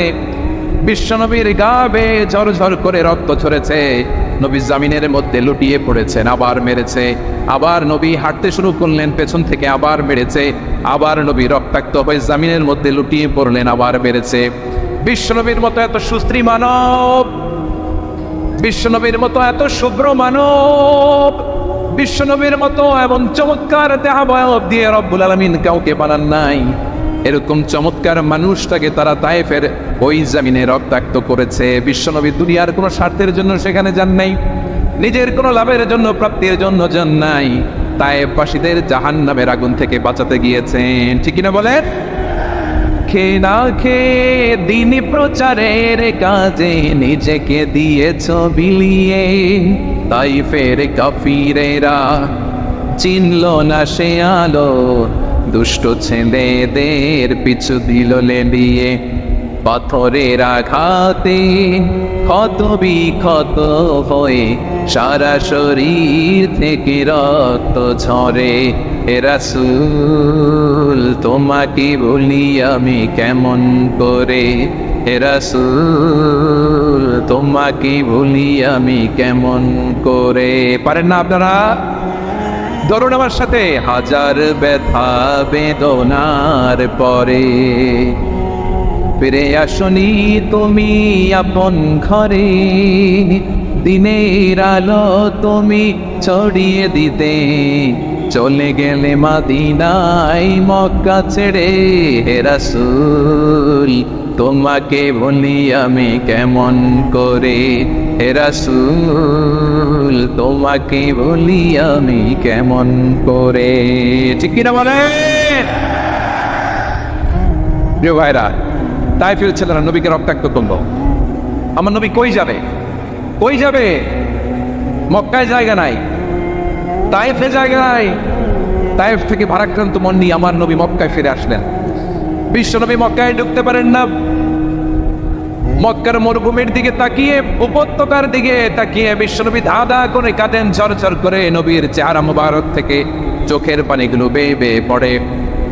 বিশ্বনবীর গা বেয়ে ঝরঝর করে রক্ত ঝরেছে, নবী জামিনের মধ্যে লুটিয়ে পড়েছেন, আবার মেরেছে, আবার নবী হাঁটতে শুরু করলেন, পেছন থেকে আবার মেরেছে, আবার নবী রক্তাক্ত হয়ে জামিনের মধ্যে লুটিয়ে পড়লেন, আবার মেরেছে। বিশ্বনবীর মতো এত সুস্ত্রী মানব, বিশ্বনবীর মতো এত শুভ্র মানব, বিশ্বনবীর মতো এমন চমৎকার দেহাবয়ব দিয়ে রব্বুল আলামিন কাউকে বানান নাই। এরকম চমৎকার মানুষটাকে তারা তায়েফের ওই জমিনে রক্তাক্ত করেছে। বিশ্বনবী দুনিয়ার কোনো স্বার্থের জন্য সেখানে যান নাই, নিজের কোনো লাভের জন্য, প্রাপ্তির জন্য যান নাই, তায়েফবাসীদের জাহান্নামের আগুন থেকে বাঁচাতে গিয়েছেন। ঠিক কিনা বলেন? খেয়ে না খেয়ে দিন প্রচারের কাজে নিজেকে দিয়েছ বিলিয়ে, তাইফের কাফিরেরা চিনল না সে আলো, দুষ্ট ছেলেদের পিছু দিল লেলিয়ে। পাথরের আঘাতে ক্ষত বিক্ষত হয়ে সারা শরীর থেকে রক্ত ঝরে। হে রাসূল তোমাকে বলি আমি কেমন করে, হে রাসূল তোমাকে বলি আমি কেমন করে। পারেন না আপনারা? ধরুন আমার সাথে। হাজার ব্যথা বেদনার পরে ফিরে আসনি তুমি আপন ঘরে, দিনের আলো তুমি ছড়িয়ে দিতে চলে গেলে মাদিনায় মক্কা ছেড়ে। হে রাসূল তোমাকে বলি আমি কেমন করে, হে রাসূল তোমাকে বলি আমি কেমন করে। ঠিক কিনা বলেন? প্রিয় ভাইরা, তাইফের ছেলেরা নবীকে রক্তাক্ত করলো। আমার নবী কই যাবে? কই যাবে? মক্কায় জায়গা নাই, তাইফে জায়গা নাই। তাইফ থেকে ভারাক্রান্ত মন নিয়ে আমার নবী মক্কায় ফিরে আসলেন। বিশ্ব নবী মক্কায় ঢুকতে পারেন না। মক্কার মরুভূমির দিকে তাকিয়ে, উপত্যকার দিকে তাকিয়ে বিশ্বনবী ধাঁধা করে কাঁদেন, ঝরঝর করে। নবীর চেহারা মুবারক থেকে চোখের পানিগুলো বেয়ে বেয়ে পড়ে।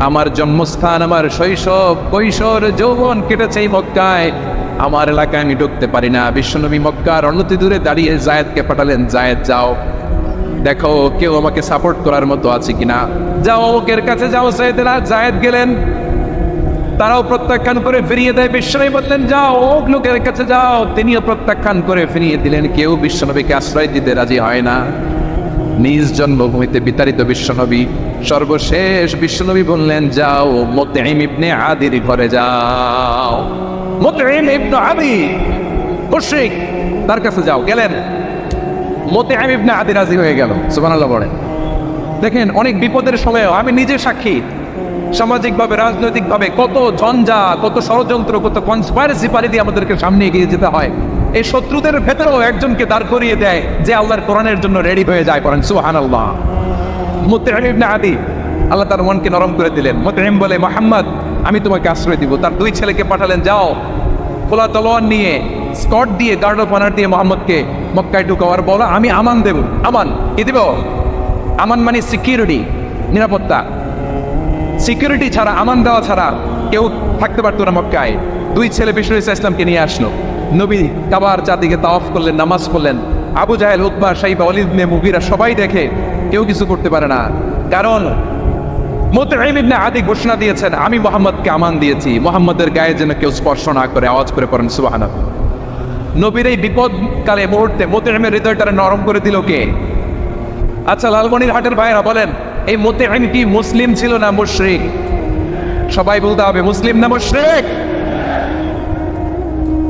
আমার জন্মস্থান, আমার শৈশব, কৈশোর, যৌবন কেটেছে এই মক্কায়। আমার এলাকায় আমি ঢুকতে পারি না। বিশ্বনবী মক্কার অনতি দূরে দাঁড়িয়ে জায়েদকে পাঠালেন, জায়েদ যাও দেখো কেউ আমাকে সাপোর্ট করার মতো আছে কিনা, যাও অমুকের কাছে যাও। জায়েদ গেলেন, তারাও প্রত্যাখ্যান করে ফিরিয়ে দেয়। বিশ্বনবী বললেন যাও অমুক লোকের কাছে যাও, তিনিও প্রত্যাখ্যান করে ফিরিয়ে দিলেন। কেউ বিশ্বনবীকে আশ্রয় দিতে রাজি হয় না। নিজ জন্মভূমিতে বিতাড়িত বিশ্বনবী সর্বশেষ বিশ্বনবী বললেন যাও মুতঈম ইবনে আদির ঘরে যাও। মুতঈম ইবনে আদি মুশরিক, তার কাছে যাও। গেলেন, মুতঈম ইবনে আদি রাজি হয়ে গেল। সুবহানাল্লাহ বলেন। দেখেন, অনেক বিপদের সময় আমি নিজে সাক্ষী, সামাজিকভাবে রাজনৈতিকভাবে কত ঝঞ্ঝা, কত ষড়যন্ত্র, কত কনস্পাইরেসি পারি দিয়ে আমাদেরকে সামনে এগিয়ে যেতে হয়। এই শত্রুদের ভেতরেও একজনকে দাঁড় করিয়ে দেয় যে আল্লাহর কোরআনের জন্য রেডি হয়ে যায়। পড়েন সুবহানাল্লাহ। মুতঈম ইবনে আদি, আল্লাহ তার মনকে নরম করে দিলেন। মুতঈম বলে মুহাম্মদ আমি তোমাকে আশ্রয় দিব। তার দুই ছেলেকে পাঠালেন, যাও খোলা তলোয়ার নিয়ে, স্কট দিয়ে, গার্ড অফ অনার দিয়ে মোহাম্মদকে মক্কায় ঢুকাও আর বলো আমি আমান দেব। আমান কি দিব? আমান মানে সিকিউরিটি, নিরাপত্তা। সিকিউরিটি ছাড়া, আমান দেওয়া ছাড়া কেউ থাকতে পারতো না মক্কায়। দুই ছেলে বিষ্ণু ইসলামকে নিয়ে আসলো। নবী কাবার চারদিকে তাওয়াফ করলেন, নামাজ পড়লেন। আবু জাহেল, উতবা, শাইবা, ওয়ালিদ ইবনে মুগীরা সবাই দেখে, কেউ কিছু করতে পারে না। কারণ মুতঈম ইবনে আদি ঘোষণা দিয়েছেন আমি মুহাম্মদকে আমান দিয়েছি, মুহাম্মদের গায়ে যেন কেউ স্পর্শ না করে। আওয়াজ করে পড়েন সুবহানাল্লাহ। নবীর এই বিপদকালে মুহূর্তে মুতঈমের হৃদয়টা নরম করে দিল কে? আচ্ছা, লালমনির হাটের ভাইরা বলেন, এই মুতঈম কি মুসলিম ছিল না মুশরিক? সবাই বলতে হবে মুসলিম না মুশরিক।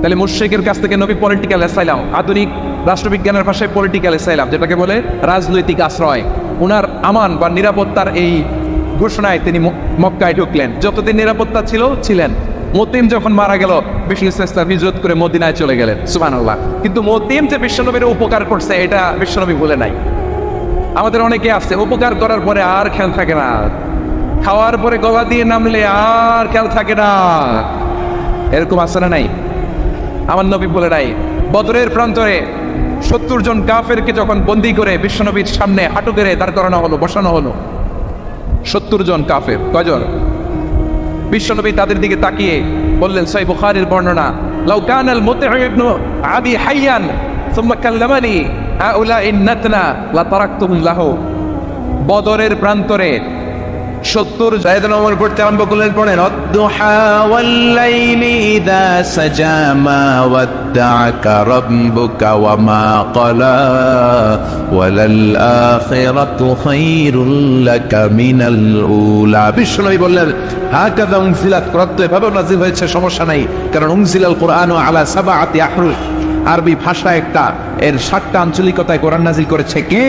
তাহলে মুশরিকের কাছ থেকে নবী পলিটিক্যাল অ্যাসাইলাম, আধুনিক রাষ্ট্রবিজ্ঞানের ভাষায় পলিটিক্যাল অ্যাসাইলাম যেটাকে বলে, রাজনৈতিক আশ্রয়, ওনার আমান বা নিরাপত্তার এই ঘোষণায় তিনি মক্কায় ঢুকলেন। যতদিন নিরাপত্তা ছিল ছিলেন। মুতঈম যখন মারা গেল, বিষ্ণু ইসলাম হিজরত করে মদিনায় চলে গেলেন। সুবহানাল্লাহ। কিন্তু মুতঈম যে বিশ্বনবীর উপকার করছে এটা বিশ্বনবী বলে নাই। আমাদের অনেকে আছে উপকার করার পরে আর খেয়াল থাকে না, খাওয়ার পরে গলা দিয়ে নামলে আর খেয়াল থাকে না। এরকম আছে না নাই? আমার নবী বলে নাই। বদরের প্রান্তরে 70 জন কাফেরকে যখন বন্দী করে বিশ্বনবীর সামনে হাঁটু গেড়ে দাঁড় করানো হলো, বসানো হলো, 70 জন কাফের। কয়জন? বিশ্বনবী তাদের দিকে তাকিয়ে বললেন, সহিহ বুখারীর বর্ণনা, লাউ কানাল মুতঈম ইবনে আদি হাইয়ান সুম্মা কাল্লামানি হাউলাইন নাতনা লা তারাকতুম লাহু। বদরের প্রান্তরে 70 জায়েদ ওমর পড়তে আরম্ভ করলেন, পড়েন আদ-দুহা ওয়াল-লাইলি ইযা সাজা মা ওয়াদ্দাআকা রাব্বুকা ওয়া মা ক্বালা ওয়ালাল আখিরাতু খায়রুল লাকা মিনাল উলা। বিশ্বনবী বললেন হাকাযা উনজিলাত, কোরআন তো এভাবে নাযিল হয়েছে, সমস্যা নাই, কারণ উনজিলাল কুরআনু আলা সাবআতি আহরুফ, আরবি ভাষা একটা, এর 7টা আঞ্চলিকতায় কোরআন নাযিল করেছে কে?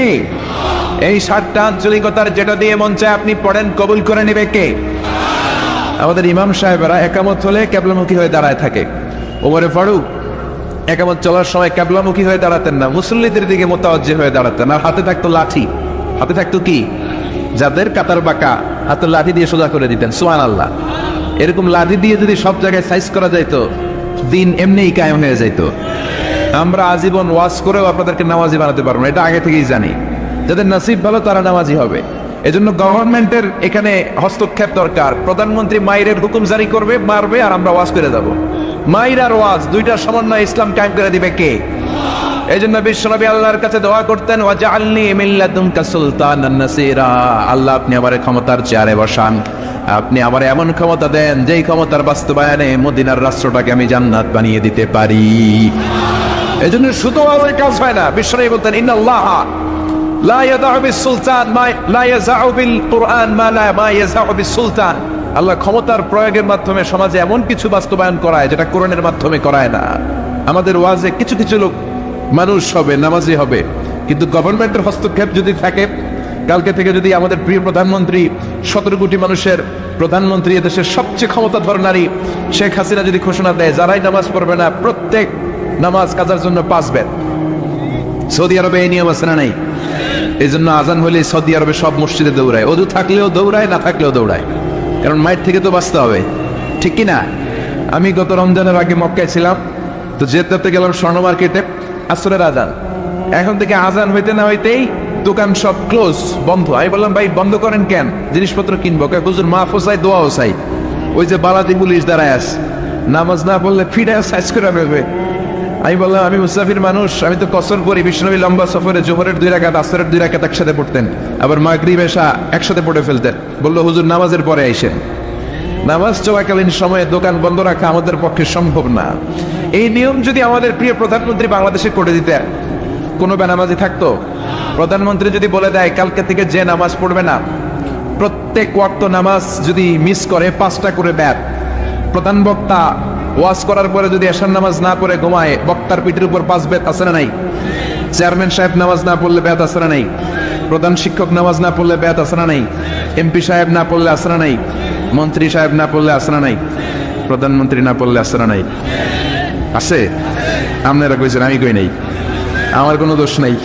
এই 7টা আঞ্চলিকতার যেটা দিয়ে মন চায় আপনি পড়েন, কবুল করে নেবে কে? আমাদের ইমাম সাহেবেরা একামত হলে কিবলামুখী হয়ে দাঁড়ায় থাকে। ওমরে ফারুক একামত চলার সময় কিবলামুখী হয়ে দাঁড়াতেন না, মুসল্লিদের দিকে মোতাওয়াজ্জি হয়ে দাঁড়াতেন। আর হাতে থাকতো লাঠি, হাতে থাকতো কি? যাদের কাতার বাঁকা হাতে লাঠি দিয়ে সোজা করে দিতেন। সুবহানাল্লাহ। এরকম লাঠি দিয়ে যদি সব জায়গায় সাইজ করা যাইতো, দিন এমনিই কায়েম হয়ে যাইতো। আমরা আজীবন ওয়াজ করেও আপনাদেরকে নামাজি বানাতে পারবো না, এটা আগে থেকেই জানি। যাদের নসিব ভালো তারা নামাজি হবে। এজন্য গভর্নমেন্টের এখানে হস্তক্ষেপ দরকার। প্রধানমন্ত্রী মাইরের হুকুম জারি করবে, মারবে, আর আমরা ওয়াজ করে যাব। মাইর আর ওয়াজ দুইটার সমন্বয় ইসলাম কায়েম করে দিবে কে? এজন্য বিশ্বনবী আল্লাহর কাছে দোয়া করতেন, ওয়াজআলনি মিন লাদুনকা সুলতানান নাসীরা, আল্লাহ আপনি আমারে ক্ষমতার চেয়ারে বসান, আপনি আমার এমন ক্ষমতা দেন যেই ক্ষমতার বাস্তবায়নে মদিনার রাষ্ট্রটাকে আমি জান্নাত বানিয়ে দিতে পারি। এজন্য শুধু ওয়াজের কাজ হয় না। বিশ্বনবী বলতেন ইন্নাল্লাহ লা ইয়াদাউ বিস-সুলতান মা লা ইয়াযাউ বিল-কুরআন মা ইয়াযাউ বিস-সুলতান। আল্লাহ ক্ষমতার প্রয়োগের মাধ্যমে সমাজে এমন কিছু বাস্তবায়ন করায় যেটা কোরআনের মাধ্যমে করায় না। আমাদের ওয়াজে কিছু কিছু লোক মানুষ হবে, নামাজি হবে, কিন্তু গভর্নমেন্টের হস্তক্ষেপ যদি থাকে, কালকে থেকে যদি আমাদের প্রিয় প্রধানমন্ত্রী 17 কোটি মানুষের প্রধানমন্ত্রী, এদেশের সবচেয়ে ক্ষমতাধর নারী শেখ হাসিনা যদি ঘোষণা দেয় যারাই নামাজ পড়বে না প্রত্যেক নামাজ কাজার জন্য 5 বেত। সৌদি আরবে এই নিয়ম আছে না নাই? এই জন্য আজান হলে সৌদি আরবে সব মসজিদে দৌড়ায়, ওযু থাকলেও দৌড়ায়, না থাকলেও দৌড়ায়, কারণ মায়ের থেকে তো বাঁচতে হবে, ঠিক কি না? আমি গত রমজানের আগে মক্কায় ছিলাম, তো যেতে গেলাম স্বর্ণ মার্কেটে, আসরের আজান, এখন থেকে আজান হইতে না হইতেই দোকান সব ক্লোজ, বন্ধ। আমি বললাম ভাই বন্ধ করেন কেন? জিনিসপত্র কিনবো। হুজুর মাহফুজ চাই, দোয়াও চাই। ওই যে বালাতি পুলিশ দাঁড়ায় আস, নামাজ না পড়লে ফিরে সাইজ করে ফেলবে। আমি বললাম আমি মুসাফির মানুষ, আমি তো কসর করি। বিশ্বনবী লম্বা সফরে জোহরের 2 রাকাত, আসরের 2 রাকাত একসাথে পড়তেন, আবার মাগরিব এশা একসাথে পড়ে ফেলতেন। বললো হুজুর নামাজের পরে আইসেন। নামাজ চলাকালীন সময়ে দোকান বন্ধ রাখা আমাদের পক্ষে সম্ভব না। এই নিয়ম যদি আমাদের প্রিয় প্রধানমন্ত্রী বাংলাদেশে করে দিতেন, কোনো বেনামাজি থাকতো? প্রধানমন্ত্রী যদি বলে দেয় কালকে থেকে যে নামাজ পড়বে না, প্রত্যেক ওয়াক্ত নামাজ যদি মিস করে 5টা করে ব্যাট। প্রধান বক্তা ওয়াজ করার পরে যদি এশার নামাজ না পড়ে ঘুমায়, বক্তার পিঠের উপর 5 বেত আছে না নাই? চেয়ারম্যান সাহেব নামাজ না পড়লে বেত আছে না নাই? প্রধান শিক্ষক নামাজ না পড়লে বেত আছে না নাই? এমপি সাহেব না পড়লে আছে না নাই? মন্ত্রী সাহেব না পড়লে আছে না নাই? প্রধানমন্ত্রী না পড়লে আছে না নাই? আছে? আপনারা কইছেন, আমি কই নাই, আমার কোনো দোষ নাই।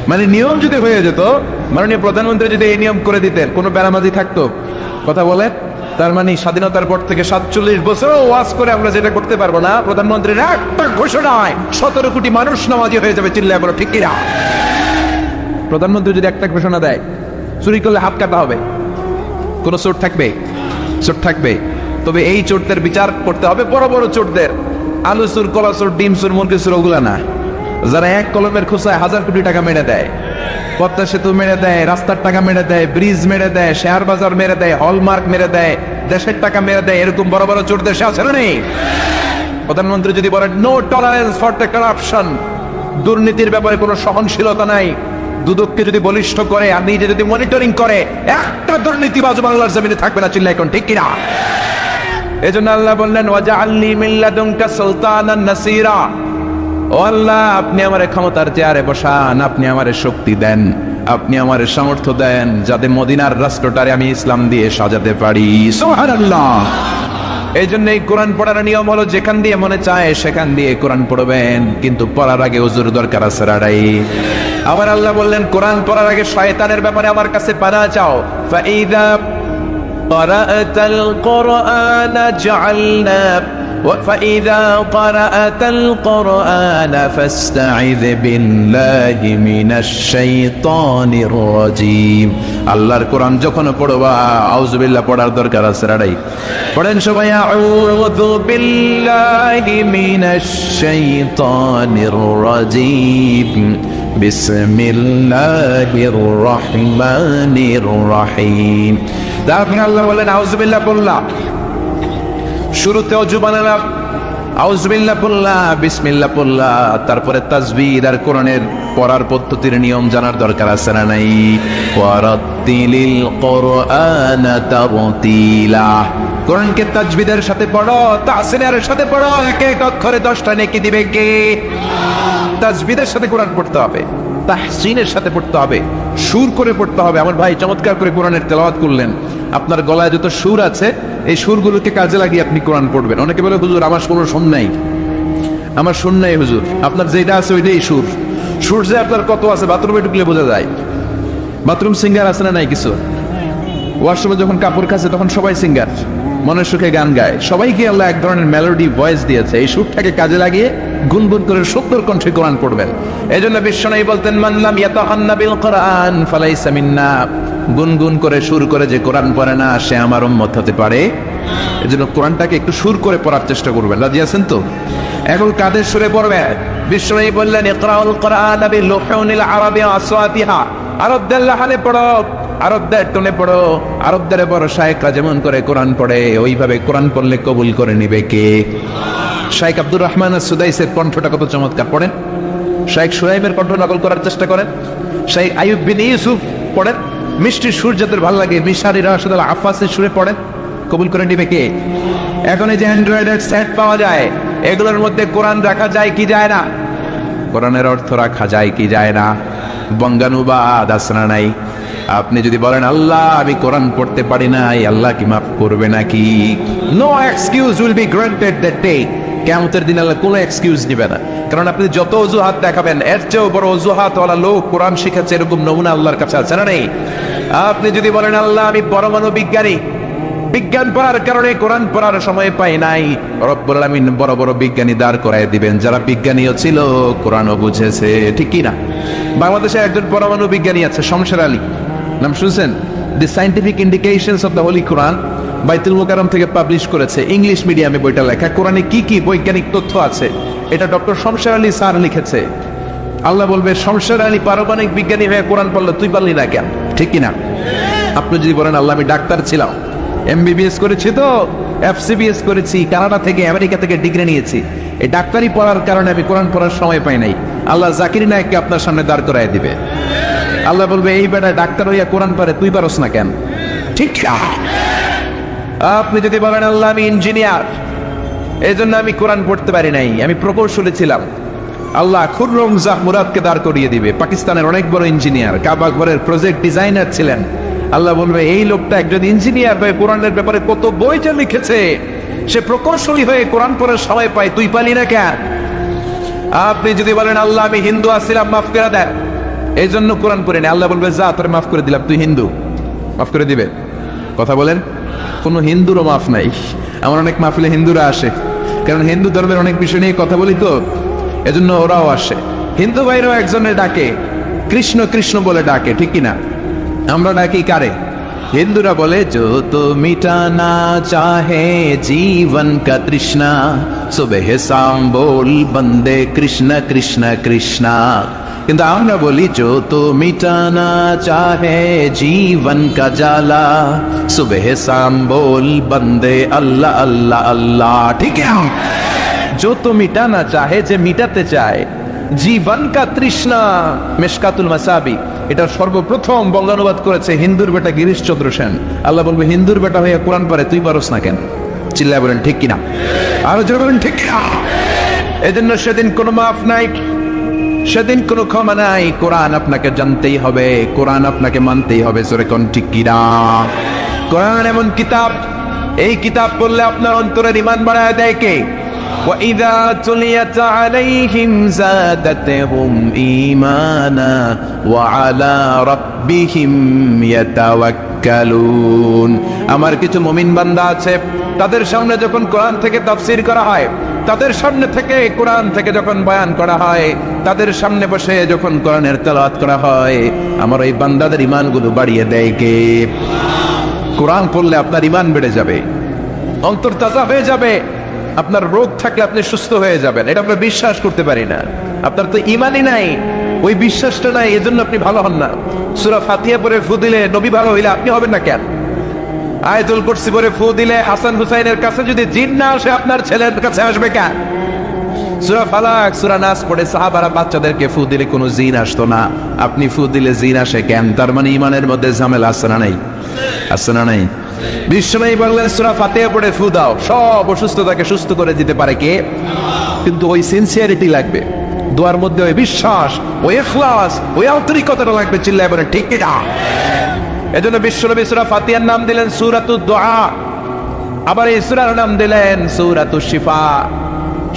মানে নিয়ম যদি হয়ে যেত, মাননীয় প্রধানমন্ত্রী যদি এই নিয়ম করে দিতেন, কোনো বেনামাজি থাকতো? কথা বলে। তার মানে স্বাধীনতার পর থেকে 47 বছর ওয়াজ করে আমরা যেটা করতে পারবো না, প্রধানমন্ত্রীর একটা ঘোষণায় 17 কোটি মানুষ নামাজি হয়ে যাবে। চিল্লায় বলো ঠিক কিনা? প্রধানমন্ত্রী যদি একটা ঘোষণা দেয় চুরি করলে হাত কাটা হবে, কোন চোট থাকবে? চোট থাকবে। তবে এই চোরদের বিচার করতে হবে বড় বড় চোরদের। আলু চোর, কলা চোর, ডিম চোর, মুরগি চোর, ওগুলা না। যারা এক কলমের খোঁচায় 1000 কোটি টাকা মেরে দেয়, পদ্মা সেতু মেরে দেয়, রাস্তার টাকা মেরে দেয়, ব্রিজ মেরে দেয়, শেয়ার বাজার মেরে দেয়, হলমার্ক মেরে দেয়, দেশের টাকা মেরে দেয়, এরকম বড় বড় চোর দেশে আছে না নেই? প্রধানমন্ত্রী যদি বলেন no tolerance for the corruption, দুর্নীতির ব্যাপারে কোনো সহনশীলতা নাই, দুদককে যদি বলিষ্ঠ করে আর নিজে যদি মনিটরিং করে, একটা দুর্নীতিবাজ বাংলার জমিনে থাকবে না। চিল্লা এখন ঠিক কিনা? এজন্য আল্লাহ বললেন ওয়াজআলনি মিন লাদুনকা সুলতানান নাসীরা, ও আল্লাহ আপনি আমারে ক্ষমতার চেয়ারে বসান, আপনি আমারে শক্তি দেন, আপনি আমারে সামর্থ্য দেন, যাতে মদিনার রাষ্ট্রটারে আমি ইসলাম দিয়ে সাজাতে পারি। সুবহানাল্লাহ। এই জন্য এই কোরআন পড়ার নিয়ম হলো যেখান দিয়ে মনে চায় সেখান দিয়ে কোরআন পড়বেন, কিন্তু পড়ার আগে ওযুর দরকার আছে রাড়াই। আবার আল্লাহ বললেন কোরআন পড়ার আগে শয়তানের ব্যাপারে আমার কাছে পানাহ চাও। ফাইদা ক্বারাআতাল কুরআন জাআলনা فإذا قرأت القرآن فاستعذ بالله من الشيطان الرجيم। আল্লাহর কোরআন যখন পড়বা আউযুবিল্লাহ পড়ার দরকার আছে রাড়াই। পড়েন সবাই আউযু বিল্লাহি মিনাশ শাইতানির রাজীম, বিসমিল্লাহির রহমানির রহিম। তারপরে আল্লাহ বলেন আউযুবিল্লাহ বললাম, শুরুতে অজু বানালাম, আউযুবিল্লাহ বললাম, বিসমিল্লাহ বললাম, তারপরে তাসবিহ আর কোরআনের পড়ার পদ্ধতির নিয়ম জানার দরকার আছে না নাই? ওয়ারাত্তিলিল কুরআনা তারতিলা, কোরআনকে তাজবিদের সাথে পড়ো, তাহসিনের সাথে পড়ো, এক এক অক্ষরে 10টা নেকি দিবে কে? তাজবিদের সাথে কোরআন পড়তে হবে, তাহসিনের সাথে পড়তে হবে, সুর করে পড়তে হবে। আমার ভাই চমৎকার করে কোরআনের তেলাওয়াত করলেন, আপনার গলায় যত সুর আছে এই সুরগুলোকে কাজে লাগিয়ে আপনি কোরআন পড়বেন। অনেকে বলে হুজুর আমার কোনো সুর নাই, আমার সুর নাই হুজুর। আপনার যেটা আছে ওইটাই সুর। সুর যে আপনার কত আছে বাথরুমে ঢুকলে বোঝা যায়। বাথরুম সিঙ্গার আছে না নাই কিছু? ওয়াশরুমে যখন কাপড় কাচে তখন সবাই সিঙ্গার, মনের সুখে গান গায়। সবাইকে আল্লাহ এক ধরনের মেলোডি ভয়েস দিয়েছে, এই সুরটাকে কাজে লাগিয়ে গুনগুন করে সুন্দর কণ্ঠে কোরআন পড়বেন। এই জন্য বিশ্বনবী বলতেন মান লাম ইয়াতাহান্না বিল কোরআন ফালাইসা মিন্না, গুনগুন করে সুর করে যে কোরআন পড়ে না সে আমার উম্মত হতে পারে। এই জন্য কোরআনটাকে একটু সুর করে পড়ার চেষ্টা করবেন। রাজি আছেন তো? এখন কাদের সুরে পড়বে? বিশ্বনবী বললেন ইকরাউল কোরআন বিলুহুনিল আরাবি আসওয়াতিহা, আরবদের লাহানে পড়ো, আরবদের টোনে পড়ো, আরবদের বড় শায়েখরা যেমন করে কোরআন পড়ে ওইভাবে কোরআন পড়লে কবুল করে নিবে কে? শাইখ আব্দুর রহমান সুদাইসের কণ্ঠটা কত চমৎকার, পড়েন। শাইখ সুরাইমের কণ্ঠ নকল করার চেষ্টা করেন। শাইখ আইয়ুব বিন ইউসুফ পড়েন, মিষ্টি সুর যাদের ভালো লাগে মিশারি রাশিদ আল আফাসের সুরে পড়েন, কবুল করে নিবে কে? এখন এই যে অ্যান্ড্রয়েডের সেট পাওয়া যায় এগুলোর মধ্যে কোরআন রাখা যায় কি যায় না? কোরআনের অর্থ রাখা যায় কি যায় না? বঙ্গানুবাদ আসনা নাই। আপনি যদি বলেন আল্লাহ আমি কোরআন পড়তে পারি নাই, আল্লাহ কি মাফ করবে নাকি? No excuse will be granted that day. কিয়ামতের দিন আল্লাহ কোনো এক্সকিউজ দিবে না, কারণ আপনি যত অজুহাত দেখাবেন এর চেয়েও বড় অজুহাত ওয়ালা লোক কোরআন শিখাচ্ছে এরকম নমুনা আল্লাহর কাছে আছে না নেই? আপনি যদি বলেন আল্লাহ আমি পরমাণু বিজ্ঞানী, বিজ্ঞান পড়ার কারণে কোরআন পড়ার সময় পাই নাই, রব্বুল আলামিন বড় বড় বিজ্ঞানী দাঁড় করায় দিবেন যারা বিজ্ঞানীও ছিল কোরআনও বুঝেছে, ঠিক কি না? বাংলাদেশে একজন পরমাণু বিজ্ঞানী আছে শমশের আলী, নাম শুনছেন? The scientific indications of the holy Quran, Baitul Mukarram থেকে পাবলিশ করেছে, ইংলিশ মিডিয়ামে বইটা লেখা। কোরআনে কি কি বৈজ্ঞানিক তথ্য আছে এটা ডক্টর শমশের আলী স্যার লিখেছে। আল্লাহ বলবে শমশের আলী পারমাণবিক বিজ্ঞানী হয়ে কোরআন পড়লো, তুই পারলি না কেন? ঠিক কি না? আপনি যদি বলেন আল্লাহ আমি ডাক্তার ছিলাম, এমবিবিএস করেছি, তো এফসিবিএস করেছি, কানাডা থেকে আমেরিকা থেকে ডিগ্রি নিয়েছি, এই ডাক্তারি পড়ার কারণে আমি কোরআন পড়ার সময় পাই নাই, আল্লাহ জাকির নায়েককে আপনার সামনে দাঁড় করায় দিবে। আল্লাহ বলবে এই বেটা ডাক্তার হইয়া কোরআন পারে, তুই পারস না কেন? ঠিক। আপনি যদি বলেন আল্লাহ আমি ইঞ্জিনিয়ার, এই জন্য আমি কোরআন পড়তে পারি নাই, আমি প্রকৌশলী ছিলাম, আল্লাহ খুররম জাহ মুরাদকে দাঁড় করিয়ে দিবে, পাকিস্তানের অনেক বড় ইঞ্জিনিয়ার, কাবা ঘরের প্রজেক্ট ডিজাইনার ছিলেন। আল্লাহ বলবে এই লোকটা একজন ইঞ্জিনিয়ার হয়ে কোরআনের ব্যাপারে কত বই যে লিখেছে, সে প্রকৌশলী হয়ে কোরআন পড়ার সময় পায়, তুই পালি না কেন? আপনি যদি বলেন আল্লাহ আমি হিন্দু আসছিলাম, মাফ করে দেন, এই জন্য কোরআন পড়ে নেই, আল্লাহ বলবে যা তোরে মাফ করে দিলাম, তুই হিন্দু, মাফ করে দিবে? কথা বলেন, কোনো হিন্দুরও মাফ নাই। আমার অনেক মাহফিলে হিন্দুরা আসে, কারণ হিন্দু ধর্মের অনেক বিষয় নিয়ে কথা বলি তো, এজন্য ওরাও আসে। হিন্দু ভাইরাও একজনের ডাকে কৃষ্ণ কৃষ্ণ বলে ডাকে, ঠিক কিনা? আমরা ডাকি কারে? হিন্দুরা বলে जो तो मिटाना चाहे जीवन का तृष्णा सुबह शाम बोल बंदे कृष्ण कृष्ण कृष्णा, কিন্তু আমরা বলি जो तो मिटाना चाहे जीवन का जाला सुबह शाम बोल बंदे अल्लाह अल्लाह अल्लाह, ठीक है? जो तो मिटाना चाहे, যে মিটাতে চায়, জীবন কা তৃষ্ণা, মিশকাতুল মাসাবি, এটা সর্বপ্রথম বঙ্গানুবাদ করেছে হিন্দুর বেটা গিরিশচন্দ্র সেন। আল্লাহ বলবে হিন্দুর বেটা হয়ে কোরআন পারে, তুই পারস না কেন? চিল্লায় বলেন ঠিক কিনা? আরো জোরে বলেন ঠিক কিনা? এজন্য সেদিন কোনো মাফ নাই, সেদিন কোনো ক্ষমা নাই। কোরআন আপনাকে জানতেই হবে, কোরআন আপনাকে মানতেই হবে। জোরে কোন ঠিক কিনা? কোরআন এমন কিতাব, এই কিতাব পড়লে আপনার অন্তরের ঈমান বাড়ায় দেয় কে? وَإِذَا تُلِيَتْ عَلَيْهِمْ زَادَتْهُمْ إِيمَانًا وَعَلَى رَبِّهِمْ يَتَوَكَّلُونَ। আমার কিছু মুমিন বান্দা আছে, তাদের সামনে যখন কোরআন থেকে তাফসীর করা হয়, তাদের সামনে থেকে কোরআন থেকে যখন বয়ান করা হয়, তাদের সামনে বসে যখন কোরআনের তেলাওয়াত করা হয়, আমার এই বান্দাদের ঈমানগুলো বাড়িয়ে দেয় কে? কোরআন পড়লে আপনার ঈমান বেড়ে যাবে, অন্তর তাজা হয়ে যাবে, আপনার রোগ থাকলে আপনি সুস্থ হয়ে যাবেন। এটা আমরা বিশ্বাস করতে পারি না, আপনার তো ঈমানই নাই, ওই বিশ্বাসটা নাই, এজন্য আপনি ভালো হন না। সূরা ফাতিহা পড়ে ফু দিলে নবী ভালো হইলে আপনি হবেন না কেন? আয়াতুল কুরসি পড়ে ফু দিলে হাসান হুসাইনের কাছে যদি জিন না আসে আপনার ছেলের কাছে আসবে কেন? সূরা ফালাক সূরা নাস পড়ে সাহাবারা বাচ্চাদেরকে ফু দিলে কোনো জিন আসতো না, আপনি ফু দিলে জিন আসে কেন? তার মানে ইমানের মধ্যে ঝামেলা আছে না নাই? আছে না নাই? বিশ্বনবী বললেন সূরা ফাতিহা পড়ে ফু দাও, সব অসুস্থতাকে সুস্থ করে দিতে পারে কে? কিন্তু ওই সিনসিয়ারিটি লাগবে, দোয়ার মধ্যে ওই বিশ্বাস, ওই ইখলাস, ওই আন্তরিকতাটা লাগবে। চিল্লায় বলেন ঠিক কি না? এজন্য বিশ্বনবী সূরা ফাতিহার নাম দিলেন সূরাতুদ দুআ, আবার এই সূরার নাম দিলেন সূরাতুশ শিফা।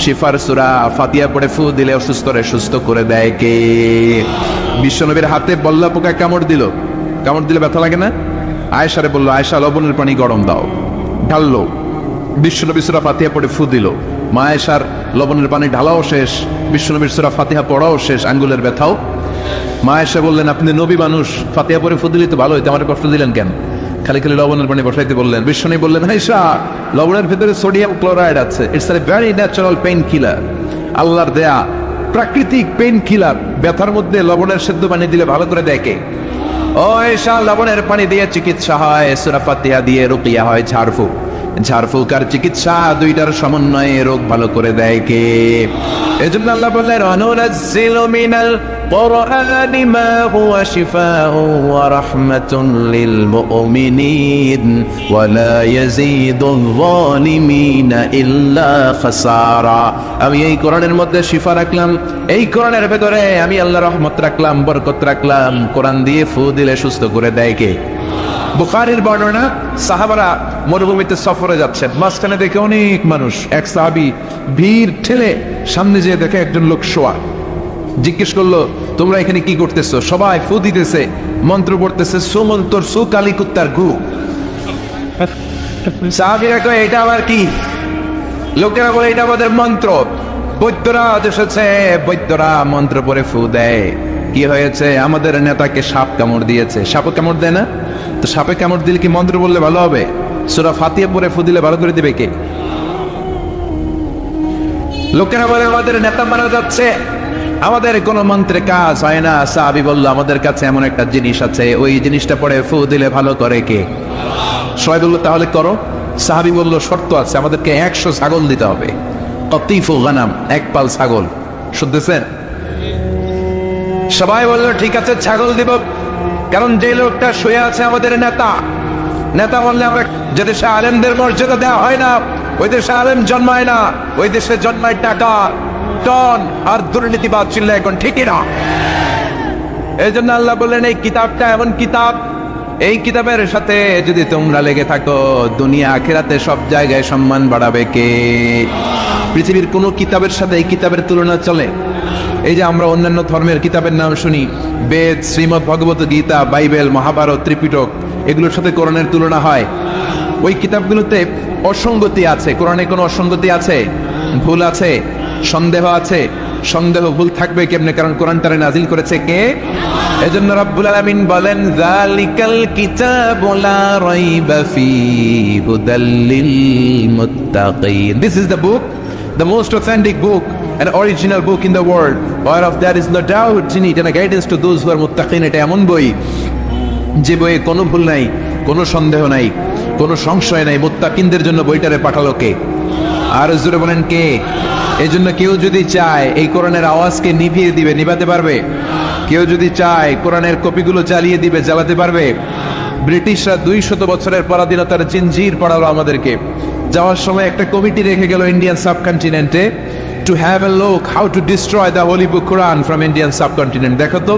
শিফার সূরা। ফাতিহা পড়ে ফু দিলে অসুস্থরে সুস্থ করে দেয় কে? বিশ্বনবীর হাতে বল্লা পোকা কামড় দিল, কামড় দিলে ব্যথা লাগে না? আয়েশারে বলল, আয়েশা লবণের পানি গরম দাও, ঢাললো। বিশ্বনবী সূরা ফাতিহা পড়ে ফু দিল, মা আয়েশার লবণের পানি ঢালাও শেষ, বিশ্বনবীর সূরা ফাতিহা পড়াও শেষ, আঙ্গুলের ব্যথাও। মা আয়েশা বললেন, আপনি নবী মানুষ, ফাতিহা পড়ে ফু দিলে তো ভালো হইতো, আমার কষ্ট দিলেন কেন? খালি খালি লবণের পানি বসাইতে বললেন। বিশ্বনবী বললেন, আয়েশা লবণের ভিতরে সোডিয়াম ক্লোরাইড আছে, it's a very natural pain killer, আল্লাহর দেয়া প্রাকৃতিক পেইন কিলার। ব্যথার মধ্যে লবণের সেদ্ধ পানি দিলে ভালো করে দেয় কে? ও আয়েশা, লবণের পানি দিয়ে চিকিৎসা হয়, সূরা ফাতিহা দিয়ে রুকিয়া হয়, ঝাড়ফুঁক। ঝাড়ফুঁক আর চিকিৎসা দুইটার সমন্বয়ে রোগ ভালো করে দেয় কে? এজন্য আল্লাহ বললেন, অনুনাজ্জিলু মিনাল কুরআনি মা হুয়া শিফাউন ওয়া রাহমাতুন লিল মুমিনিন ওয়া লা ইয়াজিদুল যালিমিনা ইল্লা খাসারা। আমি এই কোরআনের মধ্যে শিফা রাখলাম, এই কোরআনের ভেতরে আমি আল্লাহ রহমত রাখলাম, বরকত রাখলাম। কোরআন দিয়ে ফু দিলে সুস্থ করে দেয় কে? বুখারীর বর্ণনা, সাহাবারা মরুভূমিতে সফরে যাচ্ছেন, মাঝখানে দেখে অনেক মানুষ, এক সাহাবী ভিড় ঠেলে সামনে যেয়ে দেখে একজন লোক শোয়া। জিজ্ঞেস করলো, তোমরা এখানে কি করতেছো? সবাই ফু দিতেছে, মন্ত্র পড়তেছে, সুমন্তর সু কালী কুত্তার গু। সাহাবীরা কয়, এটা আবার কি? লোকেরা বলে, এটা আমাদের মন্ত্র। বৈদ্যরা এসেছে, বৈদ্যরা মন্ত্র পড়ে ফু দেয়। কি হয়েছে? আমাদের নেতাকে সাপ কামড় দিয়েছে। সাপে কামড় দেয় না তো? সাপে কামড় দিলে কি মন্ত্র বললে ভালো হবে? সূরা ফাতিহা পড়ে ফু দিলে ভালো করে দিবে কে? লোকেরা বলে, আমাদের নেতা মারা যাচ্ছে, আমাদের কোন মন্ত্রে কাজ হয় না। সাহাবী বলল, আমাদের কাছে এমন একটা জিনিস আছে, ওই জিনিসটা পড়ে ফু দিলে ভালো করে কে? সবাই বলল, তাহলে করো। সাহাবী বলল, শর্ত আছে, আমাদেরকে 100 ছাগল দিতে হবে। কতিফু গানাম, এক পাল ছাগল। শুনতেছেন? সবাই বলল, ঠিক আছে, ছাগল দিব। কারণ যে লোকটা শুয়ে আছে আমাদের নেতা, নেতা বললে আমরা, যে দেশে আলেমদের মর্যাদা দেওয়া হয় না, ওই দেশে আলেম জন্মায় না, ওই দেশে জন্মায় টাকা, টন আর দুর্নীতিবাদ। চিল্লা এখন ঠিকই না? এই জন্য আল্লাহ বললেন, এই কিতাবটা এমন কিতাব, এই কিতাবের সাথে যদি তোমরা লেগে থাকো, দুনিয়া আখিরাতে সব জায়গায় সম্মান বাড়াবে কে? পৃথিবীর কোন কিতাবের সাথে এই কিতাবের তুলনা চলে? এই যে আমরা অন্যান্য ধর্মের কিতাবের নাম শুনি, বেদ, শ্রীমদ্ ভগবত গীতা, বাইবেল, মহাভারত, ত্রিপিটক, এগুলোর সাথে কোরআনের তুলনা হয়? ওই কিতাবগুলোতে অসঙ্গতি আছে। কোরআনে কোনো অসঙ্গতি আছে? ভুল আছে? সন্দেহ আছে? সন্দেহ ভুল থাকবে কেমনে? কারণ কোরআনটারে নাজিল করেছে কে? এজন্য রব্বুল আলামিন বলেন, যালিকাল কিতাবু লা রাইবা ফীহি হুদাল লিল মুত্তাকিন। This is the book, the most authentic book, an original book in the world, whereof there is no doubt in it, and a guidance to those who are muttaqin. এটা এমন বই যে বইয়ে কোনো ভুল নাই, কোনো সন্দেহ নাই, কোনো সংশয় নাই। মুত্তাকিনদের জন্য বইটারে পাঠালো কে? আর জোরে বলেন কে? এই জন্য কেউ যদি চায় এই কোরআনের আওয়াজকে নিভিয়ে দিবে, নিভাতে পারবে? কেউ যদি চায় কোরআনের কপিগুলো জ্বালিয়ে দিবে, জ্বালাতে পারবে? ব্রিটিশরা 200 বছরের পরাধীনতার জিনজির পড়ালো আমাদেরকে। যাওয়ার সময় একটা কমিটি রেখে গেল ইন্ডিয়ান সাবকন্টিনেন্টে, to have a look how to destroy the holy book Quran from Indian সাবকন্টিনেন্ট। দেখো তো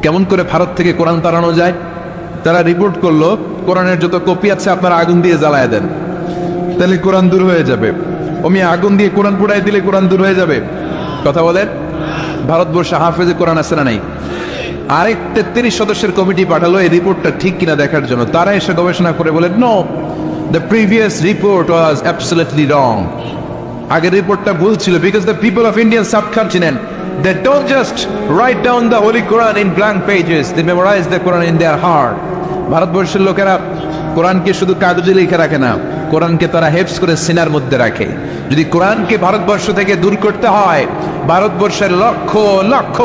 কেমন করে ভারত থেকে কোরআন তাড়ানো যায়। তারা রিপোর্ট করলো, কোরআনের যত কপি আছে আপনারা আগুন দিয়ে জ্বালায় দেন, তাহলে কোরআন দূর হয়ে যাবে। ওমি আগুন দিয়ে কোরআন পুড়াই দিলে কোরআন দূর হয়ে যাবে? কথা বলেন। ভারতবর্ষে হাফেজে কোরআন আছে না নাই? আরেক 33 সদস্যের কমিটি পাঠালো এই রিপোর্টটা ঠিক কিনা দেখার জন্য। তারা এসে গবেষণা করে বলে, no, the previous report was absolutely wrong. আগের রিপোর্টটা ভুল ছিল, because the people of Indian subcontinent, they don't just write down the Holy Quran in blank pages, they memorize the Quran in their heart. ভারতবর্ষের লোকেরা কোরআনকে শুধু কাগজে লিখে রাখে না, কোরআনকে তারা হেফজ করে সিনার মধ্যে রাখে। যদি কোরআনকে ভারতবর্ষ থেকে দূর করতে হয়, ভারতবর্ষের লক্ষ লক্ষ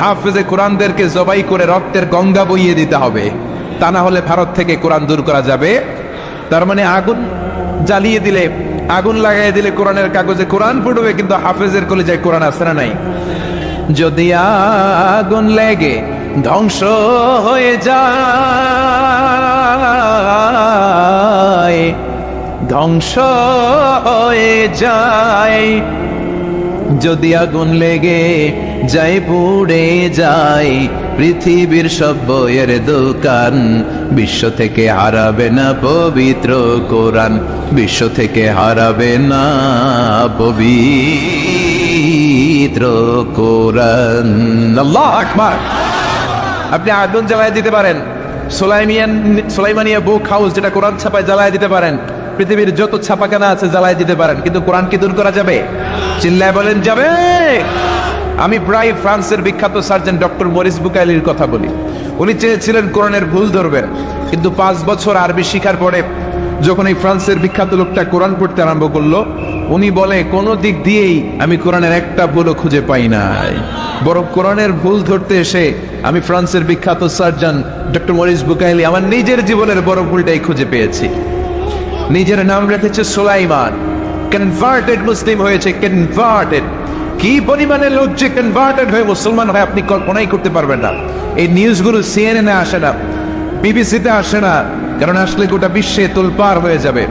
হাফেজে কোরআনদেরকে জবাই করে রক্তের গঙ্গা বইয়ে দিতে হবে। তা না হলে ভারত থেকে কোরআন দূর করা যাবে। তার মানে আগুন জ্বালিয়ে দিলে, আগুন লাগাই দিলে কোরআনের কাগজে কোরআন পড়বে, কিন্তু হাফেজের কলিজায় কোরআন আছে না নাই? যদি আগুন লেগে ধ্বংস হয়ে যায়, ধ্বংস হয়ে যায়, যদি আগুন লেগে যায় পুড়ে যায় পৃথিবীর সব বইয়ের দোকান, বিশ্ব থেকে হারাবে না পবিত্র কোরআন, বিশ্ব থেকে হারাবে না পবিত্র কোরআন। আল্লাহু আকবার। আপনি আগুন জ্বালায় দিতে পারেন, সুলাইমানিয়া বুক হাউস যেটা কোরআন ছাপায় জ্বালায় দিতে পারেন, পৃথিবীর যত ছাপাখানা আছে জ্বালায় দিতে পারেন, কিন্তু কোরআন কি দূর করা যাবে? চিল্লায় বলেন যাবে? আমি প্রায় ফ্রান্সের বিখ্যাত সার্জন ডক্টর মরিস বুকাইলির কথা বলি। উনি চেয়েছিলেন কোরআনের ভুল ধরবেন, কিন্তু 5 বছর আরবি শিখার পরে যখন এই ফ্রান্সের বিখ্যাত লোকটা কোরআন পড়তে আরম্ভ করলো, উনি বলে কোনো দিক দিয়েই আমি কোরআনের একটা ভুলও খুঁজে পাই নাই, বরং কোরআনের ভুল ধরতে এসে আমি ফ্রান্সের বিখ্যাত সার্জন ডক্টর মরিস বুকাইলি আমার নিজের জীবনের বড় ভুলটাই খুঁজে পেয়েছি। নিজের নাম রেখেছে সুলাইমান, কনভার্টেড মুসলিম হয়েছে, কনভার্টেড। কি পরিমাণে লোক যে কনভার্টেড হয়ে মুসলমান হয় আপনি কল্পনাই করতে পারবেন না। এই নিউজগুলো সিএনএনে আসে না, বিবিসিতে আসে না, কারণ আসলে গোটা বিশ্বে তোলপাড় হয়ে যাবে।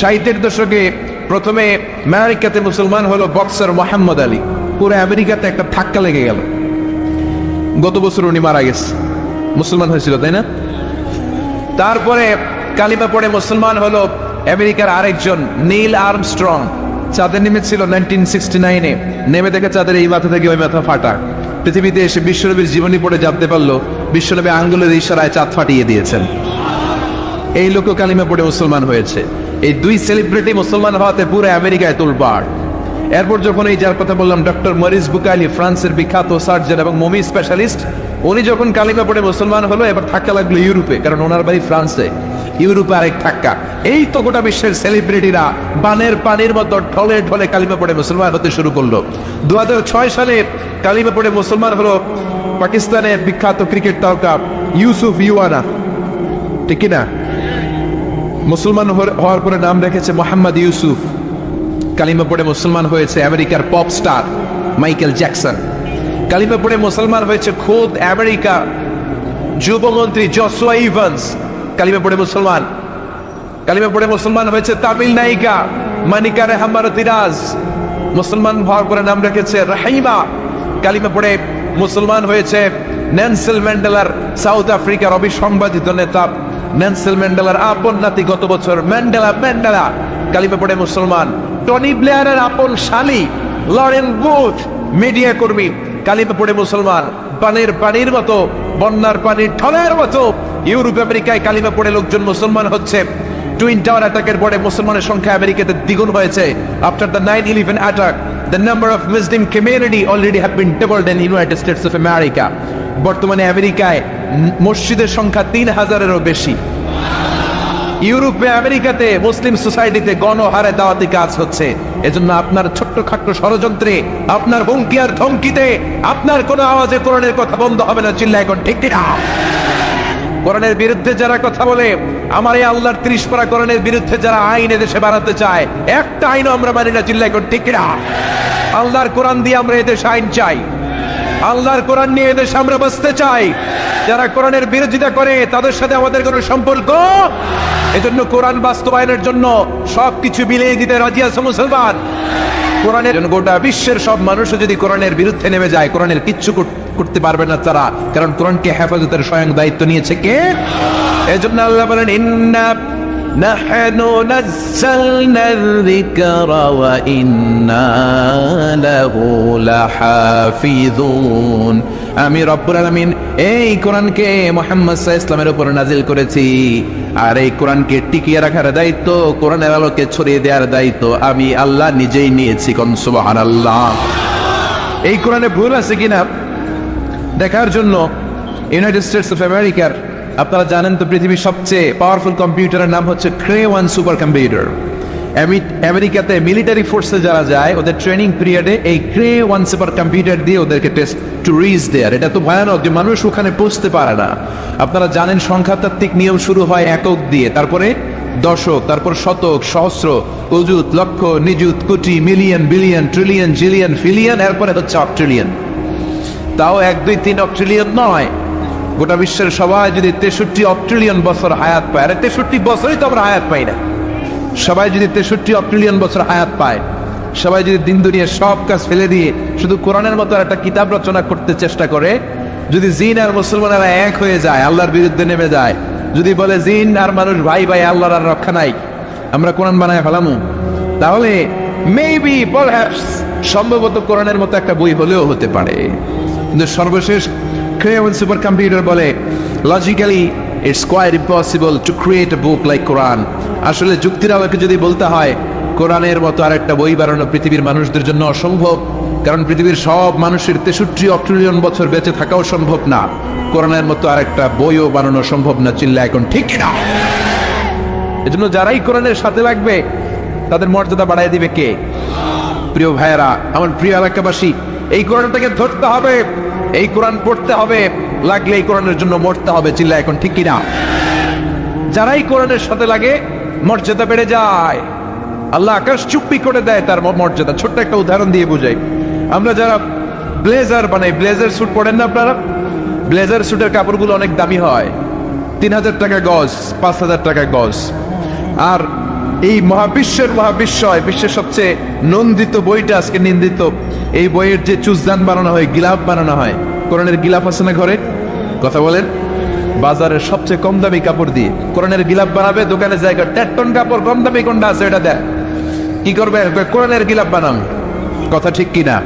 60-এর দশকে প্রথমে আমেরিকাতে মুসলমান হলো বক্সার মোহাম্মদ আলী, পুরো আমেরিকাতে একটা ধাক্কা লেগে গেল। গত বছর উনি মারা গেছে, মুসলমান হয়েছিল তাই না? তারপরে কালিমা পড়ে মুসলমান হলো আমেরিকার আরেকজন নীল আর্মস্ট্রং, চাঁদে নেমেছিল 1969-এ, নেমে দেখে চাঁদের এই মাথা থেকে ওই মাথা ফাটা। পৃথিবীতে এসে বিশ্বনবীর জীবনী পড়ে জানতে পারলো বিশ্বনবী আঙ্গুলের ইশারায় চাঁদ ফাটিয়ে দিয়েছেন। এই লোক কালিমা পড়ে মুসলমান হয়েছে। এই দুই সেলিব্রিটি মুসলমান হওয়াতে পুরো আমেরিকায় তোলপাড়। এরপর যখন এই যার কথা বললাম ডক্টর মরিস বুকাইলি, ফ্রান্সের বিখ্যাত সার্জন এবং মমি স্পেশালিস্ট, উনি যখন কালিমা পড়ে মুসলমান হলো, এবার ধাক্কা লাগলো ইউরোপে, কারণ ওনার বাড়ি ফ্রান্সে। ইউরোপে আরেক ধাক্কা। এই তো গোটা বিশ্বের সেলিব্রিটিরা বানের পানির মতো ঢলে ঢলে কালিমা পড়ে মুসলমান হতে শুরু করলো। 2006 সালে কালিমা পড়ে মুসলমান হলো পাকিস্তানের বিখ্যাত ক্রিকেট তারকা ইউসুফ ইউয়ানা, ঠিক কিনা? মুসলমান হওয়ার পরে নাম রেখেছে মোহাম্মদ ইউসুফ। কালিমা পড়ে মুসলমান হয়েছে আমেরিকার পপ স্টার মাইকেল জ্যাকসন। কালিমা পড়ে মুসলমান হয়েছে খোদ আমেরিকা যুবমন্ত্রী জসুয়া ইভান্স, কালিমা পড়ে মুসলমান। কালিমা পড়ে মুসলমান হয়েছে তামিল নায়িকা মানিকা রেহামারতিরাজ, মুসলমান হওয়ার পরে নাম রেখেছে রাহিমা। কালিমা পড়ে মুসলমান হয়েছে নেলসন ম্যান্ডেলার, সাউথ আফ্রিকার অবিসংবাদিত নেতা নেলসন ম্যান্ডেলার আপন নাতি গত বছর ম্যান্ডেলা কালিমা পড়ে মুসলমান। টনি ব্লেয়ারের আপন শালী লরেন বুথ, মিডিয়া কর্মী, কালিমা পড়ে মুসলমান। পানির মতো, বন্যার পানির ঢলের মতো ইউরোপ আমেরিকায় কালিমা পড়ে লোকজন মুসলমান হচ্ছে। টুইন টাওয়ার অ্যাটাকের পরে মুসলমানের সংখ্যা আমেরিকাতে দ্বিগুণ হয়েছে। After the 9/11 attack, the number of Muslim community already have been doubled in United States of America. বর্তমানে আমেরিকায় মসজিদের সংখ্যা 3000-এরও বেশি। ইউরোপে আমেরিকাতে মুসলিম সোসাইটিতে গণহারে দাওয়াতি কাজ হচ্ছে। এজন্য আপনার ছোট্ট খাট্ট ষড়যন্ত্রে, আপনার হুমকি আর ধমকিতে, আপনার কোন আওয়াজে কোরআনের কথা বন্ধ হবে না। চিল্লা এখন ঠিক কিনা? কোরআনের বিরুদ্ধে যারা কথা বলে, আমার এই আল্লাহর 30 পারা কোরআনের বিরুদ্ধে যারা আইন এদেশে বানাতে চায়, একটা আইনও আমরা মানি না। চিল্লা এখন ঠিক কিনা? আল্লাহর কোরআন দিয়ে আমরা এদেশে আইন চাই, আল্লাহর কোরআন নিয়ে এদেশে আমরা বাঁচতে চাই। যারা কোরআনের বিরোধিতা করে তাদের সাথে আমাদের কোনো সম্পর্ক। এজন্য কোরআন বাস্তবায়নের জন্য সবকিছু বিলিয়ে দিতে রাজি আছে মুসলমান। কোরআনের গোটা বিশ্বের সব মানুষও যদি কোরআনের বিরুদ্ধে নেমে যায়, কোরআনের কিচ্ছু করতে পারবে না তারা, কারণ কোরআনকে হেফাজতের স্বয়ং দায়িত্ব নিয়েছে কে? এজন্য আল্লাহ বলেন, ইন্না নাহনু নাযালনা যিকরা ওয়া ইন্না লাহু লাহাফিযুন। আমি রব্বুল আলামিন এই কোরআনকে মুহাম্মদ সাল্লাল্লাহু আলাইহি ওয়াসাল্লামের উপর নাজিল করেছি, আর এই কোরআনকে টিকিয়ে রাখার দায়িত্ব, কোরআনের আলোকে ছড়িয়ে দেওয়ার দায়িত্ব আমি আল্লাহ নিজেই নিয়েছি। কোন সুবহানাল্লাহ। এই কোরআনে ভুল আছে কিনা দেখার জন্য ইউনাইটেড স্টেটস অফ আমেরিকার, আপনারা জানেন তো পৃথিবীর সবচেয়ে পাওয়ারফুল কম্পিউটারের নাম হচ্ছে Cray 1 সুপার কম্পিউটার। আমেরিকাতে মিলিটারি ফোর্সে যারা যায় ওদের ট্রেনিং পিরিয়ডে এই ক্রে ওয়ান সুপার কম্পিউটার দিয়ে ওদেরকে টেস্ট টু রিচ দেয়ার। এটা তো ভয়ানক যে মানুষ ওখানে পৌঁছতে পারে না। আপনারা জানেন সংখ্যাতাত্ত্বিক নিয়ম শুরু হয় একক দিয়ে, তারপরে দশক, তারপর শতক, সহস্র, অযুত, লক্ষ, নিযুত, কোটি, million, billion, trillion, zillion, pillion, এরপরে হচ্ছে অক্ট্রিলিয়ন। তাও 1, 2, 3 অক্ট্রিলিয়ন নয়, গোটা বিশ্বের সবাই যদি 63 অক্ট্রিলিয়ন বছর হায়াত পায়, আরে 63 বছরই তো আমরা হায়াত পাই না, সবাই যদি 63 অক্ট্রিলিয়ন বছর হায়াত পায়, সবাই যদি দিন দুনিয়ার সব কাজ ফেলে দিয়ে শুধু কোরআনের মতো একটা কিতাব রচনা করতে চেষ্টা করে, যদি জিন আর মুসলমানেরা এক হয়ে যায়, আল্লাহর বিরুদ্ধে নেমে যায়, যদি বলে জিন আর মানুষ ভাই ভাই, আল্লাহর আর রক্ষা নাই, আমরা কোরআন বানায় ফেলামু, তাহলে মেবি পারহ্যাপস সম্ভবত কোরআনের মতো একটা বই হলেও হতে পারে। কিন্তু সর্বশেষ ক্রেওয়ান সুপার কম্পিউটার বলে logically it's quite impossible to create a book like Quran. আসলে যুক্তির আলোকে যদি বলতে হয়, কোরআনের মতো আর একটা বই বানানো পৃথিবীর মানুষদের জন্য অসম্ভব, কারণ পৃথিবীর সব মানুষের 63 অক্ট্রিলিয়ন বছর বেঁচে থাকাও সম্ভব না, কোরআনের মতো আর একটা বইও বানানো সম্ভব না। চিল্লা এখন ঠিক না? এজন্য যারাই কোরআনের সাথে লাগবে তাদের মর্যাদা বাড়ায় দিবে কে? প্রিয় ভাইয়েরা, আমার প্রিয় এলাকাবাসী, এই কোরআনটাকে ধরতে হবে, এই কোরআন পড়তে হবে, লাগলে এই কোরআনের জন্য মরতে হবে। চিল্লা এখন ঠিক কিনা? যারাই কোরআনের সাথে লাগে মর্যাদা বেড়ে যায়, আল্লাহ আকাশ চুপ্পি করে দেয় তার মর্যাদা। ছোট্ট একটা উদাহরণ দিয়ে বুঝাই। আমরা যারা ব্লেজার বানাই, ব্লেজার স্যুট পড়েন না আপনারা? ব্লেজার স্যুটের কাপড়গুলো অনেক দামি হয়, 3000 টাকা গজ, 5000 টাকা গজ। আর এই মহাবিশ্বয় বিশ্বের সবচেয়ে নন্দিত বইটা আজকে নিন্দিত, এই বইয়ের যে চুজদান বানানো হয়, গিলাফ বানানো হয়, কোরআনের গিলাফ আছে না ঘরে? কথা বলেন। বাজারের সবচেয়ে কম দামি কাপড় দিয়ে কোরআনের গিলাফ বানাবে, দোকানে জায়গা 1.5 টন কাপড়, কম দামি কোনটা আছে এটা দেয়, কি করবে? কোরআনের গিলাফ বানান। কথা ঠিক কিনা?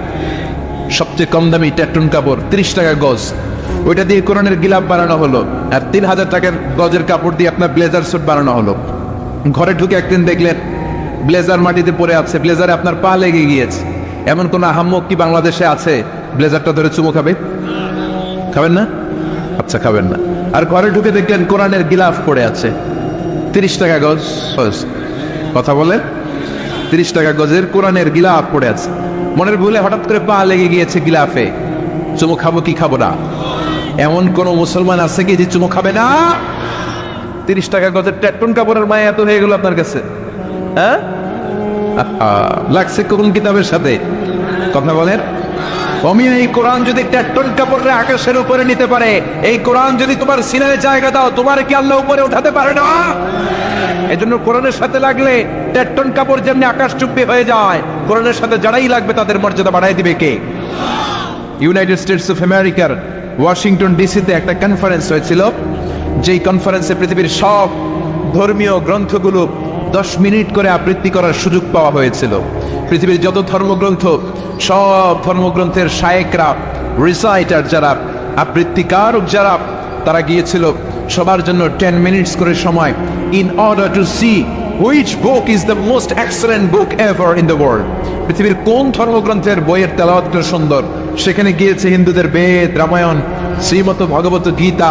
সবচেয়ে কম দামি 1.5 টন কাপড়, 30 টাকা গজ, ওইটা দিয়ে কোরআনের গিলাফ বানানো হলো। আর 3000 টাকার গজের কাপড় দিয়ে আপনার ব্লেজার স্যুট বানানো হলো। ঘরে ঢুকে একদিন দেখলেন ব্লেজার মাটিতে পড়ে আছে, ব্লেজারে আপনার পা লেগে গিয়েছে। এমন কোন আহাম্মক কি বাংলাদেশে আছে ব্লেজারটা ধরে চুমু খাবে? খাবেন না? আচ্ছা, খাবেন না। আর ঘরে ঢুকে দেখলেন কোরআনের গিলাফ পড়ে আছে, 30 টাকা গজ। কথা বলেন, 30 টাকা গজের কোরআনের গিলাফ পড়ে আছে। মনের ভুলে হঠাৎ করে পা লেগে গিয়েছে গিলাফে, চুমু খাবো কি খাবো না? এমন কোন মুসলমান আছে কি যে চুমু খাবে না? 30 টাকা গজের 1.5 টন কাপড়ের মায়া এত হয়ে গেল আপনার কাছে, হ্যাঁ? লাগছে কোন কিতাবের সাথে? কথা বলেন। এই কোরআন যদি 1.5 টন কাপড়ে আকাশের উপরে নিতে পারে, এই কোরআন যদি তোমার সিনায় জায়গা দাও, তোমার কি আল্লাহ উপরে উঠাতে পারে না? এজন্য কোরআনের সাথে লাগলে 1.5 টন কাপড় যেমনি আকাশ চুম্বি হয়ে যায়, কোরআনের সাথে যারাই লাগবে তাদের মর্যাদা বাড়ায় দিবে কে? ইউনাইটেড স্টেটস অফ আমেরিকার ওয়াশিংটন ডিসিতে একটা কনফারেন্স হয়েছিল, যেই কনফারেন্সে পৃথিবীর সব ধর্মীয় গ্রন্থগুলো 10 মিনিট করে আবৃত্তি করার সুযোগ পাওয়া হয়েছিল। পৃথিবীর যত ধর্মগ্রন্থ, সব ধর্মগ্রন্থের শায়েকরা, রিসাইটার যারা, আবৃত্তিকারক যারা, তারা গিয়েছিল সবার জন্য 10 মিনিটস করে সময়, in order to see which book is the most excellent book ever in the world. পৃথিবীর কোন ধর্মগ্রন্থের বইয়ের তেলাওয়াতটা সুন্দর, সেখানে গিয়েছে হিন্দুদের বেদ, রামায়ণ, শ্রীমত ভগবত গীতা,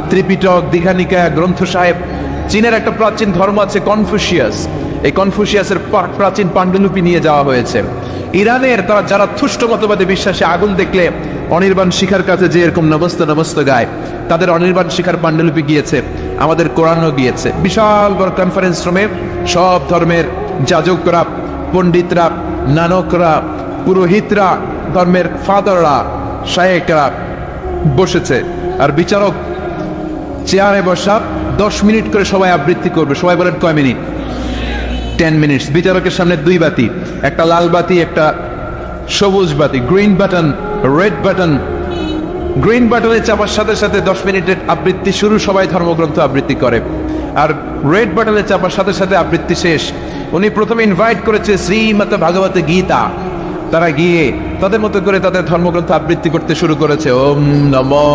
ত্রিপিটক, দীঘানিকায়, গ্রন্থ সাহেব। চীনের একটা প্রাচীন ধর্ম আছে কনফুসিয়াস, এই কনফুসিয়াসের প্রাচীন পাণ্ডুলিপি নিয়ে যাওয়া হয়েছে। ইরানের তারা যারা তুষ্ট মতবাদে বিশ্বাসে, আগুন দেখলে অনির্বাণ শিখার কাছে যে এরকম নমস্ত নমস্ত গায়, তাদের অনির্বাণ শিখার পাণ্ডুলিপি গিয়েছে, আমাদের কোরআনও গিয়েছে। বিশাল বড় কনফারেন্স রুমে সব ধর্মের যাজকরা, পণ্ডিতরা, নানকরা, পুরোহিতরা, ধর্মের ফাদাররা, শায়েকরা বসেছে। আর বিচারক চেয়ারে বসা, 10 মিনিট করে সবাই আবৃত্তি করবে। সবাই বলেন কয় মিনিট? 10 মিনিটস। বিচারকের সামনে 2 বাতি, একটা লাল বাতি, একটা সবুজ বাতি, green button, red button. Green বাটনে চাপার সাথে সাথে 10 মিনিটের আবৃত্তি শুরু, সবাই ধর্মগ্রন্থ আবৃত্তি করে। আর রেড বাটনে চাপার সাথে সাথে আবৃত্তি শেষ। উনি প্রথমে ইনভাইট করেছে শ্রীমত ভাগবত গীতা, তারা গিয়ে তাদের মতো করে তাদের ধর্মগ্রন্থ আবৃত্তি করতে শুরু করেছে। ওম নমো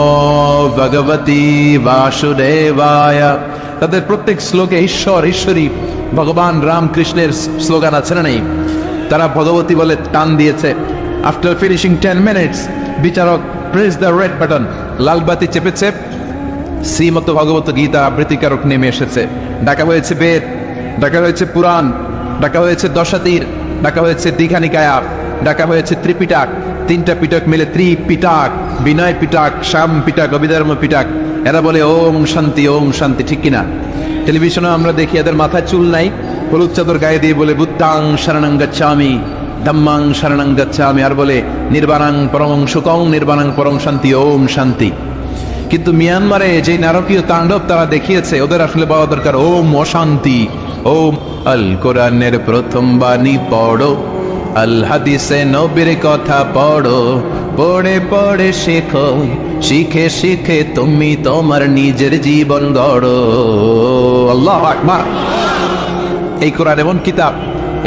ভগবতী বাসুদেবায়। তাদের প্রত্যেক শ্লোকে ঈশ্বর, ঈশ্বরী, ভগবান রাম কৃষ্ণের স্লোগান আছে না নেই? তারা ভগবতী বলে টান দিয়েছে। আফটার ফিনিশিং 10 মিনিটস, বিচারক প্রেস দ্য রেড বাটন, লাল বাতি চেপেছে, শ্রীমত ভগবত গীতা আবৃত্তিকারক নেমে এসেছে। ডাকা হয়েছে বেদ, ডাকা হয়েছে পুরাণ, ডাকা হয়েছে দশাতীর, ডাকা হয়েছে দীঘানিকায়া, ডাকা হয়েছে ত্রিপিটাক, তিনটা পিটক মিলে ত্রিপিটাক, বিনয় পিটাক, শ্যাম পিটাক, অভিধর্ম পিটাক। এরা বলে ওম শান্তি, ওম শান্তি, ঠিক কিনা? টেলিভিশনে আমরা দেখি এদের মাথায় চুল নাই, হলুদ চাদর গায়ে দিয়ে বলে বুদ্ধাং শরণং গচ্ছামি, ধম্মাং শরণং গচ্ছামি, আর বলে নির্বাণাং পরমং সুখং, নির্বাণাং পরম শান্তি, ওম শান্তি। কিন্তু মিয়ানমারে যে নারকীয় তাণ্ডব তারা দেখিয়েছে, ওদের আসলে বলা দরকার ওম অশান্তি। ওম আল কোরআনের প্রথম বাণী পড়ো, আল হাদিসে নবীর কথা পড়ো, পড়ে পড়ে শেখো, শিখে শিখে তুমি তোমার নিজের জীবন গড়ো। আল্লাহু আকবার। এই কোরআন এমন কিতাব,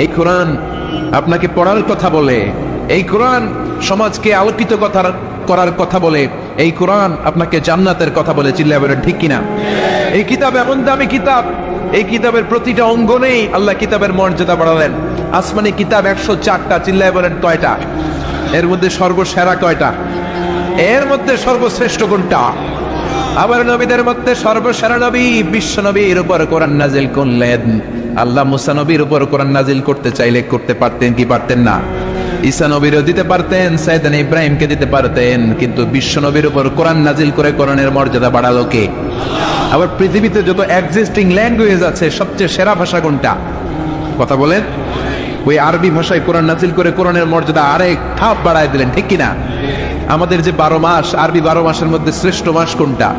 এই কোরআন আপনাকে পড়ার কথা বলে, এই কোরআন সমাজকে আলোকিত করার কথা বলে, এই কোরআন আপনাকে জান্নাতের কথা বলে। চিল্লায় বলেন ঠিক কিনা? এই কিতাব এমন দামি কিতাব, এই কিতাবের প্রতিটা অঙ্গনেই আল্লাহ কিতাবের মর্যাদা বাড়ালেন। আসমানি কিতাব 104টা, চিল্লায় বলেন কয়টা? এর মধ্যে সর্বসেরা কয়টা? এর মধ্যে সর্বশ্রেষ্ঠ কোনটা? আবার নবীদের মধ্যে সর্বসেরা নবী বিশ্ব নবীর উপর কোরআন নাজিল করলেন। আল্লাহ মুসা নবীর উপর কোরআন নাজিল করতে চাইলে করতে পারতেন কি পারতেন না? ঈসা নবীরও দিতে পারতেন, সাইয়েদনা ইব্রাহিমকে দিতে পারতেন, কিন্তু বিশ্ব নবীর উপর কোরআন নাজিল করে কোরআনের মর্যাদা বাড়ালো কে? আবার পৃথিবীতে যত এক্সিস্টিং ল্যাঙ্গুয়েজ আছে সবচেয়ে সেরা ভাষা কোনটা? কথা বলেন। ওই আরবি ভাষায় কোরআন নাজিল করে কোরআনের মর্যাদা আরেক ধাপ বাড়ায় দিলেন, ঠিক কিনা? আমাদের যে 12 মাস, আরবি 12 মাসের মধ্যে শ্রেষ্ঠ মাস কোনটা?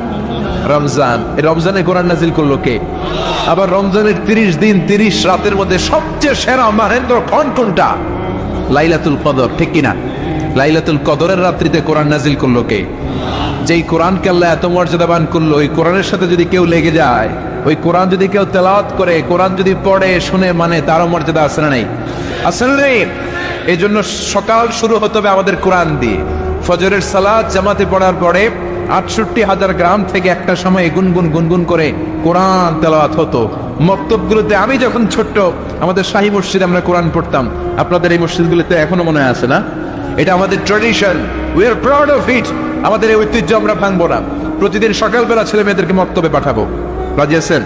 রমজান। এই রমজানে কোরআন নাজিল করলো কে? আবার রমজানের 30 দিন 30 রাতের মধ্যে সবচেয়ে সেরা মহেন্দ্র ক্ষণ কোনটা? লাইলাতুল কদর, ঠিক কিনা? লাইলাতুল কদরের রাত্রিতে কোরআন নাজিল করলো কে? যেই কোরআনকে আল্লাহ এত মর্যাদাবান করলো, ওই কোরআনের সাথে যদি কেউ লেগে যায়, ওই কোরআন যদি কেউ তেলাওয়াত করে, কোরআন যদি পড়ে শুনে মানে, তারও মর্যাদা আছে না নাই? আসলে নেই। এই জন্য সকাল শুরু হতে হবে আমাদের কোরআন দিয়ে। ফজরের সালাত জামাতে পড়ার পরে 68,000 গ্রাম থেকে একটা সময় গুনগুন গুনগুন করে কোরআন তেলাওয়াত হতো। মক্তবগুলোতে আমি যখন ছোট্ট, আমাদের শাহী মসজিদে আমরা কোরআন পড়তাম। আপনাদের এই মসজিদগুলোতে এখনো মনে আছে না? এটা আমাদের tradition, we are proud of it. আমাদের এই ঐতিহ্য আমরা ভাঙবো না। প্রতিদিন সকালবেলা ছেলে মেয়েদেরকে মক্তবে পাঠাবো। রাজি আছেন?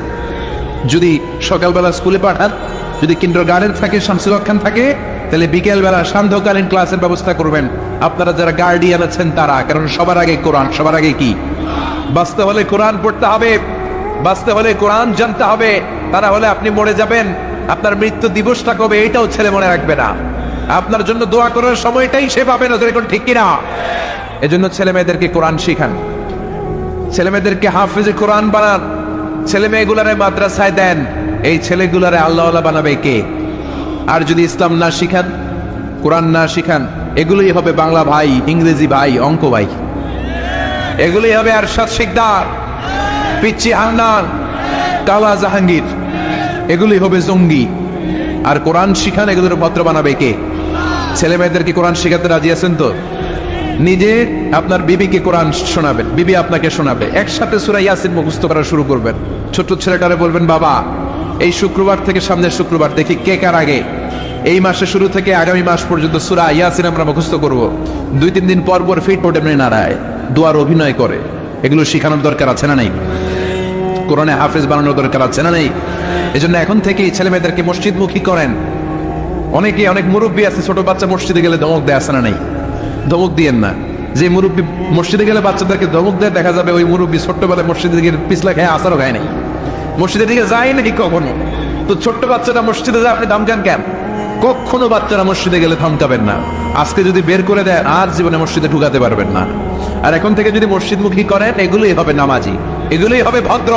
যদি সকালবেলা স্কুলে পাঠান, যদি কিন্ডারগার্টেন থাকে, শামসুল হক খান থাকে, তাহলে বিকেলবেলা সান্ধ্যকালীন ক্লাসের ব্যবস্থা করবেন আপনারা যারা গার্ডিয়ান আছেন তারা। কারণ সবার আগে কোরআন, সবার আগে কি? বাঁচতে হলে কোরআন পড়তে হবে, বাঁচতে হলে কোরআন জানতে হবে। তা না হলে আপনি মরে যাবেন, আপনার মৃত্যু দিবসটা কবে এটাও ছেলে মনে রাখবে না, আপনার জন্য দোয়া করার সময়টাই সে পাবে না। ঠিক কিনা? এজন্য ছেলে মেয়েদেরকে কোরআন শিখান, ছেলে মেয়েদেরকে হাফেজে কোরআন বানান, ছেলে মেয়েগুলারে মাদ্রাসায় দেন। এই ছেলেগুলারে আল্লাহওয়ালা বানাবে কে? আর যদি ইসলাম না শিখান, কোরআন না শিখান, এগুলোই হবে বাংলা ভাই, ইংরেজি ভাই, অঙ্ক ভাই, এগুলোই হবে আরশাদ শিকদার, পিচ্চি হান্নান, কালা জাহাঙ্গীর, এগুলোই হবে জঙ্গি। আর কোরআন শিখান, এগুলোর ভদ্র বানাবে কে? ছেলে মেয়েদেরকে কোরআন শিখাতে রাজি আছেন তো? নিজে আপনার বিবিকে কোরআন শোনাবেন, বিবি আপনাকে শোনাবে। একসাথে সূরা ইয়াসিন মুখস্থ করা শুরু করবেন। ছোট ছেলেটারে বলবেন, বাবা এই শুক্রবার থেকে সামনের শুক্রবার দেখি কে কার আগে এই মাসের শুরু থেকে আগামী মাস পর্যন্ত সূরা ইয়াসিন আমরা মুখস্থ করব। 2-3 দিন পর পর ফিট পোটে নাড়ায়, দোয়ার অভিনয় করে। এগুলো শেখানোর দরকার আছে না নাই? কোরআনে হাফেজ বানানোর দরকার আছে না নাই? এজন্য এখন থেকেই ছেলে মেয়েদেরকে মসজিদমুখী করেন। অনেক মুরব্বী আছে, ছোট বাচ্চা মসজিদে গেলে ধমক দেয়, আছে না নাই? ধমক দিয়েন না। যে মুরব্বী মসজিদে গেলে বাচ্চাদেরকে ধমক দেয়, দেখা যাবে ওই মুরব্বী ছোট্টবেলায় মসজিদে গিয়ে পিছলা খেয়ে আসারও খায় নাই, মসজিদের দিকে যায় নাকি কখনো। তো ছোট্ট বাচ্চাটা মসজিদে যায়, আপনি ধমকান কেন? কখনো বাচ্চারা মসজিদে গেলে ধমকাবেন না। আজকে যদি বের করে দেন, আর জীবনে মসজিদে ঢুকাতে পারবেন না। আর এখন থেকে যদি মসজিদমুখী করেন, এগুলোই হবে নামাজি, এগুলোই হবে ভদ্র,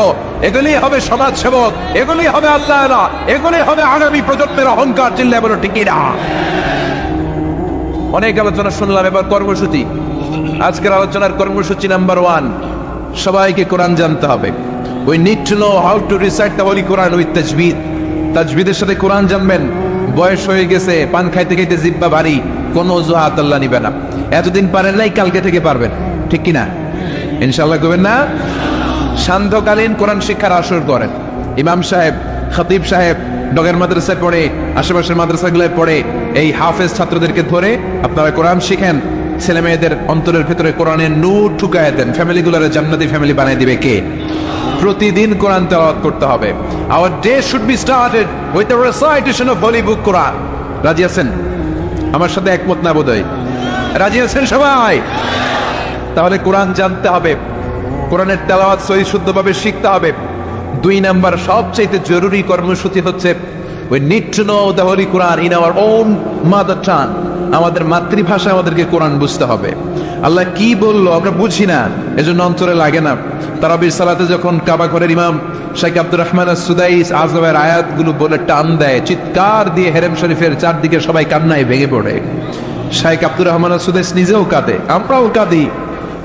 এগুলোই হবে সমাজ সেবক, এগুলোই হবে আল্লাহ, এগুলোই হবে আগামী প্রজন্মের অহংকার। চিল্লায় বলো ঠিক না? অনেক আলোচনা শুনলাম, এবার কর্মসূচি। আজকের আলোচনার কর্মসূচি নাম্বার 1, সবাইকে কোরআন জানতে হবে। We need to know how to recite the Holy Quran with tajweed. তাজবিদের সাথে কোরআন জানবেন। বয়স হয়ে গেছে, পান খাইতে খাইতে জিহ্বা ভারী, কোনো অজুহাত আল্লাহ নিবে না। এতদিন পারেন নাই, কালকে থেকে পারবেন, ঠিক কিনা? ইনশাআল্লাহ করবেন না? সান্ধ্যকালীন কোরআন শিক্ষার আসর করেন। ইমাম সাহেব, খতিব সাহেব ডগের মাদ্রাসায় পড়ে, আশেপাশের মাদ্রাসাগুলোয় পড়ে, এই হাফেজ ছাত্রদেরকে ধরে আপনারা কোরআন শিখেন। ছেলে মেয়েদের অন্তরের ভেতরে কোরআনের নূর ঢুকায় দেন। ফ্যামিলিগুলোরে জান্নাতি ফ্যামিলি বানিয়ে দিবে কে? প্রতিদিন কোরআন তেলাওয়াত করতে হবে। Our day should be started with the recitation of holy book Quran. রাজি আছেন? আমার সাথে একমত না বোধহয়? রাজি আছেন সবাই? তাহলে কোরআন জানতে হবে, কোরআনের তেলাওয়াত সহি শুদ্ধভাবে শিখতে হবে। 2 নাম্বার সবচেয়ে জরুরি কর্মসূচি হচ্ছে we need to know the holy Quran in our own mother tongue। আমাদের মাতৃভাষায় আমাদেরকে কোরআন বুঝতে হবে। আল্লাহ কি বললো আমরা বুঝি না, এজন্য অন্তরে লাগে না। তারাবির সালাতে যখন কাবা ঘরের ইমাম শেখ আব্দুর রহমান আস-সুদাইস আযমের আয়াতগুলো বলে টান দেয়, চিৎকার দিয়ে হেরেম শরীফের চারদিকে সবাই কান্নায় ভেঙে পড়ে। শেখ আব্দুর রহমান আস-সুদাইস নিজেও কাঁদে, আমরাও কাঁদি।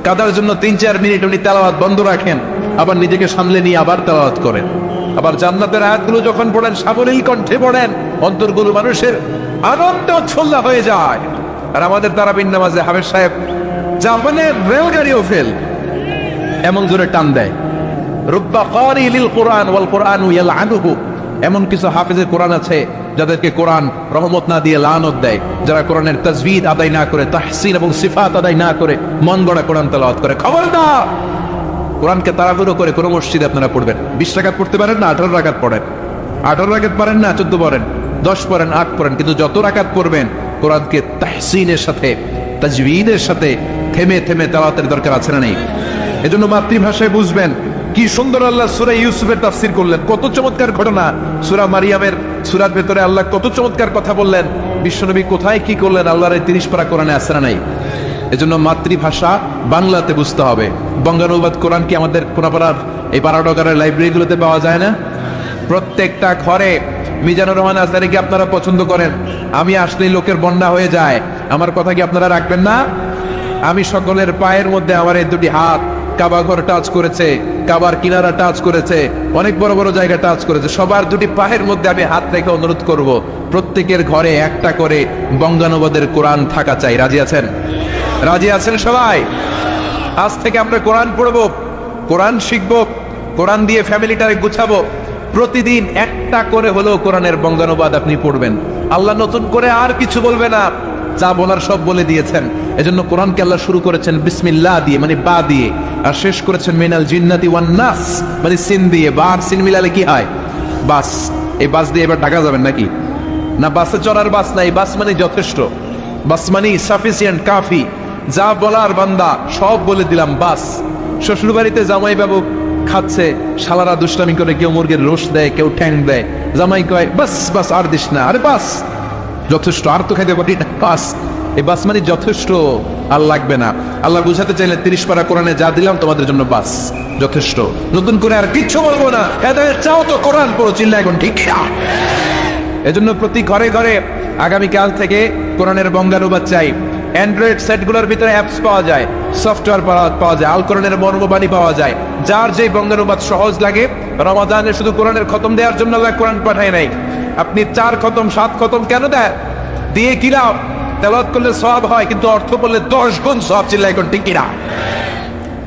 কাদার জন্য 3-4 মিনিট উনি তেলাওয়াত বন্ধ রাখেন, আবার নিজেকে সামলে নিয়ে আবার তেলাওয়াত করেন। আবার জান্নাতের আয়াতগুলো যখন পড়েন, সাবলীল কণ্ঠে পড়েন, অন্তরগুলো মানুষের আনন্দে উচ্ছল্লা হয়ে যায়। আর আমাদের তারাবির নামাজে হাফেজ সাহেব জাপানের রেলগাড়িও ফেল এমন জোরে টান দেয়। রুব্বা ক্বারি লিল কুরআন ওয়াল কুরআনু ইয়ালআনুহু। এমন কিছু হাফেজের কোরআন আছে যাদেরকে কোরআন রহমত না দিয়ে লানত দেয়, যারা কোরআনের তাজবিদ আদায় না করে, তাহসিন এবং সিফাত আদায় না করে মন গড়া কোরআন তেলাওয়াত করে। খবরদার! কোরআনকে তাড়াহুড়ো করে কোন মসজিদে আপনারা পড়বেন। 20 রাকাত পড়তে পারেন না, 18 রাকাত পড়েন। 18 রাকাত পারেন না, 14 পড়েন, 10 পড়েন, 8 পড়েন, কিন্তু যত রাকাত পড়বেন কোরআনকে তাহসিনের সাথে, তাজবিদের সাথে থেমে থেমে তেলাওয়াতের দরকার আছে না নেই? এজন্য মাতৃভাষায় বুঝবেন। কি সুন্দর আল্লাহ সূরা ইউসুফের তাফসীর করলেন, কত চমৎকার ঘটনা। সূরা মারিয়ামের সূরার ভেতরে আল্লাহ কত চমৎকার কথা বললেন। বিশ্বনবী কোথায় কি করলেন আল্লাহর এই 30 পারা কোরআনে আছে না নাই? এজন্য মাতৃভাষা বাংলাতে বুঝতে হবে। বঙ্গানুবাদ কোরআন কি আমাদের কোনাপাড়ার এই পাড়াডগারের লাইব্রেরিগুলোতে পাওয়া যায় না? প্রত্যেকটা ঘরে। মিজানুর রহমান আজহারীকে আপনারা পছন্দ করেন, আমি আসলেই লোকের বন্যা হয়ে যায়। আমার কথা কি আপনারা রাখবেন না? আমি সকলের পায়ের মধ্যে আমার এই 2টি হাত কাবা ঘর টাচ করেছে, কাবার কিনারা টাচ করেছে, অনেক বড় বড় জায়গা টাচ করেছে। সবার 2টি পায়ের মধ্যে আমি হাত রেখে অনুরোধ করব, প্রত্যেকের ঘরে একটা করে বঙ্গানুবাদের কোরআন থাকা চাই। রাজি আছেন? রাজি আছেন সবাই? আজ থেকে আমরা কোরআন পড়বো, কোরআন শিখবো, কোরআন দিয়ে ফ্যামিলিটারে গুছাবো। প্রতিদিন একটা করে হলেও কোরআনের বঙ্গানুবাদ আপনি পড়বেন। আল্লাহ নতুন করে আর কিছু বলবে না, যা বলার সব বলে দিয়েছেন। এজন্য কোরআনকে আল্লাহ শুরু করেছেন বিসমিল্লাহ দিয়ে, মানে বা দিয়ে, আর শেষ করেছেন মিনাল জিন্নাতি ওয়ান নাস, মানে সিন দিয়ে। বা আর সিন মিলালে কি হয়? বাস। এই বাস দিয়ে এবার ঢাকা যাবেন নাকি? না, বাসে চড়ার বাস নাই, বাস মানে যথেষ্ট, বাস মানে সাফিসিয়েন্ট, কাফি। যা বলার বান্দা সব বলে দিলাম, বাস। শ্বশুর বাড়িতে জামাই বাবু খাচ্ছে, শালারা দুষ্টামি করে, কেউ মুরগির রোস দেয়, কেউ ঠ্যাং দেয়। জামাই কয় বাস বাস, আর দিস না, আরে বাস যথেষ্ট, আর তো খাইতে পারি না, বাস। এই বাস মানে যথেষ্ট, আর লাগবে না। আল্লাহ বুঝাতে চাইলে 30 পারা কোরআনে যা দিলাম তোমাদের জন্য বাস, যথেষ্ট, নতুন করে আর কিচ্ছু বলবো না। চাও তো কোরআন পড়ো, চিল্লা এখন ঠিক না। এজন্য প্রতি ঘরে ঘরে আগামীকাল থেকে কোরআনের বঙ্গানুবাদ চাই। অ্যান্ড্রয়েড সেটগুলোর ভিতরে অ্যাপস পাওয়া যায়, সফটওয়্যার পাওয়া যায়, আল কোরআনের মর্মবাণী পাওয়া যায়। যার যে বঙ্গানুবাদ সহজ লাগে, রমাদানে শুধু কোরআনের খতম দেওয়ার জন্য আল্লাহ কোরআন পাঠায় নাই। আপনি 4 খতম 7 খতম কেন দেয়? দিয়ে কি লাভ? তেলাওয়াত করলে সওয়াব হয়, কিন্তু অর্থ বললে 10 গুণ সওয়াব। চিল্লা এখন ঠিক কিনা?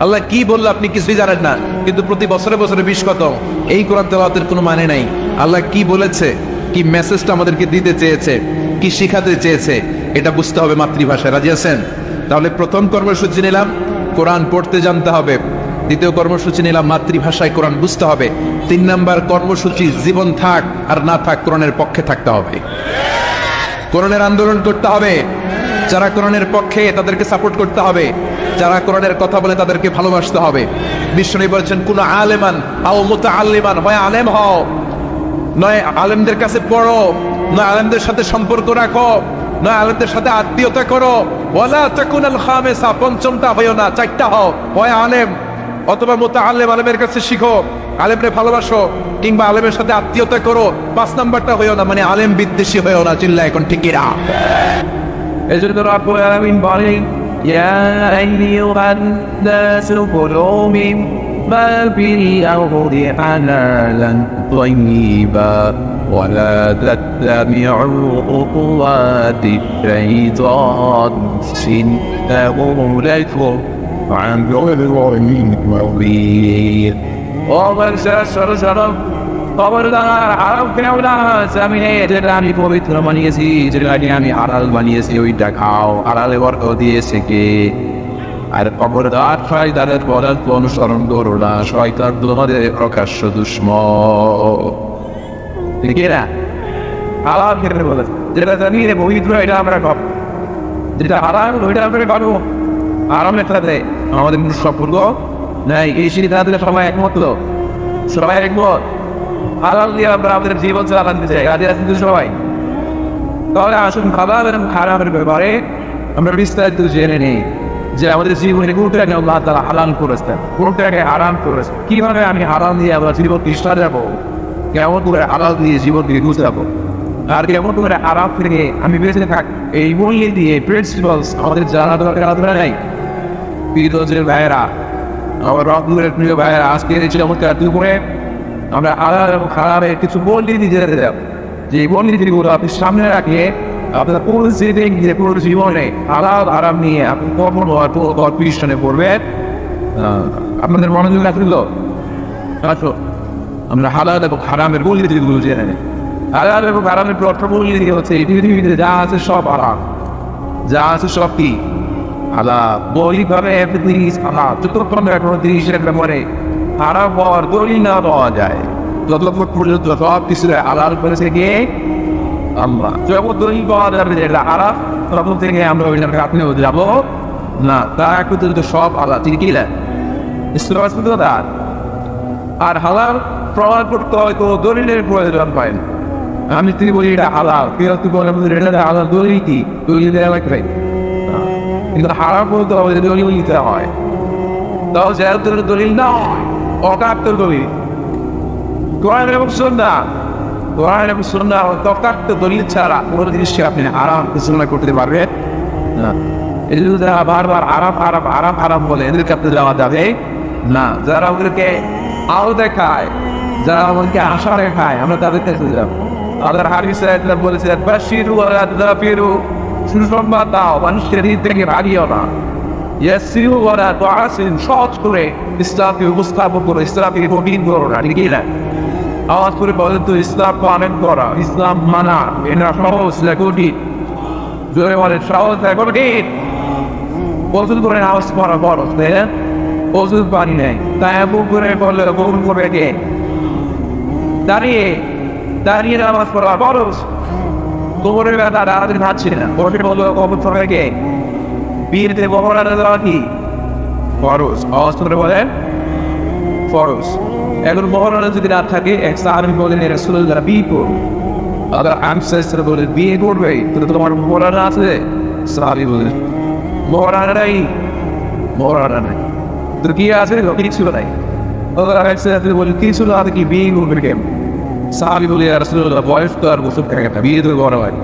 আল্লাহ কি বললো আপনি কিছুই জানেন না, কিন্তু প্রতি বছরে বছরে 20 খতম। এই কোরআন তেলাওয়াতের কোনো মানে নাই। আল্লাহ কি বলেছে, কি মেসেজটা আমাদেরকে দিতে চেয়েছে, কি শিখাতে চেয়েছে, এটা বুঝতে হবে মাতৃভাষায়। রাজি আছেন? তাহলে প্রথম কর্মসূচি নিলাম কোরআন পড়তে জানতে হবে। দ্বিতীয় কর্মসূচি নিলাম মাতৃভাষায় কোরআন বুঝতে হবে। 3 নাম্বার কর্মসূচি, জীবন থাক আর না থাক কোরআনের পক্ষে থাকতে হবে, কোরআনের আন্দোলন করতে হবে। যারা কোরআনের পক্ষে তাদেরকে সাপোর্ট করতে হবে, যারা কোরআনের কথা বলে তাদেরকে ভালোবাসতে হবে। বিশ্বনবী বলেছেন কোন আলেমান আও মুতাআল্লিমান, হয় আলেম হও, নয় আলেমদের কাছে পড়ো, নয় আলেমদের সাথে সম্পর্ক রাখো, নয় আলেমদের সাথে আত্মীয়তা করো। ওয়ালা তাকুনাল খামিসা, পঞ্চমটা হইও না, 4টা হও, হয় আলেম অথবা মুতাআল্লিম, আলেমের কাছে শিখো, আলেমরে ভালোবাসো, কিংবা আলেমের সাথে আত্মীয়তা করো। 5 নাম্বারটা হইও না, মানে আলেম বিদ্বেষী হইও না। চিল্লা এখন ঠিকই না? এজন্য রব্বুল আলামিন বলেন ইয়া আইয়ুহান নাসু কুলু মিম্মা ফিল আরদি হালালান তাইয়্যিবা ওয়া লা তাত্তাবি'উ খুতুওয়াতিশ শাইতান ইন্নাহু লাকুম আদুউন মুবিন। ও বারসারাম খবরদার, আরব ফেরাউনা, জামিনে যেটা আমি পবিত্র বানিয়েছি, যেটা আমি হালাল বানিয়েছি, ওইটা খাও। হালালে বরকত দিয়েছে কে? আর খবরদার, শয়তানের পদার্থ অনুসরণ করো না, শয়তান তোমাদের প্রকাশ্য দুশ্মন। ঠিক না? হালাল খেতে বলেছে, যেটা জানি পবিত্র এটা আমরা খাব, যেটা হারাম ওইটা আমরা খাবো। আরামের সাথে আমাদের কিন্তু সম্পর্ক নাই। এই সিদ্ধান্তে সবাই একমত তো? সবাই একমত? হালাল দিয়ে আমরা আমাদের জীবন চালাতে চাই, রাজি আছেন তো সবাই? তাহলে আসুন হালাল এবং হারামের ব্যাপারে আমরা বিস্তারিত জেনে নিই, যে আমাদের জীবনে কোনটাকে আল্লাহ তাআলা হালাল করেছেন, কোনটাকে হারাম করেছেন, কিভাবে আমি হারাম দিয়ে আমার জীবন নিষ্ঠা যাবো, কেমন করে হালাল দিয়ে জীবন দিয়ে গুছাবো, আর কেমন করে হারাম থেকে আমি বেঁচে থাক, এই মূল্য দিয়ে প্রিন্সিপালস আমাদের জানা দরকার আপনারা নাই। প্রিয় ভাইয়েরা, আমার রকমের প্রিয় ভাইয়েরা, আজকে এই চমৎকার দুপুরে আমরা হালাল এবং হারামের কিছু মূলনীতি জেনে যাব, যে মূলনীতিগুলো আপনি সামনে রাখলে আপনার পুরো পুরো জীবনে হালাল হারাম নিয়ে আপনি কখন কম্পিটিশনে পড়বেন। আপনাদের মনোযোগ রাখল, আসো আমরা হালাল এবং হারামের মূলনীতিগুলো জেনে নিই। হালাল এবং হারামের প্রথম মূলনীতি হচ্ছে এই পৃথিবীতে যা আছে সব হারাম, যা আছে সব কি হালাল। মৌলিকভাবে জিনিস হালাল, যতক্ষণ কোনো জিনিসের ব্যাপারে হারাম হওয়ার দলিল না পাওয়া যায়, ততক্ষণ পর্যন্ত সব কিছু হালাল করেছে গিয়ে আমরা। যখন দলিল পাওয়া যাবে যে এটা হারাম, তখন থেকে আমরা ওইটাকে আপনিও যাবো না, তা পর্যন্ত সব হালাল। ঠিক কি না? আর হালাল প্রমাণ করতে হয়তো দলিলের প্রয়োজন হয় না। আমি তিনি বলি এটা হালাল, কেউ তুই বলে এটা হালাল, দলিল কি? দলিল দেওয়া লাগবে, কিন্তু হারাম বলতে হবে দলিল নিতে হয়। তাও যেহেতু দলিল না হয়, অকাত্য দলিল, কোরআন এবং সুন্নাহ, কোরআন এবং সুন্নাহ অকাত্য দলিল ছাড়া কোনো জিনিসকে আপনি হারাম ঘোষণা করতে পারবেন না। এই জন্য যারা বারবার আরাম আরাম আরাম আরাম বলে, এদেরকে আপনি দেওয়া যাবে না। যারা আমাদেরকে আলো দেখায়, যারা আমাদেরকে আশা দেখায়, আমরা তাদের কাছে যাবো। আল্লাহর হাবিব সাল্লাল্লাহু আলাইহি ওয়াসাল্লাম বলেছেন, বাশিরু ওয়ালা তুনাফিরু, সুসংবাদ দাও, মানুষের হৃদ থেকে ভাগিও না। ইয়াসিরু ওয়ালা তুআসিরু, সহজ করে ইসলামকে উপস্থাপন করো, ইসলামকে কঠিন করো না। ঠিক না? আওয়াজ করে বলেন তো, ইসলাম পালন করা, ইসলাম মানা, এটা সহজ না কঠিন? জোরে বলেন, সহজ না কঠিন? ওযু করে আওয়াজ করা বড়, তাই না? ওযু পানি নেই, তাই এমন করে বললে গোল করবে কে? দাঁড়িয়ে দাঁড়িয়ে নামাজ পড়া ফরজ। কোমরের ব্যথা দাঁড়াতে পারছে না, বসে বললো কবর পড়বে কে? বিয়েতে বহরা দেওয়া কি ফরজ? আওয়াজ করে বলেন ফরজ। এখন বহরা যদি না থাকে, এক সাহাবী বলেন রাসূলুল্লাহ বিয়ে করব। আবার আনসার বলেন বিয়ে করবে তো তোমার বহরা আছে? সাহাবী বলেন বহরা নাই, বহরা নাই। তো কি আছে? কিছু নাই। আবার আনসার বলেন কিছু না, কি বিয়ে করবে কেমন? সাহাবী বলে রাসূলুল্লাহ বয়স তো আর বছর থাকে না, বিয়ে তো বড় হয়।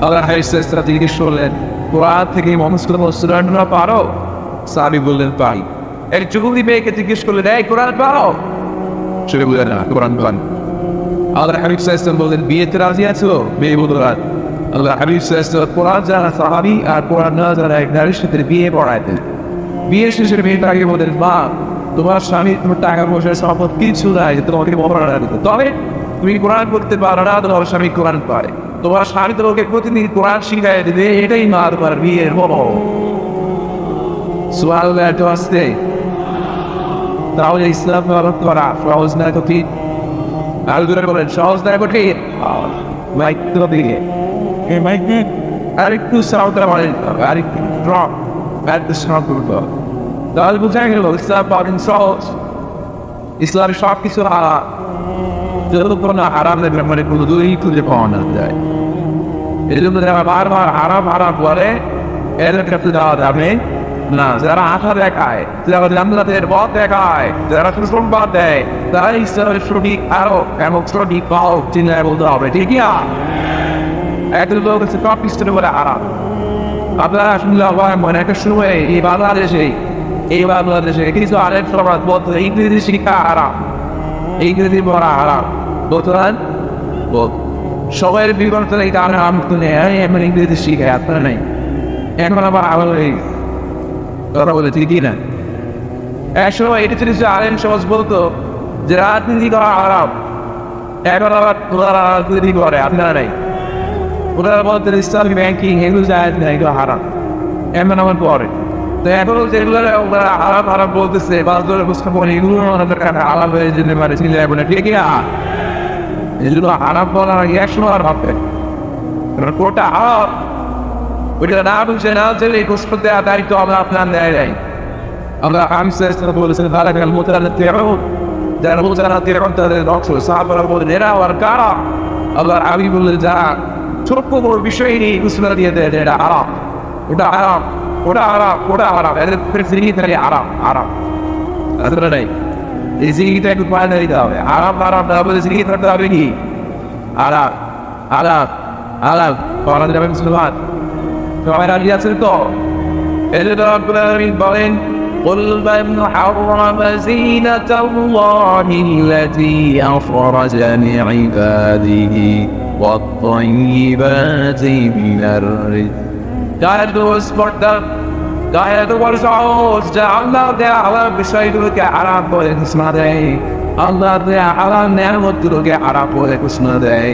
আল্লাহ হাইসাসরা জিজ্ঞেস করলেন, কোরআন থেকে মুসলমান পারো? সাহাবী বললেন পারি। এক যুবতী মেয়েকে জিজ্ঞেস করলেন, এই কোরআন পারো? সে বললেন না, কোরআন পারি। আল্লাহ হাবিব সাল্লাল্লাহু বললেন, বিয়েতে রাজি আছো? মেয়ে বলল রাজি। আল্লাহ হাবিব সাল্লাল্লাহু কোরআন জানা সাহাবী আর কোরআন না জানা এক নারীর সাথে বিয়ে পড়াইতেন। বিয়ে শেষে মেয়েটাকে বললেন, মা তোমার স্বামী তোমার টাকা পয়সার সম্পদ কিছু নাই যে তোমাকে মহারানা দিতে, তবে তুমি কোরআন করতে পারো না, তোমার স্বামী কোরআন পারে, তোমার স্বামী তোমাকে প্রতিদিন কোরআন শিখাই দেবে, এটাই মা তোমার বিয়ের বড়। সুবহানাল্লাহ, এত আসতে তাহলে ইসলাম পালন করা সহজ না কঠিন? আর দূরে বলেন সহজ না কঠিন? মাইক তো দিকে এই মাইক আরেকটু সাউন্ডটা বলেন, আরেকটু ড্রপ, আরেকটু সাউন্ড করবো, তাহলে বুঝা গেল ইসলাম পালন সহজ। ইসলামের সব কিছু হারাম, যতক্ষণ না হারামের ব্যাপারে কোনো দলিল খুঁজে পাওয়া না যায়। এই জন্য যারা বারবার হারাম হারাম বলে, এদের কাছে যাওয়া যাবে না। যারা আশা দেখায়, যারা জান্নাতের পথ দেখায়, যারা সুসংবাদ দেয়, তারা ইসলামের সঠিক আরো এবং সঠিক পাও চিন্তায় বলতে হবে। ঠিক না? একজন লোক হচ্ছে সব কিছু বলে হারাম। আপনারা শুনলে হয় মনে একটা সময় এই বাংলাদেশে কিছু আরেক সমাজ বলতো ইংরেজি শিক্ষা হারাম, ইংরেজি পড়া হারাম, বলতেন সবাই বিবর্তন এই কারণে আমি ইংরেজি শিখাই, আপনারা নেই। এখন আবার কথা বলে ঠিকই না। এক সময় এটা ছিল আরেক সমাজ বলতো যে রাজনীতি করা হারাম, এখন আবার ওরা রাজনীতি করে, আপনারা নেই। ওরা বলতেন ইসলামী ব্যাংকিং এগুলো যায় না, এগুলো হারাম, এমন আমার পরে। তো এখনো যেগুলো হারাম হারাম বলতেছে, বাস ধরে বুঝতে পারে এগুলো আলাপ হয়ে যেতে পারে, চিন্তা বলে ঠিক এই জন্য হারাম বলার আগে 100 বার ভাববেন, কারণ কোনটা হারাম ওইটা না বুঝে না জেনে গোসল দেওয়া দায়িত্ব আমরা আপনার নেয় নাই। আমরা বলেছেন তারাকাল মুতানাত্তিউন, যারা মুতানাত্তিউন তাদের ধ্বংস। সাহাবারা বলেন এরা আর কারা? আল্লাহ আমি বললেন যারা ছোট্ট বড় বিষয় নিয়ে ঘোষণা দিয়ে দেয় এটা আরাম, ওটা আরাম, ওটা আরাম, ওটা আরাম, এদের জিনিস থাকে আরাম আরাম। আসলে নাই, এই জিনিসটা একটু পায়ে দিতে হবে। আরাম আরাম না বলে জিনিস থাকতে হবে কি আরাম আরাম আরাম করা যাবে মুসলমান। সবাই রাজি আছেন তো? এই জন্য রব্বুল আলামিন বলেন قل من حرم زينة الله التي أخرج لعباده والطيبات من الرزق গায়ের দোষ পর্দা গায়ের দোষ সাহস যা আল্লাহ দেয়া হালাল বিষয়গুলোকে আরাম বলে ঘোষণা দেয়, আল্লাহ দেয়া হালাল নেয়ামতগুলোকে আরাম বলে ঘোষণা দেয়,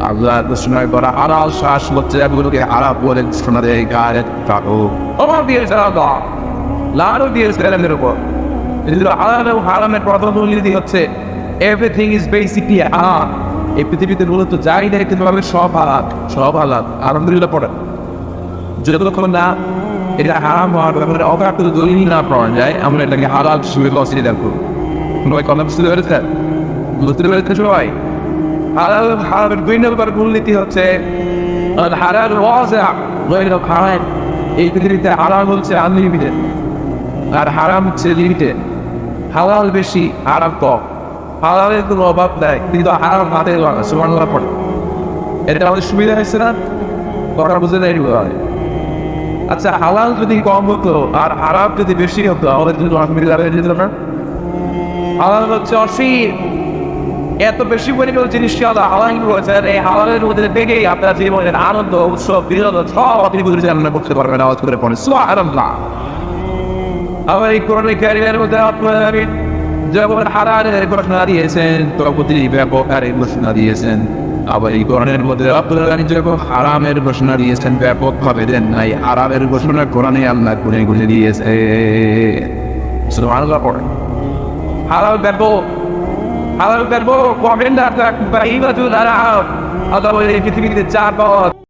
আল্লাহ ঘোষণা করা হালাল শ্বাস লজ্জাগুলোকে আরাম বলে ঘোষণা দেয়। গায়ের থাকো আমার দিয়েছে আল্লাহ, লাড়ও দিয়েছে এদের উপর। হালাল এবং হারামের প্রথম মূলনীতি হচ্ছে এভরিথিং ইজ বেসিকলি হালাল। এই পৃথিবীতে মূলত যাই দেখতে পাবে সব হালাল, সব হালাল। আলহামদুলিল্লাহ পড়ে যতক্ষণ না এটা হারাম হওয়ার ব্যাপারে অকার্য দলিল না পাওয়া যায় আমরা এটাকে হালাল হিসেবে কনসিডার করব। সবাই কথা বুঝতে পেরেছেন? বুঝতে পেরেছেন সবাই? হালাল হারামের 2 নম্বর মূলনীতি হচ্ছে হালাল ওয়াজিআ গায়র হারাম। এই পৃথিবীতে হালাল হচ্ছে আনলিমিটেড আর হারাম হচ্ছে লিমিটেড। হালাল বেশি, হারাম কম। হালালের কোনো অভাব নাই, কিন্তু হারাম হাতে সুবহানাল্লাহ পড়ে। এটা আমাদের সুবিধা হয়েছে না? কথা বুঝে নেই। আচ্ছা, হালাল যদি কম হতো আর হারাম যদি বেশি হতো আমাদের জন্য অসুবিধা হয়ে যেত না? হালাল হচ্ছে অসীম, এত বেশি পরিমাণ জিনিসকে আল্লাহ হালাল করেছেন। এই হালালের মধ্যে থেকেই আপনার জীবনের আনন্দ, উৎসব, বিনোদন সব আপনি পরিচালনা করতে পারবেন। আওয়াজ করে পড়ে সুবহানাল্লাহ। আবার এই কোরআন কারীমের মধ্যে আপনার যেমন হালালের ঘোষণা দিয়েছেন তখন ব্যাপক হারে ঘোষণা দিয়েছেন, আবার এই কোরআনের মধ্যে আপনারা যখন হারামের ঘোষণা দিয়েছেন ব্যাপক ভাবে দেন নাই। হারামের ঘোষণা কোরআনে আল্লাহ গুনে গুনে দিয়েছে। সুবহানাল্লাহ পড়ে। হালাল ব্যাপক, হালাল ব্যাপক কমেন্ট আর এই পৃথিবীতে 4 পাওয়া